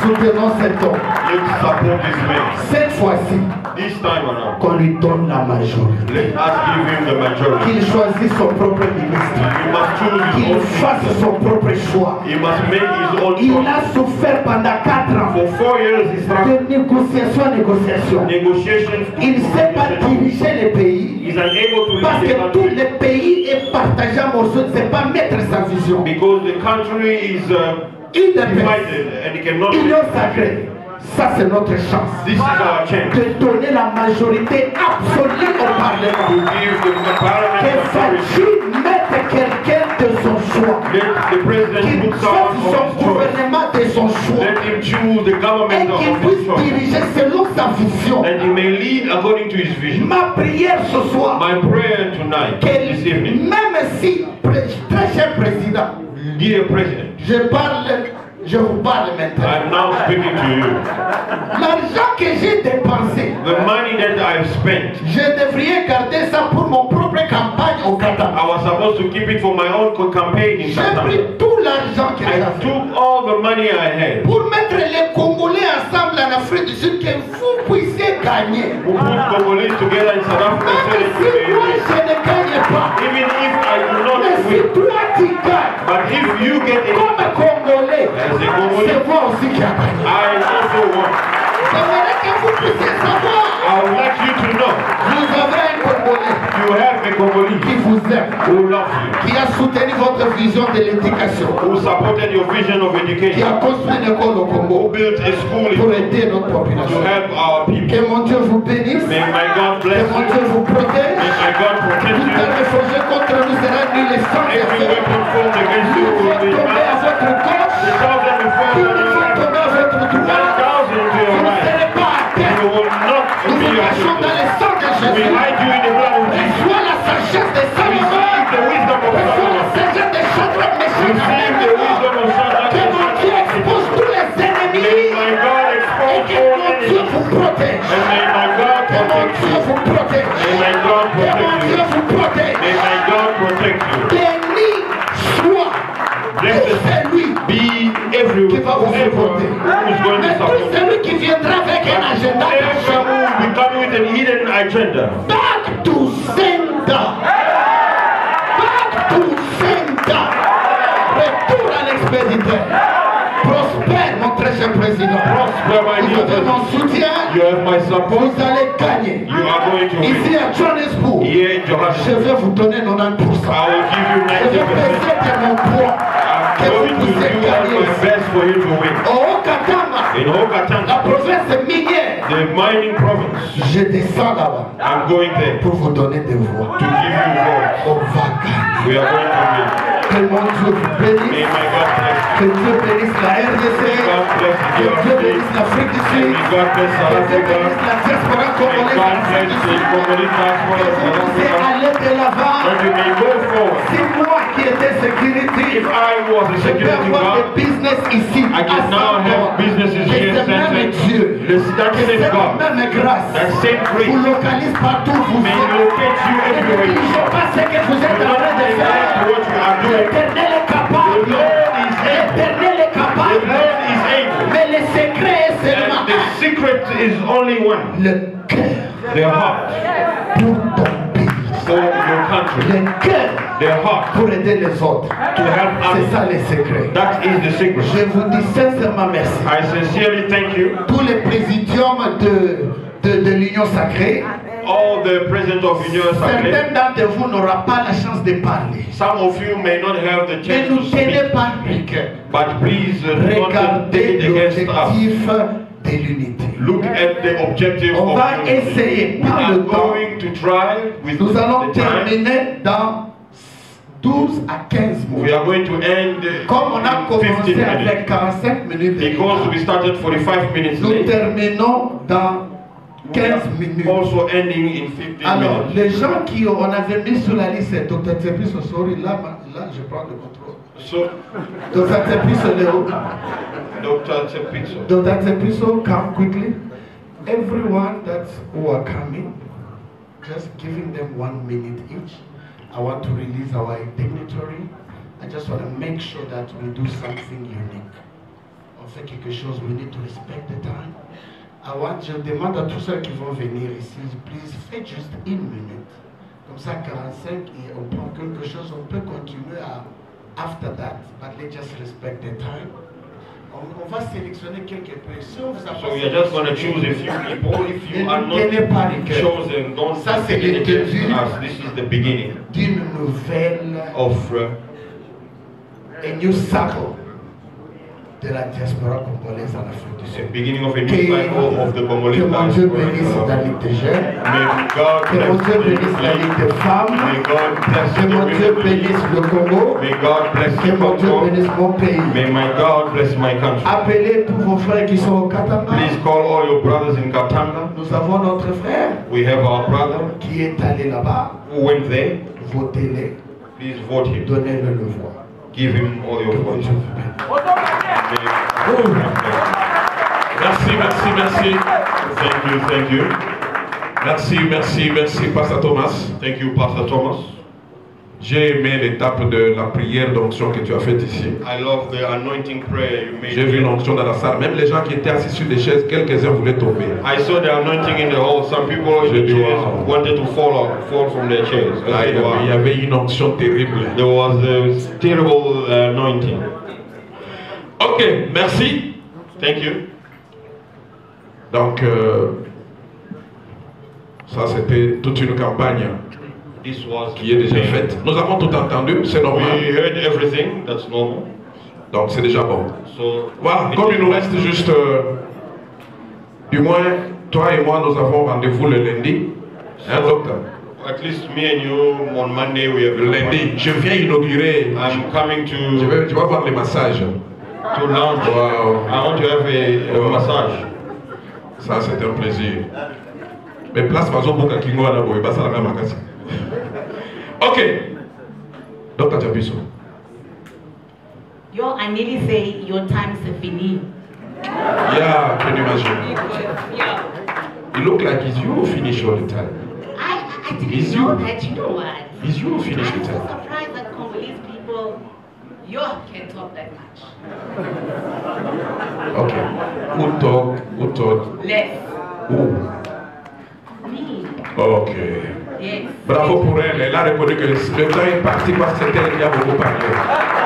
Soutenons cet homme. Let's support this man. Cette fois-ci, This time around, qu'on lui donne la majorité. let us give him the majority. Qu'il choisisse son propre ministre. He must choose his Qu'il own fasse minister. son propre choix. He must make his own Il choice. a souffert pendant 4 ans For 4 years, he struggled. de négociation en négociation. Negotiations. Il ne sait pas diriger les pays He's unable to parce lead the que tout country le pays est partagé en morceaux. Il ne sait pas mettre sa vision. because the country is divided and he cannot. Union sacrée. Ça, c'est notre chance This is our chance de donner la majorité absolue au to Parlement. give the parliament Que authority. Fadji mette quelqu'un de son choix. Let the president Qu'il put fasse someone son of his choice. gouvernement de son choix. Let him choose the Et government of qu'il his puisse choice. diriger selon sa vision. And he may lead according to his vision. Ma prière ce soir, My prayer tonight, que this evening, même si, très cher président, dear President, je vous parle maintenant. I'm now speaking to you. L'argent que j'ai dépensé, The money that I've spent, je devrais garder ça pour mon propre campagne au Qatar. I was supposed to keep it for my own campaign in J'ai Qatar. pris tout l'argent que I j'avais took all the money I had. pour mettre les Congolais ensemble en Afrique du Sud, que vous puissiez gagner. We put Congolese together in South Africa so Même that si moi we je ne gagne pas. Even if I do not Mais si win. toi tu gagnes, But if you get it, comme Congolais, as a Congolais, c'est moi aussi qui a gagné. I also won. J'aimerais que vous puissiez savoir. I would like you to know. Vous avez un Congolais You have a Congolese qui vous aime, who loves you, qui a soutenu votre vision de l'éducation, who supported your vision of qui education, a construit une école au who Congo built a school pour in aider notre to population. help our people. Que mon Dieu vous bénisse, May my God que bless mon you. Dieu vous protège. May my God protect Tout you. arme forgé contre nous sera nul et sans Every effet. weapon formed against you Vous will be tombez à smashed. votre gauche, 1,000 will fall tout on le your monde right. tomber à votre droite. 1,000 to your Vous ne right. serez pas à terre. You will not Nous be vous cachons dans le sang de We Jésus. hide you in the blood of Jesus. Reçois la sagesse de Salomon. Receive the wisdom of Reçois la Solomon. sagesse de Shadrach, Meshach, Receive the wisdom of Shadrach, que mon Dieu Meshach, expose tous les May ennemis my God et expose que all mon Dieu enemies. vous protège. And may my God Que mon protect Dieu you. vous protège. May my God Que mon protect Dieu you. vous protège. May my God protect you. Béni soit Blessed celui be qui everyone va vous supporter. who is going to Mais tout support you. celui qui viendra avec un agenda Everyone caché. will be coming with an hidden agenda. Back to sender. Back to sender. Retour à l'expéditeur. Prospère, mon très cher président. Prosper, my Vous dear avez mon brother. soutien. You have my support. Vous allez gagner. You are going to Ici win. à Johannesburg, Here in je Johannesburg, vais vous donner 90%. I will give you Je vais 90%. peser de mon poids. I'm Que vous going to puissiez do all gagner my ici. best for you to win. Au Katama, In la Okatanga, province minière, the mining province, je descends là-bas I'm going there pour vous donner des voix. to give you voice. On va gagner. We are going to win. Que mon Dieu vous May bénisse. my God bless you. Que Dieu bénisse la RDC. May God bless Que the Dieu DRC. bénisse l'Afrique du Sud. May God bless Que South Dieu Africa. bénisse la diaspora May congolaise. God bless the Congolese diaspora Que of vous South puissiez Africa. aller de l'avant. And you may go forward. C'est moi qui étais security. If I was a Je peux security avoir guard, des business ici. I can now have businesses Et here c'est même centered. Dieu. That Et same c'est God, la même grâce. that same grace, Vous localise partout où vous may êtes. locate you Et ne everywhere. négligez pas ce que vous êtes en train de Neglect faire. what you are doing. L'Éternel est capable. The Lord is able. L'Éternel est The capable. Lord is able. Mais le secret est seulement And the secret is only one. le cœur Their heart pour ton pays. for your country. Le cœur Their heart pour aider les autres. to help C'est others. ça le secret. That is the secret. Je vous dis sincèrement merci. I sincerely thank you. Tous les présidiums de l'Union Sacrée, All the presidents of Union Sacrée. certains d'entre vous n'auront pas la chance de parler. Some of you may not have the Ne chance nous to speak, tenez pas rigueur. but please do not take Regardez it against us. l'objectif de l'unité. Look at the objective On of va unity. essayer We par are le temps. going to try with Nous allons the time. terminer dans 12 à 15 We minutes. are going to end Comme on a in 15 commencé minutes. avec 45 minutes, de Because retard, we started 45 minutes nous late. terminons dans 15 minutes. Also ending in 15 Alors, minutes. les gens qui on avait mis sur la liste, c'est Dr. Tepis Sortie, là, je prends le contrôle. So, Dr. Tepis Léo. Dr. Tepitso. Dr. Tepis, come quickly. Everyone who are coming, just giving them 1 minute each. I want to release our dignitary. I just want to make sure that we do something unique. On fait quelque chose, we need to respect the time. Je demande à tous ceux qui vont venir ici, please, faites juste 1 minute. Comme ça, 45, et on prend quelque chose, on peut continuer after that, but let's just respect the time. On va sélectionner quelques personnes. So we are just going to choose a few people. If you are not chosen, don't Ça, c'est take it against début us. This is the beginning d'une nouvelle of a new cycle de la diaspora congolaise en Afrique du the Sud. beginning of a new cycle of the Congolese Que mon Dieu diaspora. bénisse la Ligue des jeunes. May God Que mon Dieu bénisse la Ligue des femmes. May God bless Que the mon Dieu women. bénisse le Congo. May God bless Que the mon Dieu Congo. bénisse mon pays. May my God bless my country. Appelez tous vos frères qui sont au Katanga. Please call all your brothers in Katanga. Nous avons notre frère We have our brother qui est allé là-bas. who went there. Votez-le. Please vote him. Donnez-le le voix. Give him all your Que mon votes. Dieu vous bénisse. Merci, merci, merci. Thank you. Merci, merci, merci, Pasteur Thomas. Thank you, Pastor Thomas. J'ai aimé l'étape de la prière d'onction que tu as faite ici. I love the anointing prayer you made. J'ai vu l'onction dans la salle. Même les gens qui étaient assis sur des chaises, quelques-uns voulaient tomber. I saw the anointing in the hall. Some people in the chairs wanted to fall from their chairs. Il y avait une onction terrible. There was a terrible anointing. Ok, merci. Thank you. Donc, ça c'était toute une campagne qui est déjà faite. Nous avons tout entendu, c'est normal. We heard everything, that's normal. Donc c'est déjà bon. So, voilà, comme il nous reste juste, du moins, toi et moi, nous avons rendez-vous le lundi. Hein, docteur? At least me and you on Monday we have le lundi. Je viens inaugurer. I'm coming to. Tu vas voir les massages. To launch. Wow. I want to have a massage. Ça c'est un plaisir. Mais place par exemple pour Kingo na boy, basa la makasi. Ok. Docteur Jabiso. Yo, I nearly say your time is fini. Yeah, can you imagine? Yeah. You look like it's you who finish all the time. I didn't know that. You know what? It's you who finish the time. I'm surprised that Congolese people, you can talk that much. Okay. Who talk? Less. Who? Me. Okay. Yes. Bravo pour elle. Elle a reconnu que le temps est parti parce que c'était elle qui a beaucoup parlé.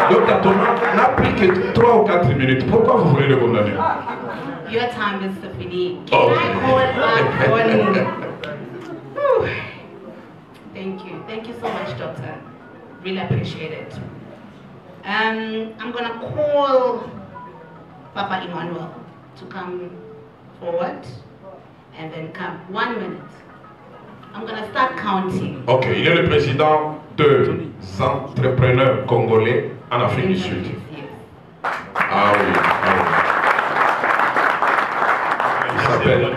Donc Thomas n'a pris que 3 ou 4 minutes. Pourquoi vous voulez le condamner? Your time is fini. Can I call back on? Thank you. Thank you so much, Doctor. Really appreciate it. I'm gonna call Papa Emmanuel to come forward and then come 1 minute. I'm gonna start counting. Ok, il est le président des entrepreneurs congolais en Afrique du Sud. Ah oui, Il s'appelle.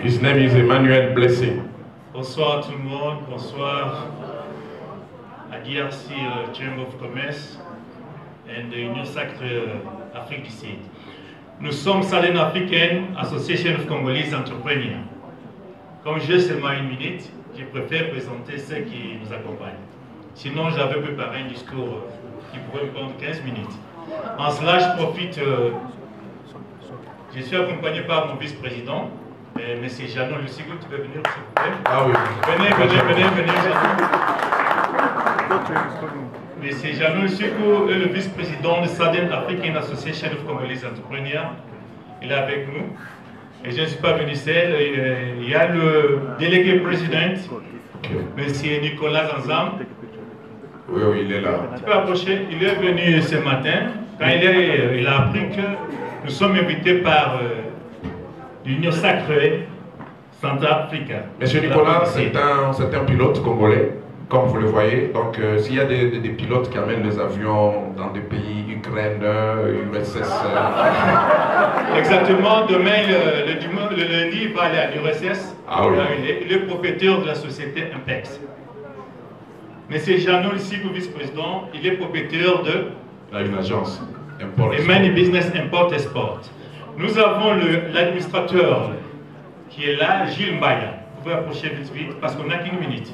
His name is Emmanuel Blessing. Bonsoir tout le monde, bonsoir à DRC Chamber of Commerce et de l'Union Sacrée Afrique du Sud. Nous sommes Salène Africaine, Association of Congolese Entrepreneurs. Comme j'ai seulement 1 minute, je préfère présenter ceux qui nous accompagnent. Sinon, j'avais préparé un discours qui pourrait me prendre 15 minutes. En cela, je profite. Je suis accompagné par mon vice-président, M. Janon Lucigo. Tu peux venir, s'il vous plaît? Ah oui. Venez, Janon. M. Janon Lucigo est le vice-président de Southern African Association of Congolese Entrepreneurs. Il est avec nous. Et je ne suis pas venu seul, il y a le délégué président, M. Nicolas Zanzam. Oui, il est là. Tu peux approcher, il est venu ce matin, quand il a appris que nous sommes invités par l'Union Sacrée Centrafricaine. Monsieur Nicolas, c'est un pilote congolais, comme vous le voyez. Donc, s'il y a des pilotes qui amènent les avions dans des pays, Ukraine, URSS. Exactement, demain, le lundi, il va aller à l'URSS. Ah oui. Il est propriétaire de la société Impex. Monsieur Janon, ici, le vice-président, il est propriétaire de une agence Import Many Business Import Export. Nous avons l'administrateur qui est là, Gilles Mbaya. Vous pouvez approcher vite parce qu'on n'a qu'1 minute.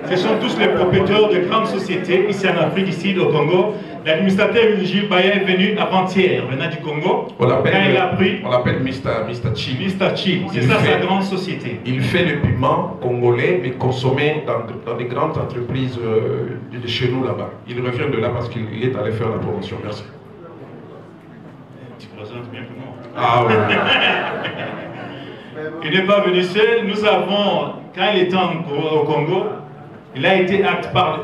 Ce sont tous les propriétaires de grandes sociétés ici en Afrique, ici au Congo. L'administrateur Gilles Mbaya est venu avant-hier, venant du Congo. On l'appelle Mr. Chi. Mr. Chi, c'est ça sa grande société. Il fait le piment congolais, mais consommé dans des grandes entreprises de chez nous là-bas. Il revient de là parce qu'il est allé faire la promotion. Merci. Tu présentes bien que moi. Ah oui. Il n'est pas venu seul. Nous avons, quand il était au Congo, il a été par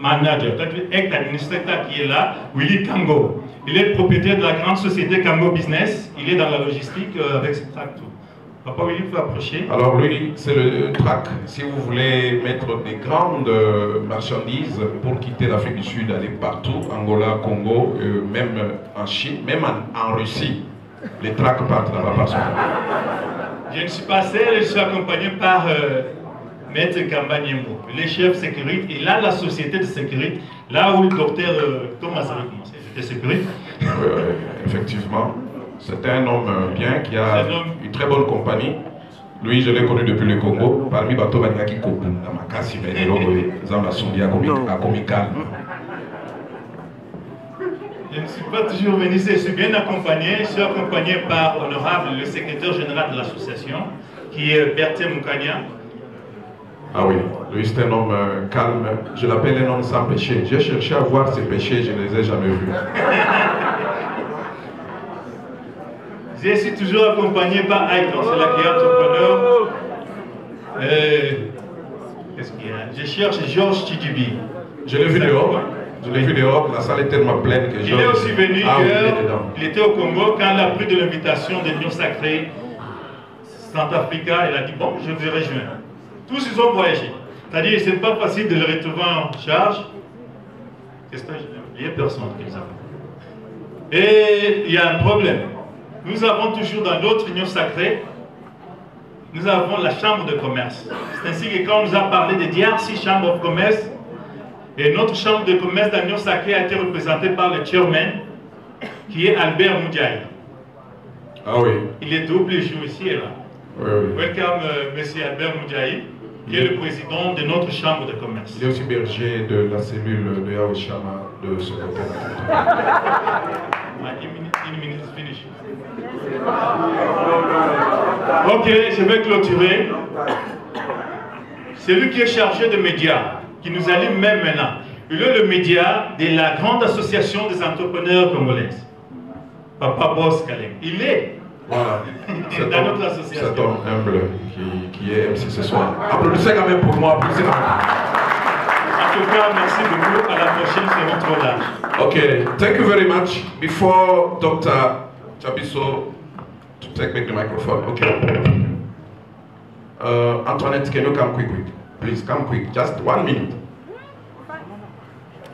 manager, administrateur qui est là, Willy Kango. Il est propriétaire de la grande société Kango Business. Il est dans la logistique avec ce track tout. Papa Willy, il faut approcher. Alors lui, c'est le track. Si vous voulez mettre des grandes marchandises pour quitter l'Afrique du Sud, aller partout, Angola, Congo, même en Chine, même en Russie, les tracks partent là-bas par son. Je ne suis pas seul, je suis accompagné par Maître Kambanyembo, le chef sécurité. Il a la société de sécurité, là où le docteur Thomas avait commencé, c'était sécurité. Oui, effectivement. C'est un homme bien qui a une très bonne compagnie. Lui, je l'ai connu depuis le Congo. Parmi les bateaux, il y a qui coupent dans ma casse, il y a à comical. Je ne suis pas toujours venu ici, je suis bien accompagné. Je suis accompagné par Honorable, le secrétaire général de l'association, qui est Berthier Moukania. Ah oui, lui c'est un homme calme. Je l'appelle un homme sans péché. J'ai cherché à voir ses péchés, je ne les ai jamais vus. Je suis toujours accompagné par Aïton, c'est la qui est entrepreneur. Qu'est-ce qu'il y a? Je cherche Georges Chidibi. Je l'ai vu dehors. Je l'ai vu dehors, la salle est tellement pleine que il est aussi venu il était au Congo quand il a pris de l'invitation de l'Union Sacrée Centrafrica, il a dit bon, je vais rejoindre. Tous ils ont voyagé. C'est-à-dire c'est pas facile de le retrouver en charge. Qu'est-ce que il n'y a personne qui les a. Et il y a un problème. Nous avons toujours dans l'autre Union Sacrée, nous avons la chambre de commerce. C'est ainsi que quand on nous a parlé de DRC Chambre de commerce, et notre chambre de commerce d'Union Sacrée a été représentée par le chairman, qui est Albert Moudjaï. Ah oui. Il est obligé ici et là. Oui, oui. Welcome, monsieur Albert Moudjaï, qui est le président de notre chambre de commerce. Il est aussi berger de la cellule de Yaouchama de ce côté. Une minute, finish. Ok, je vais clôturer. C'est lui qui est chargé de médias, qui nous allume même maintenant. Il est le média de la grande association des entrepreneurs congolaises. Papa Boss Kalem. Il est voilà. dans notre association. Cet homme humble qui est MC ce soir. Applaudissez quand même pour moi. Applaudissez quand même. En tout cas, merci beaucoup. À la prochaine, c'est notre large. Okay, thank you very much. Before Dr. Chabiso to take back the microphone. Okay. Antoinette, can you come quick? Please come quick. Just 1 minute.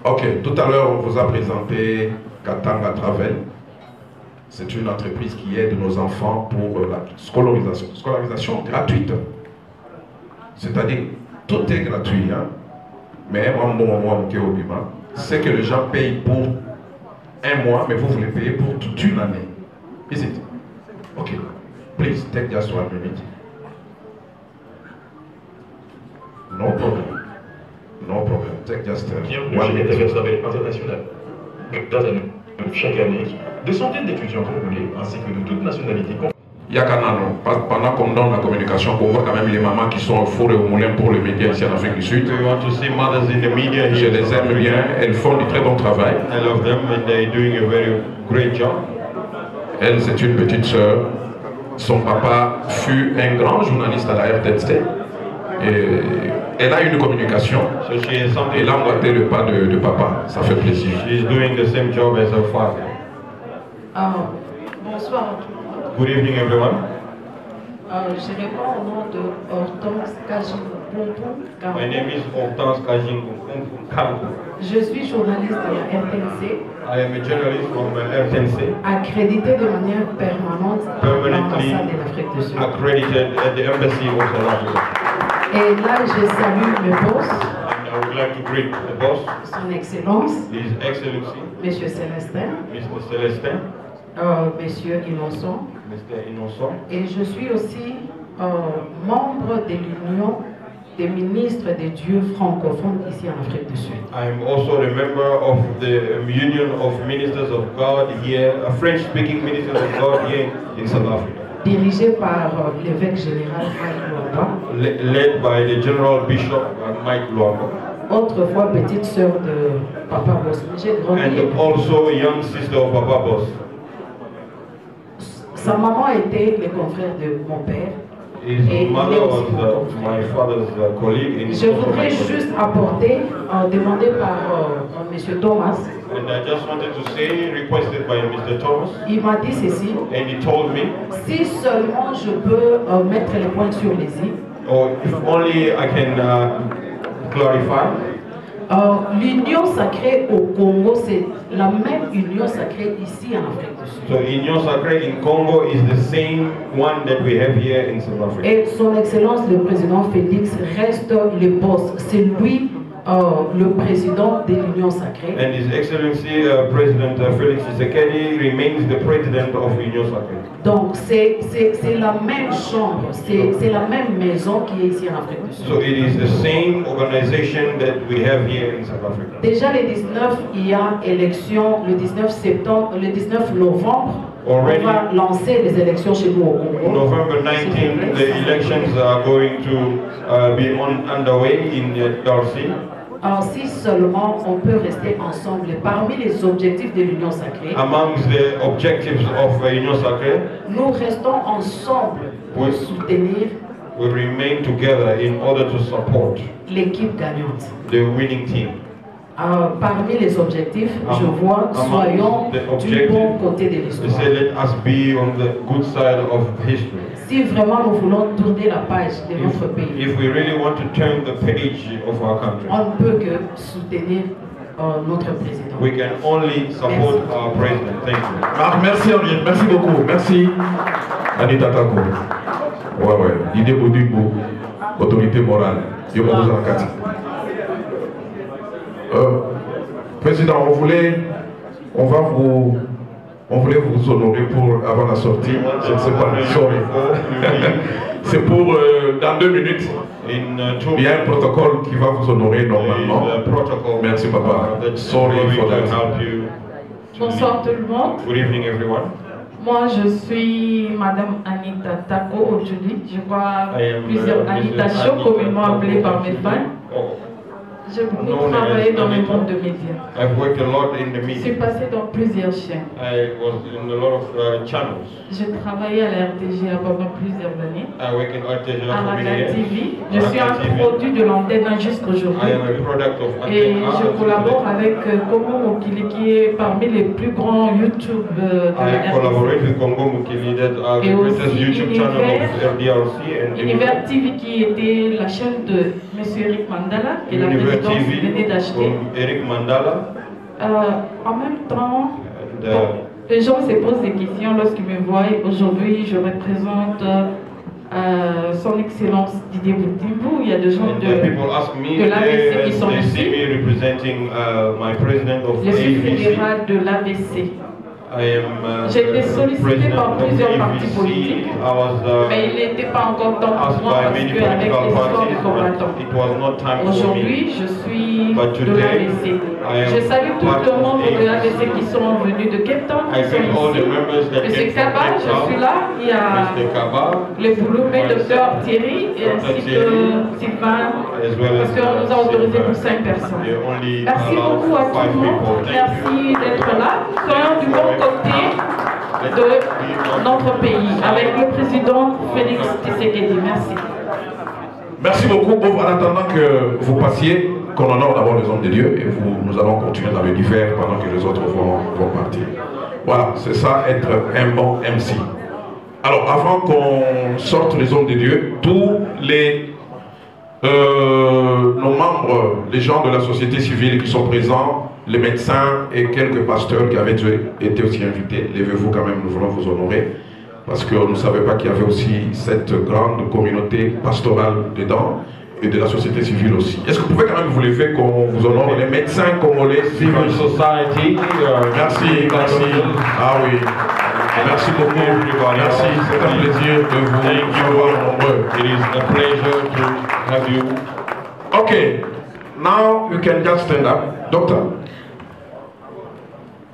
Ok, tout à l'heure, on vous a présenté Katanga Travel. C'est une entreprise qui aide nos enfants pour la scolarisation gratuite. C'est-à-dire, tout est gratuit. Hein? Mais moi, c'est que les gens payent pour 1 mois, mais vous voulez payer pour toute une année. Is it? Ok. Please, take just 1 minute. No problem. No problem. Take just 1 minute. International. Chaque année, des centaines d'étudiants congolais ainsi que de toutes nationalités. Il y a pendant qu'on donne la communication, qu'on voit quand même les mamans qui sont au four et au moulin pour les médias ici en Afrique du Sud. Je les aime bien, elles font du très bon travail. I love them and they're doing a very great job. Elle, c'est une petite sœur. Son papa fut un grand journaliste à la RTC. Et elle a une communication. Elle a emboîté le pas de papa. Ça fait plaisir. She's doing the same job as her father. Bonsoir à tous. Good evening, everyone. Je réponds au nom de Hortense Kajin-Pompon. My name is Hortense Kajin. Je suis journaliste de la RTNC. I am a journalist from RTNC. Accrédité de manière permanente à l'ambassade de l'Afrique du Sud. Accredited at the embassy of South Africa. Et là, je salue le boss. And I would like to greet the boss. Son Excellence. His Excellency. Monsieur Célestin. Mr. Celestin. Monsieur Innocent. Mr. Innocent. Et je suis aussi membre de l'Union des ministres des dieux francophones ici en Afrique du Sud. I am also a member of the Union of Ministers of God here, a French-speaking ministers of God here in South Africa. Dirigé par l'évêque général Mike Luamba. Led by the General Bishop Mike Luamba. Autrefois petite sœur de Papa Boss. And also young sister of Papa Boss. Sa maman était le confrère de mon père. His mother was my father's colleague. Je voudrais juste apporter, demandé par Monsieur Thomas. And I just wanted to say, requested by Mr. Thomas. Il m'a dit ceci. And he told me. Si seulement je peux mettre les points sur les i. Or if only I can clarify. L'union sacrée au Congo, c'est la même union sacrée ici en Afrique du Sud. So Union Sacrée in Congo is the same one that we have here in South Africa. Et son Excellence le président Félix reste le boss. C'est lui le président de l'Union Sacrée. And His Excellency President Félix Tshisekedi remains the president of Union Sacrée. Donc c'est la même chambre, c'est la même maison qui est ici en Afrique du Sud. So it is the same organization that we have here in South Africa. Déjà le 19, il y a élection le 19 novembre. Already, on va lancer les élections chez nous au Congo. November 19th, the elections are going to be underway in Darcy. Alors si seulement on peut rester ensemble, parmi les objectifs de l'Union Sacrée, amongst the objectives of Union Sacrée, nous restons ensemble pour soutenir, we remain together in order to support l'équipe gagnante. The winning team. Parmi les objectifs, je vois, soyons du bon côté de l'histoire. Let us be on the good side of history. Si vraiment nous voulons tourner la page de notre pays, if we really want to turn the page of our country, on ne peut que soutenir notre président. We can only support our president. Thank you. Merci Henriette, merci beaucoup. Merci Anita Tako. Ouais, idée Bodimbo, autorité morale. Je vous en quatre. Président, on voulait vous honorer pour avant la sortie. Je ne sais pas, sorry. C'est pour dans 2 minutes. Il y a un protocole qui va vous honorer normalement. Merci papa. Sorry for that. Bonsoir tout le monde. Good evening everyone. Moi je suis Madame Anita Tako aujourd'hui. Je vois plusieurs Anita Show communément appelées par mes fans. J'ai beaucoup travaillé dans le monde de médias. I've worked a lot in the media. Je suis passée dans plusieurs chaînes. I was in a lot of channels. J'ai travaillé à la RTG pendant plusieurs années. I work in RTG à la TV. Je suis un produit de l'antenne jusqu'aujourd'hui. I am a product of Antenne. Et je collabore avec Congo Mokili qui est parmi les plus grands YouTube de la RTC. I collaborate with Congo Mokili that are the greatest YouTube channel of RDRC. Univers TV qui était la chaîne de M. Eric Mandala et la présidence venait d'acheter. Eric Mandala. En même temps, les gens se posent des questions lorsqu'ils me voient. Aujourd'hui, je représente son Excellence Didier Boutimbou. Il y a des gens de l'AVC qui sont ici. Je suis fédéral de l'AVC. J'ai été sollicité par plusieurs partis politiques, mais il n'était pas encore temps pour moi parce qu'avec l'histoire des combattants. Aujourd'hui, je suis de l'AVC. Je salue tout le monde de l'AVC qui sont venus de Cape Town, qui sont ici. Monsieur Kaba, je suis là. Il y a le Bouloumé, Dr Thierry, et ainsi que Sylvain, parce qu'on nous a autorisé pour 5 personnes. Merci beaucoup à tout le monde. Merci d'être là. Soyons du bon côté de notre pays, avec le président Félix Tshisekedi. Merci. Merci beaucoup. En attendant que vous passiez, qu'on honore d'abord les hommes de Dieu, et nous allons continuer dans le divers pendant que les autres vont partir. Voilà, c'est ça, être un bon MC. Alors, avant qu'on sorte les hommes de Dieu, tous nos membres, les gens de la société civile qui sont présents, les médecins et quelques pasteurs qui avaient été aussi invités, levez-vous quand même, nous voulons vous honorer, parce qu'on ne savait pas qu'il y avait aussi cette grande communauté pastorale dedans, et de la société civile aussi. Est-ce que vous pouvez quand même vous lever qu'on vous honore, les médecins congolais, Civil Society, merci, merci, ah oui, merci beaucoup, merci, c'est un plaisir de vous voir nombreux. It is a pleasure to have you. Okay, now you can just stand up. Doctor.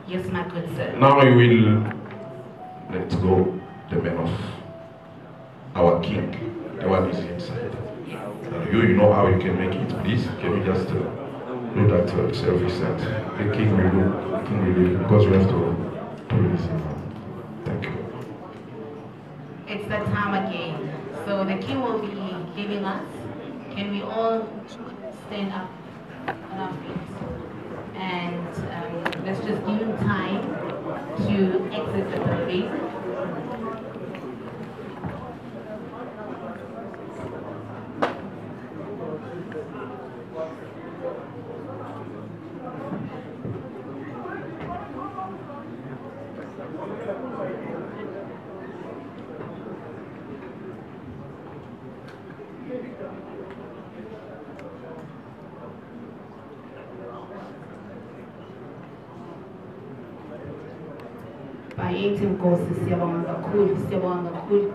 Yes, my good sir. Now you will let go the man of our king, the one is inside. You know how you can make it, please. Can you just do that service and the king will do, because we have to release him. Thank you. It's that time again. So the king will be leaving us. Can we all stand up on our feet? And let's just give him time to exit the building. Bayeti Nkosi, siyabonga kakhulu, siyabonga kakhulu.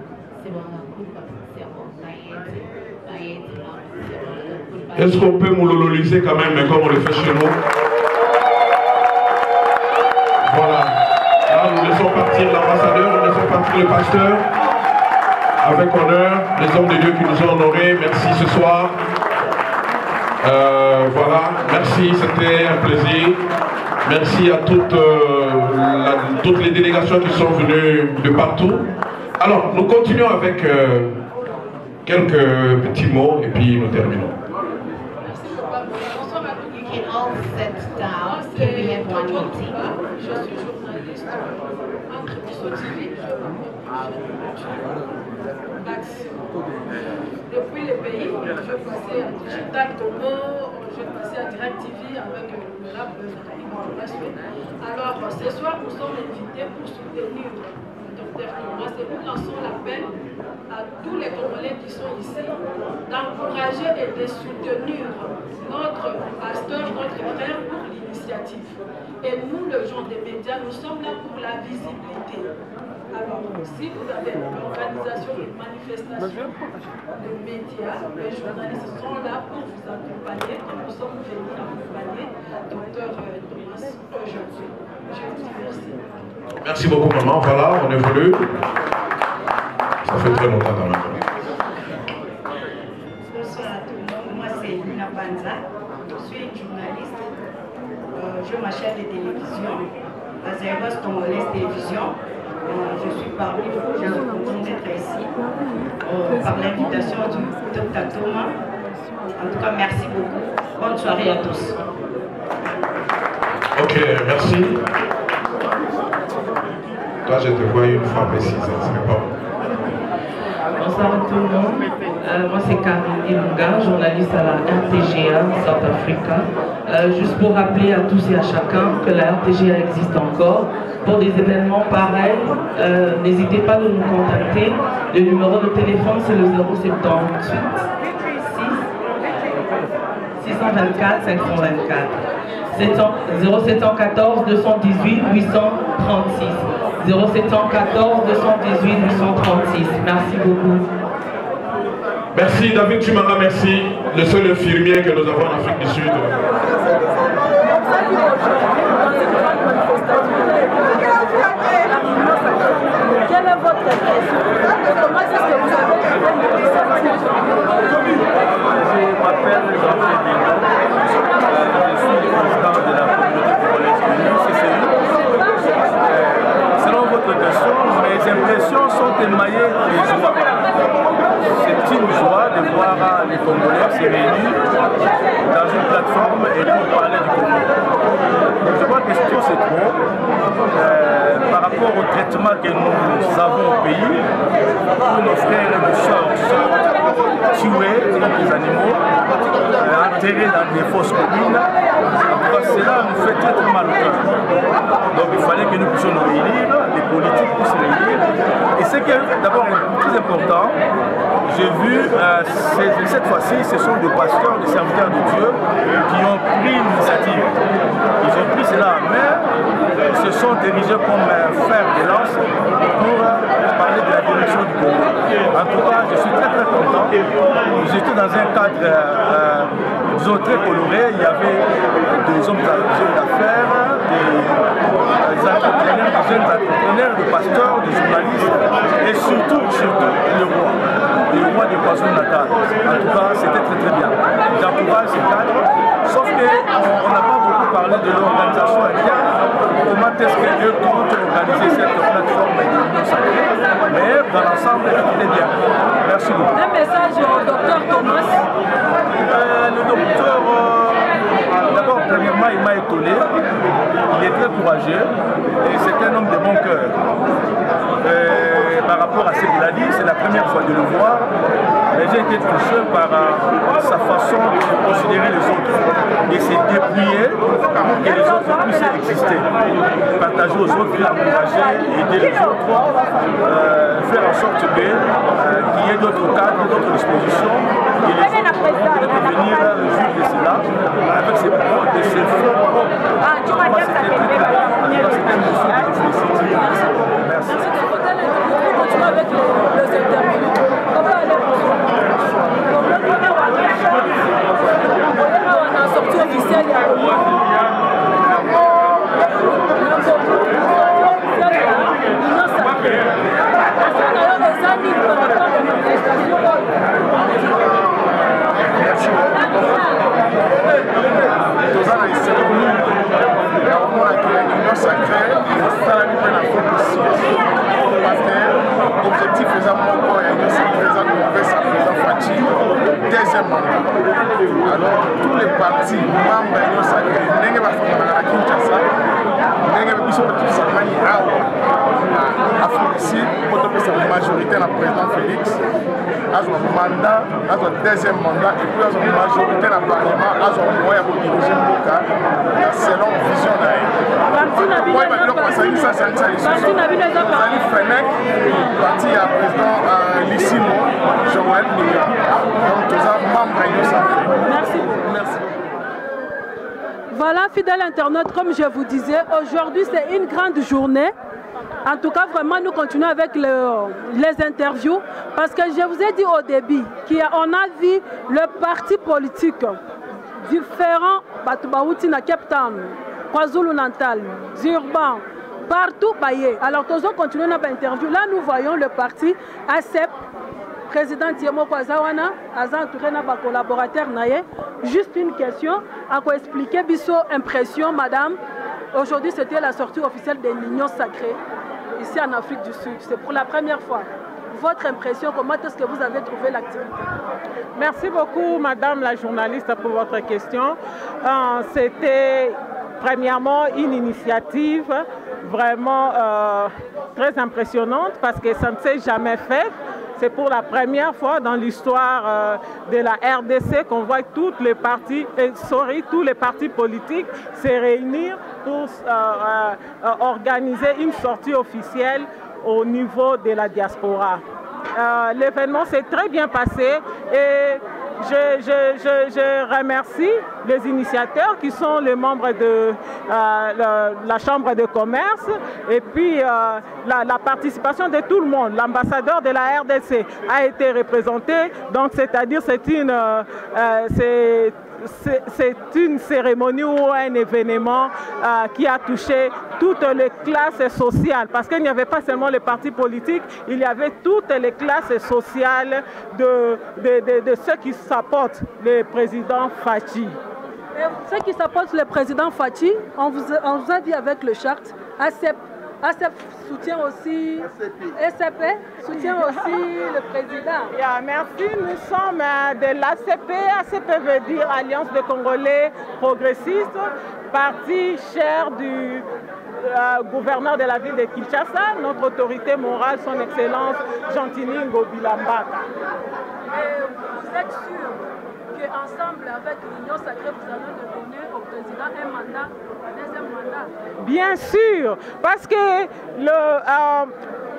Est-ce qu'on peut moulololiser quand même comme on le fait chez nous? Voilà. Là, nous laissons partir l'ambassadeur, nous laissons partir le pasteur. Avec honneur, les hommes de Dieu qui nous ont honorés. Merci ce soir. Voilà, merci, c'était un plaisir. Merci à toutes les délégations qui sont venues de partout. Alors, nous continuons avec quelques petits mots et puis nous terminons. You can all sit down. Can we have one meeting? Je suis journaliste entre Sortie depuis le pays, je passais à Digital Congo, je passais à Direct TV avec le rap de Alors ce soir, nous sommes invités pour soutenir le docteur Thomas et nous lançons l'appel à tous les Congolais qui sont ici d'encourager et de soutenir notre pasteur, notre frère pour l'initiative. Et nous, le genre des médias, nous sommes là pour la visibilité. Alors, si vous avez une organisation, une manifestation, les médias, les journalistes sont là pour vous accompagner. Et nous sommes venus accompagner Dr Thomas aujourd'hui. Je vous dis merci. Merci beaucoup, maman. Voilà, on est venu. Ça fait très longtemps quand même. Bonsoir à tout le monde. Moi, c'est Lina Banza. Je suis une journaliste. Je m'achète des télévisions. La Zéros Congolaise Télévision. Je suis parmi vous. Je suis contente d'être ici. Par l'invitation du Dr Thomas. En tout cas, merci beaucoup. Bonne soirée à tous. Ok, merci. Toi, je te vois une fois précise, ce n'est pas bon. Bonsoir à tout le monde. Moi, c'est Karine Ilunga, journaliste à la RTGA, South Africa. Juste pour rappeler à tous et à chacun que la RTGA existe encore. Pour des événements pareils, n'hésitez pas à nous contacter. Le numéro de téléphone, c'est le 078 624 524. 0714 218 836. 0714 218 836. Merci beaucoup. Merci David Tumara, merci. Le seul infirmier que nous avons en Afrique du Sud. Quelle est votre question? Comment est-ce que vous avez été Je m'appelle Jean-Pierre Bino. Je suis le président de la communauté congolaise CCI. Selon votre question, mes impressions sont émaillées de joie. C'est une joie de voir les Congolais se réunir dans une plateforme et pour parler du Congo. Donc je crois que ce c'est trop. Par rapport au traitement que nous avons au pays, où nos frères et nos sœurs sont tués comme des animaux, enterrés dans des fosses communes, cela nous fait très très mal au cœur. Donc il fallait que nous puissions nous réunir, les politiques puissent se réunir. Et ce qui est d'abord très important, j'ai vu cette fois-ci, ce sont des pasteurs, des serviteurs de Dieu qui ont pris l'initiative. Ils ont pris cela en main, ils se sont dirigés comme fer de lance pour parler de la direction du Congo. En tout cas, je suis très très content. J'étais dans un cadre, disons, très coloré. Il y avait des hommes d'affaires, des entrepreneurs, des jeunes entrepreneurs, des pasteurs, des journalistes et surtout le roi de KwaZulu-Natal. En tout cas, c'était très très bien. J'encourage ces cadres, sauf qu'on n'a pas beaucoup parlé de l'organisation interne. Comment est-ce qu'eux comptent organiser cette plateforme de l'Union Sacrée? Mais dans l'ensemble, c'était bien. Merci beaucoup. Un message au docteur Thomas. Le docteur, d'abord, premièrement, il m'a étonné. Il est très courageux et c'est un homme de bon cœur. Par rapport à ce qu'il a dit, c'est la première fois de le voir. Mais j'ai été touché par sa façon de considérer les autres et se dépouiller pour que les autres puissent exister. Partager aux autres, encourager, aider les autres, faire en sorte qu'il y ait d'autres cadres, d'autres dispositions et les autres vont devenir juges de cela avec ses propres et ses fonds propres. Moi, c'était très très bon. C'était un monsieur que je félicite. deuxième mandat. Alors tous les partis membres de l'Union Sacrée, n'engagez pas à Kinshasa, n'engagez pas à Sacrée, Afrique, pour la majorité, la président Félix, a son mandat, a son deuxième mandat, et puis a son majorité dans le Parlement, a son moyen pour diriger le Boka, selon vision d'Aïe. Moi, il va dire que ça, c'est un Fenech, parti à président Lissimo, Joël Mika. Donc, tous les membres de l'Union Sacrée. Merci beaucoup. Merci. Voilà, fidèles internautes, comme je vous disais, aujourd'hui c'est une grande journée. En tout cas, vraiment, nous continuons avec les interviews parce que je vous ai dit au début qu'on a vu le parti politique différent, Batoubaouti na Cape Town, KwaZulu-Natal, Durban, partout. Alors, nous allons continuer notre interview. Là, nous voyons le parti ACEP, président Tiemo Kwazawana, Azan Tourena, collaborateur Naye. Juste une question, à quoi expliquer Bisso impression, madame. Aujourd'hui, c'était la sortie officielle de l'Union Sacrée, ici en Afrique du Sud. C'est pour la première fois. Votre impression, comment est-ce que vous avez trouvé l'activité? Merci beaucoup, madame la journaliste, pour votre question. C'était premièrement une initiative vraiment très impressionnante parce que ça ne s'est jamais fait. C'est pour la première fois dans l'histoire de la RDC qu'on voit tous les partis politiques se réunir pour organiser une sortie officielle au niveau de la diaspora. L'événement s'est très bien passé et je remercie les initiateurs qui sont les membres de la Chambre de commerce et puis la participation de tout le monde. L'ambassadeur de la RDC a été représenté, donc c'est-à-dire c'est une cérémonie ou un événement qui a touché toutes les classes sociales, parce qu'il n'y avait pas seulement les partis politiques, il y avait toutes les classes sociales de ceux qui supportent le président Fachi. Et ceux qui supportent le président Fachi, on vous a dit avec le charte, ACEP soutient aussi, SCP soutient aussi le président. Merci, nous sommes de l'ACP. ACP veut dire Alliance de Congolais progressistes, parti cher du gouverneur de la ville de Kinshasa, notre autorité morale, son excellence Gentini Ngobilambaka. Vous êtes sûr qu'ensemble avec l'Union Sacrée, vous allez donner au président un mandat, un deuxième mandat? Bien sûr, parce que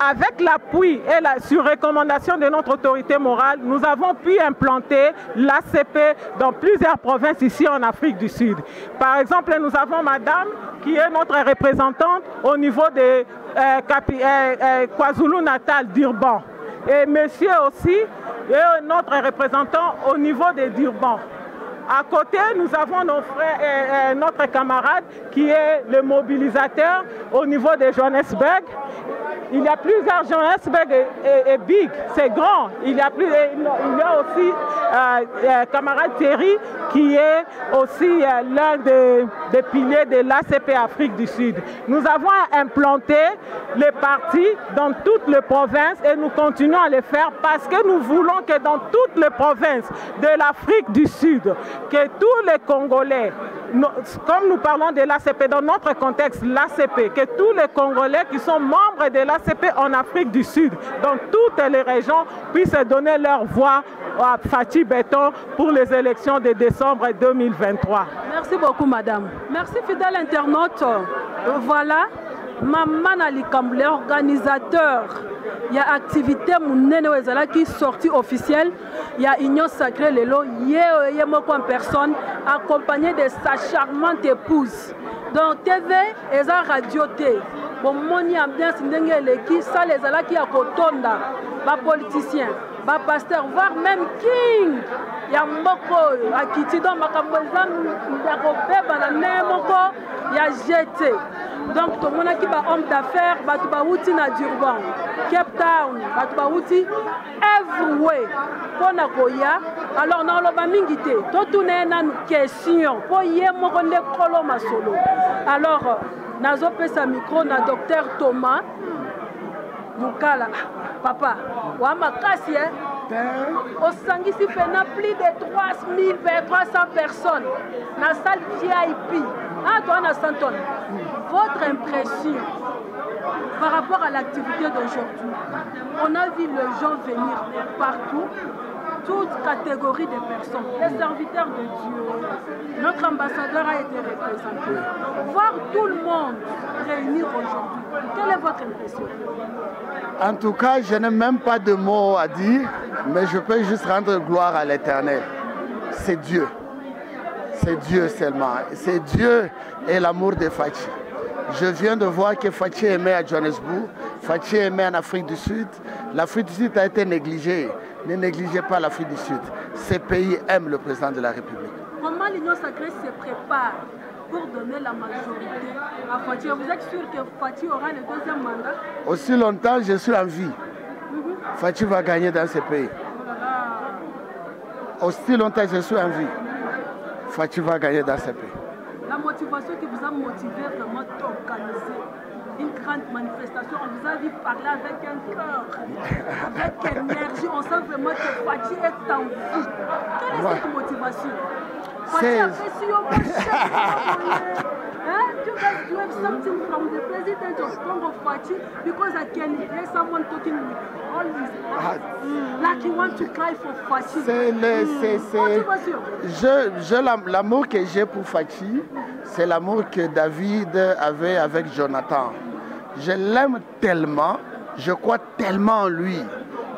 avec l'appui et sur recommandation de notre autorité morale, nous avons pu implanter l'ACP dans plusieurs provinces ici en Afrique du Sud. Par exemple, nous avons madame qui est notre représentante au niveau de KwaZulu-Natal, Durban. Et monsieur aussi est notre représentant au niveau de Durban. À côté, nous avons nos frères, notre camarade qui est le mobilisateur au niveau de Johannesburg. Il y a plusieurs Johannesburg et Big, c'est grand. Il y a aussi camarade Thierry qui est aussi l'un des piliers de l'ACP Afrique du Sud. Nous avons implanté les partis dans toutes les provinces et nous continuons à le faire parce que nous voulons que dans toutes les provinces de l'Afrique du Sud, que tous les Congolais, comme nous parlons de l'ACP dans notre contexte, l'ACP, que tous les Congolais qui sont membres de l'ACP en Afrique du Sud, dans toutes les régions, puissent donner leur voix à Fachi Béton pour les élections de décembre 2023. Merci beaucoup, madame. Merci, fidèle internaute. Voilà, Maman Alikam, l'organisateur. Il y a activité qui sortie officielle. Il y a Union Sacrée Lelo, il y a en personne, accompagné de sa charmante épouse. Donc TV et la radio T. Bon, mon ambiance qui ça les ala qui a kotonda, ba politicien, ba pasteur, voire même king. Il y a mboko akitido makamboza ndakobeba na nemoko ya jeté. Donc tout le monde qui va homme d'affaires, batu ba wuti na Durban, Cape Town, batu ba wuti everywhere. Pona koya, alors na loba mingité, to tourner na question, po ye moko nde kolo masolo. Alors nazo pesa micro na docteur Thomas Mukala. Papa, wa makasi Au Sangisi Fena, plus de 300 personnes. Dans la salle VIP. Ah, toi, on a 100 tonnes. Votre impression par rapport à l'activité d'aujourd'hui? On a vu les gens venir partout, toute catégorie de personnes, les serviteurs de Dieu. Notre ambassadeur a été représenté. Voir tout le monde réunir aujourd'hui, quelle est votre impression? En tout cas, je n'ai même pas de mots à dire, mais je peux juste rendre gloire à l'Éternel. C'est Dieu. C'est Dieu seulement. C'est Dieu et l'amour de Fachi. Je viens de voir que Fachi est aimé à Johannesburg, Fachi est aimé en Afrique du Sud. L'Afrique du Sud a été négligée. Ne négligez pas l'Afrique du Sud. Ces pays aiment le président de la République. Comment l'Union Sacrée se prépare pour donner la majorité à Fachi? Vous êtes sûr que Fachi aura le deuxième mandat? Aussi longtemps je suis en vie, Fachi va gagner dans ce pays. Aussi longtemps je suis en vie, Fachi va gagner dans ce pays. La motivation qui vous a motivé vraiment d'organiser une grande manifestation, on vous a vu parler avec un cœur, avec énergie, on sent vraiment que Fachi est en vie. Quelle est cette motivation? Fachi a fait si on you guys do have something from the president of Congo, Fachi, because I can hear someone talking with all his heart, like he wants to cry for Fachi. L'amour que j'ai pour Fachi, c'est l'amour que David avait avec Jonathan. Je l'aime tellement, je crois tellement en lui.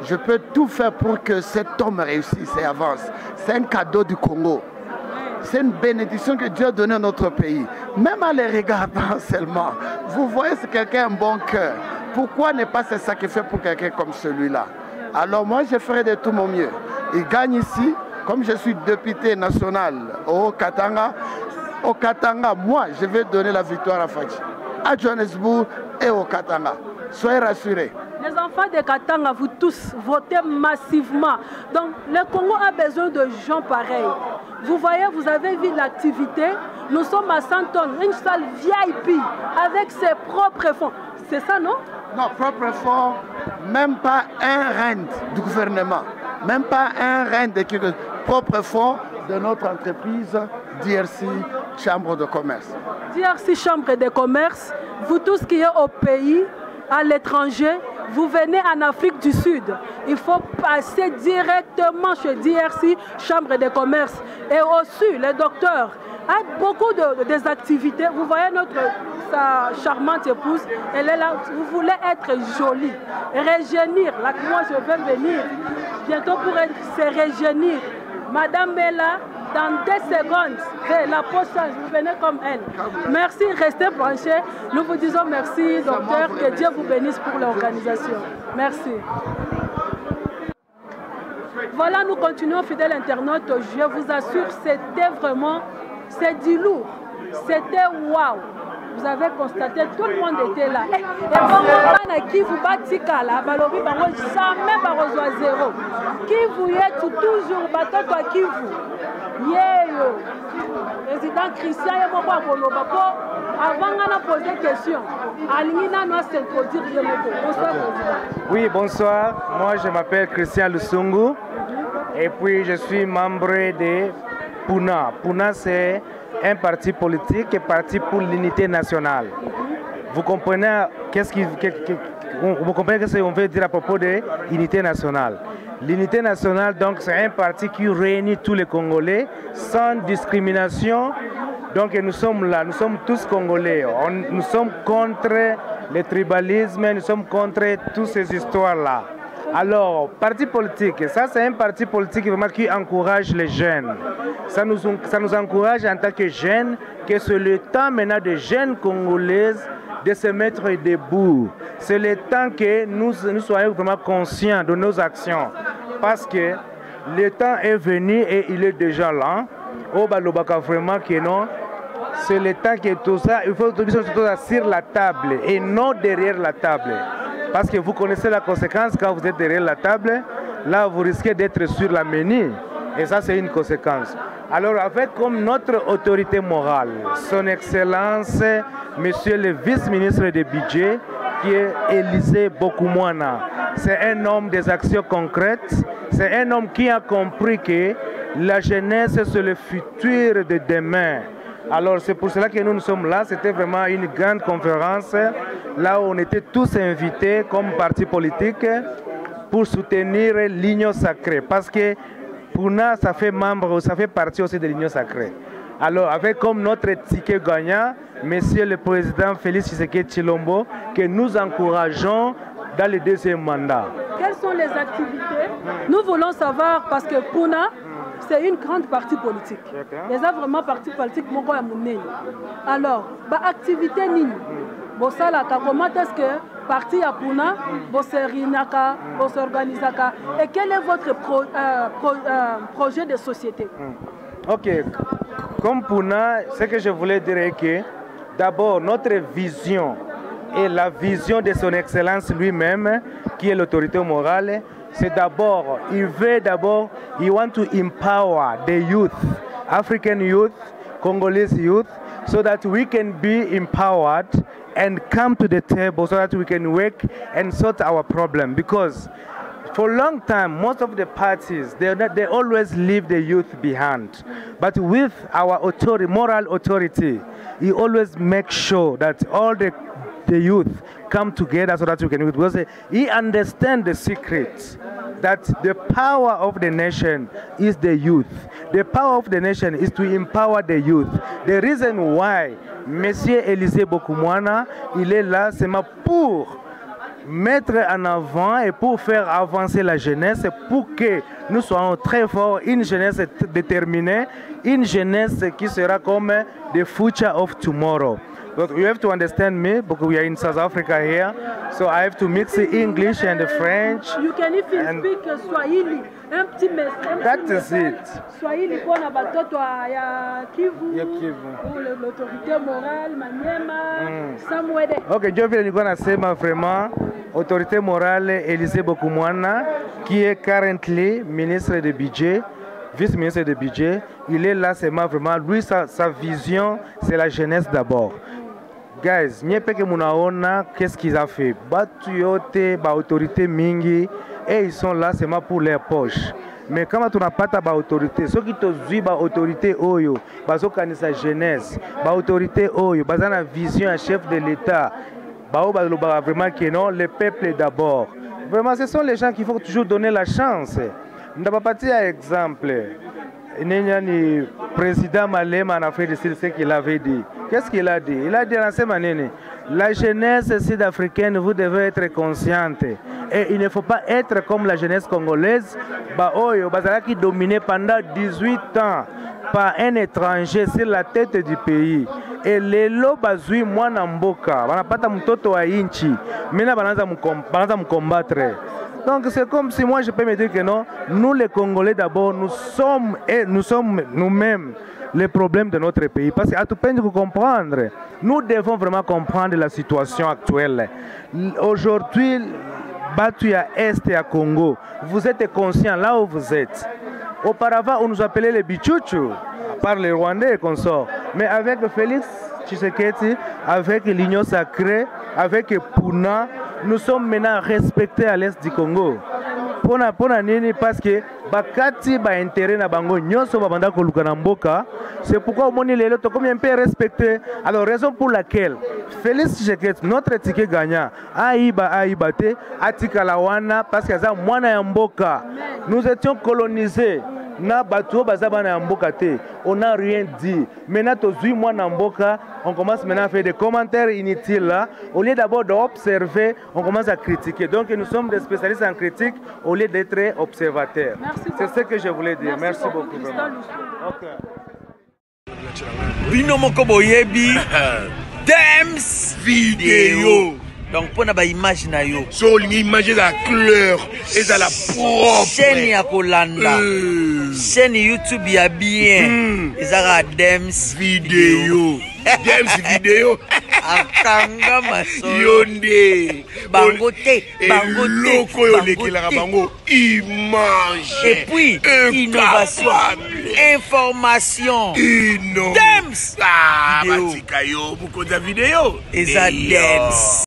Je peux tout faire pour que cet homme réussisse et avance. C'est un cadeau du Congo. C'est une bénédiction que Dieu a donnée à notre pays. Même en les regardant seulement, vous voyez c'est quelqu'un a un bon cœur. Pourquoi ne pas se sacrifier pour quelqu'un comme celui-là? Alors moi, je ferai de tout mon mieux. Il gagne ici, comme je suis député national au Katanga, moi, je vais donner la victoire à Fachi, à Johannesburg et au Katanga. Soyez rassurés. Les enfants de Katanga, vous tous, votez massivement. Donc, le Congo a besoin de gens pareils. Vous voyez, vous avez vu l'activité. Nous sommes à 100 tonnes, une salle VIP, avec ses propres fonds. C'est ça, non? Non, propres fonds, même pas un rent du gouvernement. Même pas un rent de quelque chose. Propres fonds de notre entreprise, DRC, Chambre de commerce. DRC, Chambre de commerce, vous tous qui êtes au pays, à l'étranger, vous venez en Afrique du Sud. Il faut passer directement chez DRC, Chambre de commerce. Et aussi, le docteur a beaucoup des activités. Vous voyez sa charmante épouse, elle est là. Vous voulez être jolie, rajeunir. Là, moi, je vais venir bientôt pour se rajeunir. Madame est là. Dans 2 secondes, la poste change, vous venez comme elle. Merci, restez branchés. Nous vous disons merci, docteur, que Dieu vous bénisse pour l'organisation. Merci. Voilà, nous continuons, fidèles internautes. Je vous assure, c'était vraiment, c'est du lourd. C'était waouh. Vous avez constaté, tout le monde était là. Et bon, qui vous bat là, balobi bango jamais barozwa zéro. Qui vous êtes toujours bateau toi qui vous. Yeyo. Président Christian Yamoko Koloba po avant de poser question. Alingina doit s'introduire Yamoko. Bonsoir président. Oui, bonsoir. Moi je m'appelle Christian Lusungu et puis je suis membre de Puna. Puna c'est un parti politique et parti pour l'unité nationale. Vous comprenez vous comprenez ce qu'on veut dire à propos de l'unité nationale. L'unité nationale, donc, c'est un parti qui réunit tous les Congolais sans discrimination. Donc, nous sommes là, nous sommes tous Congolais. Nous sommes contre le tribalisme, nous sommes contre toutes ces histoires-là. Alors, parti politique, ça c'est un parti politique vraiment qui encourage les jeunes. Ça nous encourage en tant que jeunes, que c'est le temps maintenant des jeunes Congolaises de se mettre debout. C'est le temps que nous soyons vraiment conscients de nos actions. Parce que le temps est venu et il est déjà là. Au Balobaka vraiment que non. C'est le temps que tout ça, il faut tout ça sur la table et non derrière la table. Parce que vous connaissez la conséquence quand vous êtes derrière la table, là vous risquez d'être sur la menu. Et ça c'est une conséquence. Alors avec comme notre autorité morale, son Excellence, Monsieur le vice-ministre des budgets, qui est Élysée Bokoumouana, c'est un homme des actions concrètes, c'est un homme qui a compris que la jeunesse c'est le futur de demain. Alors c'est pour cela que nous sommes là, c'était vraiment une grande conférence, là où on était tous invités comme parti politique pour soutenir l'Union Sacrée, parce que Puna, ça fait partie aussi de l'Union Sacrée. Alors, avec comme notre ticket gagnant, Monsieur le Président Félix Tshisekedi Tshilombo, que nous encourageons dans le deuxième mandat. Quelles sont les activités? Nous voulons savoir, parce que Puna, c'est une grande partie politique. Les a vraiment parti politique, mon gars, alors, activité nini? Bon, ça là, comment est-ce que parti à Puna, vous s'organisez? Et quel est votre projet de société? Ok, comme Puna, ce que je voulais dire est que d'abord notre vision et la vision de son excellence lui-même, qui est l'autorité morale, c'est d'abord, il want to empower the youth, African youth, Congolese youth, so that we can be empowered and come to the table so that we can work and sort our problem. Because for a long time, most of the parties, they always leave the youth behind. But with our authority, moral authority, he always makes sure that all the youth come together so that we can do it. Because he understands the secret that the power of the nation is the youth. The power of the nation is to empower the youth. The reason why Monsieur Élisée Bokoumwana, il est là, c'est pour mettre en avant et pour faire avancer la jeunesse, pour que nous soyons très forts, une jeunesse déterminée, une jeunesse qui sera comme the future of tomorrow. But you have to understand me because we are in South Africa here, so I have to mix English and French. You can even speak Swahili. That is it. Swahili pour na batoto ya Kivu. L'autorité morale, Manyema, Samwede. Ok, je vais vous dire vraiment, autorité morale Élisée Bokoumwana, qui est currently ministre de budget, vice-ministre de budget, il est là, c'est vraiment, lui, sa vision, c'est la jeunesse d'abord. Guys, qu'est-ce qu'ils ont fait? Batuyote, autorité mingi, et ils sont là seulement pour leurs poches. Mais quand on n'a pas ta autorité, ceux qui te disent autorité oyo, sa jeunesse, autorité oyo, la vision à chef de l'État, vraiment que non, le peuple d'abord. Vraiment, ce sont les gens qu'il faut toujours donner la chance. On n'a pas parti à exemple. Le président Malema en Afrique du Sud, ce qu'il avait dit. Qu'est-ce qu'il a dit? Il a dit dans ces manières, la jeunesse sud-africaine, vous devez être consciente. Et il ne faut pas être comme la jeunesse congolaise, qui dominée pendant 18 ans par un étranger sur la tête du pays. Et les lots bazui mwana mboka, banapata mtoto wa inchi, maintenant banaza combattre. Donc c'est comme si moi je peux me dire que non, nous les Congolais d'abord, nous sommes nous-mêmes les problèmes de notre pays. Parce qu'à tout peine de comprendre, nous devons vraiment comprendre la situation actuelle. Aujourd'hui, battu à Est et à Congo, vous êtes conscients là où vous êtes. Auparavant, on nous appelait les Bichouchou, par les Rwandais et consorts. Mais avec Félix Tshisekedi, avec l'Union Sacrée, avec Puna, nous sommes maintenant respectés à l'Est du Congo. Parce que bakati ba intérêt na bango nyonso ba banda koluka na mboka, c'est pourquoi on est là comme un peu respecté. Alors raison pour laquelle Félix Tshisekedi, notre ticket gagnant, aïbate atikala wana parce que ça mwana ya mboka. Nous étions colonisés. On n'a rien dit. Maintenant, on commence maintenant à faire des commentaires inutiles là. Au lieu d'abord d'observer, on commence à critiquer. Donc nous sommes des spécialistes en critique au lieu d'être observateurs. C'est ce que je voulais dire. Merci beaucoup. Binomoko boyebi Dems vidéo. Donc pour na image na yo. So l'image la couleur et à la propre. Chaîne ya kolanda. Chaîne YouTube ya bien. Ezara Dems vidéo. Dems vidéo. Akanga maso. Yonde. Bangote. Loko yo lekilaka bango image. Et puis innovation. Information. Dems. Ah, batika yo buko za vidéo. Eza Dems.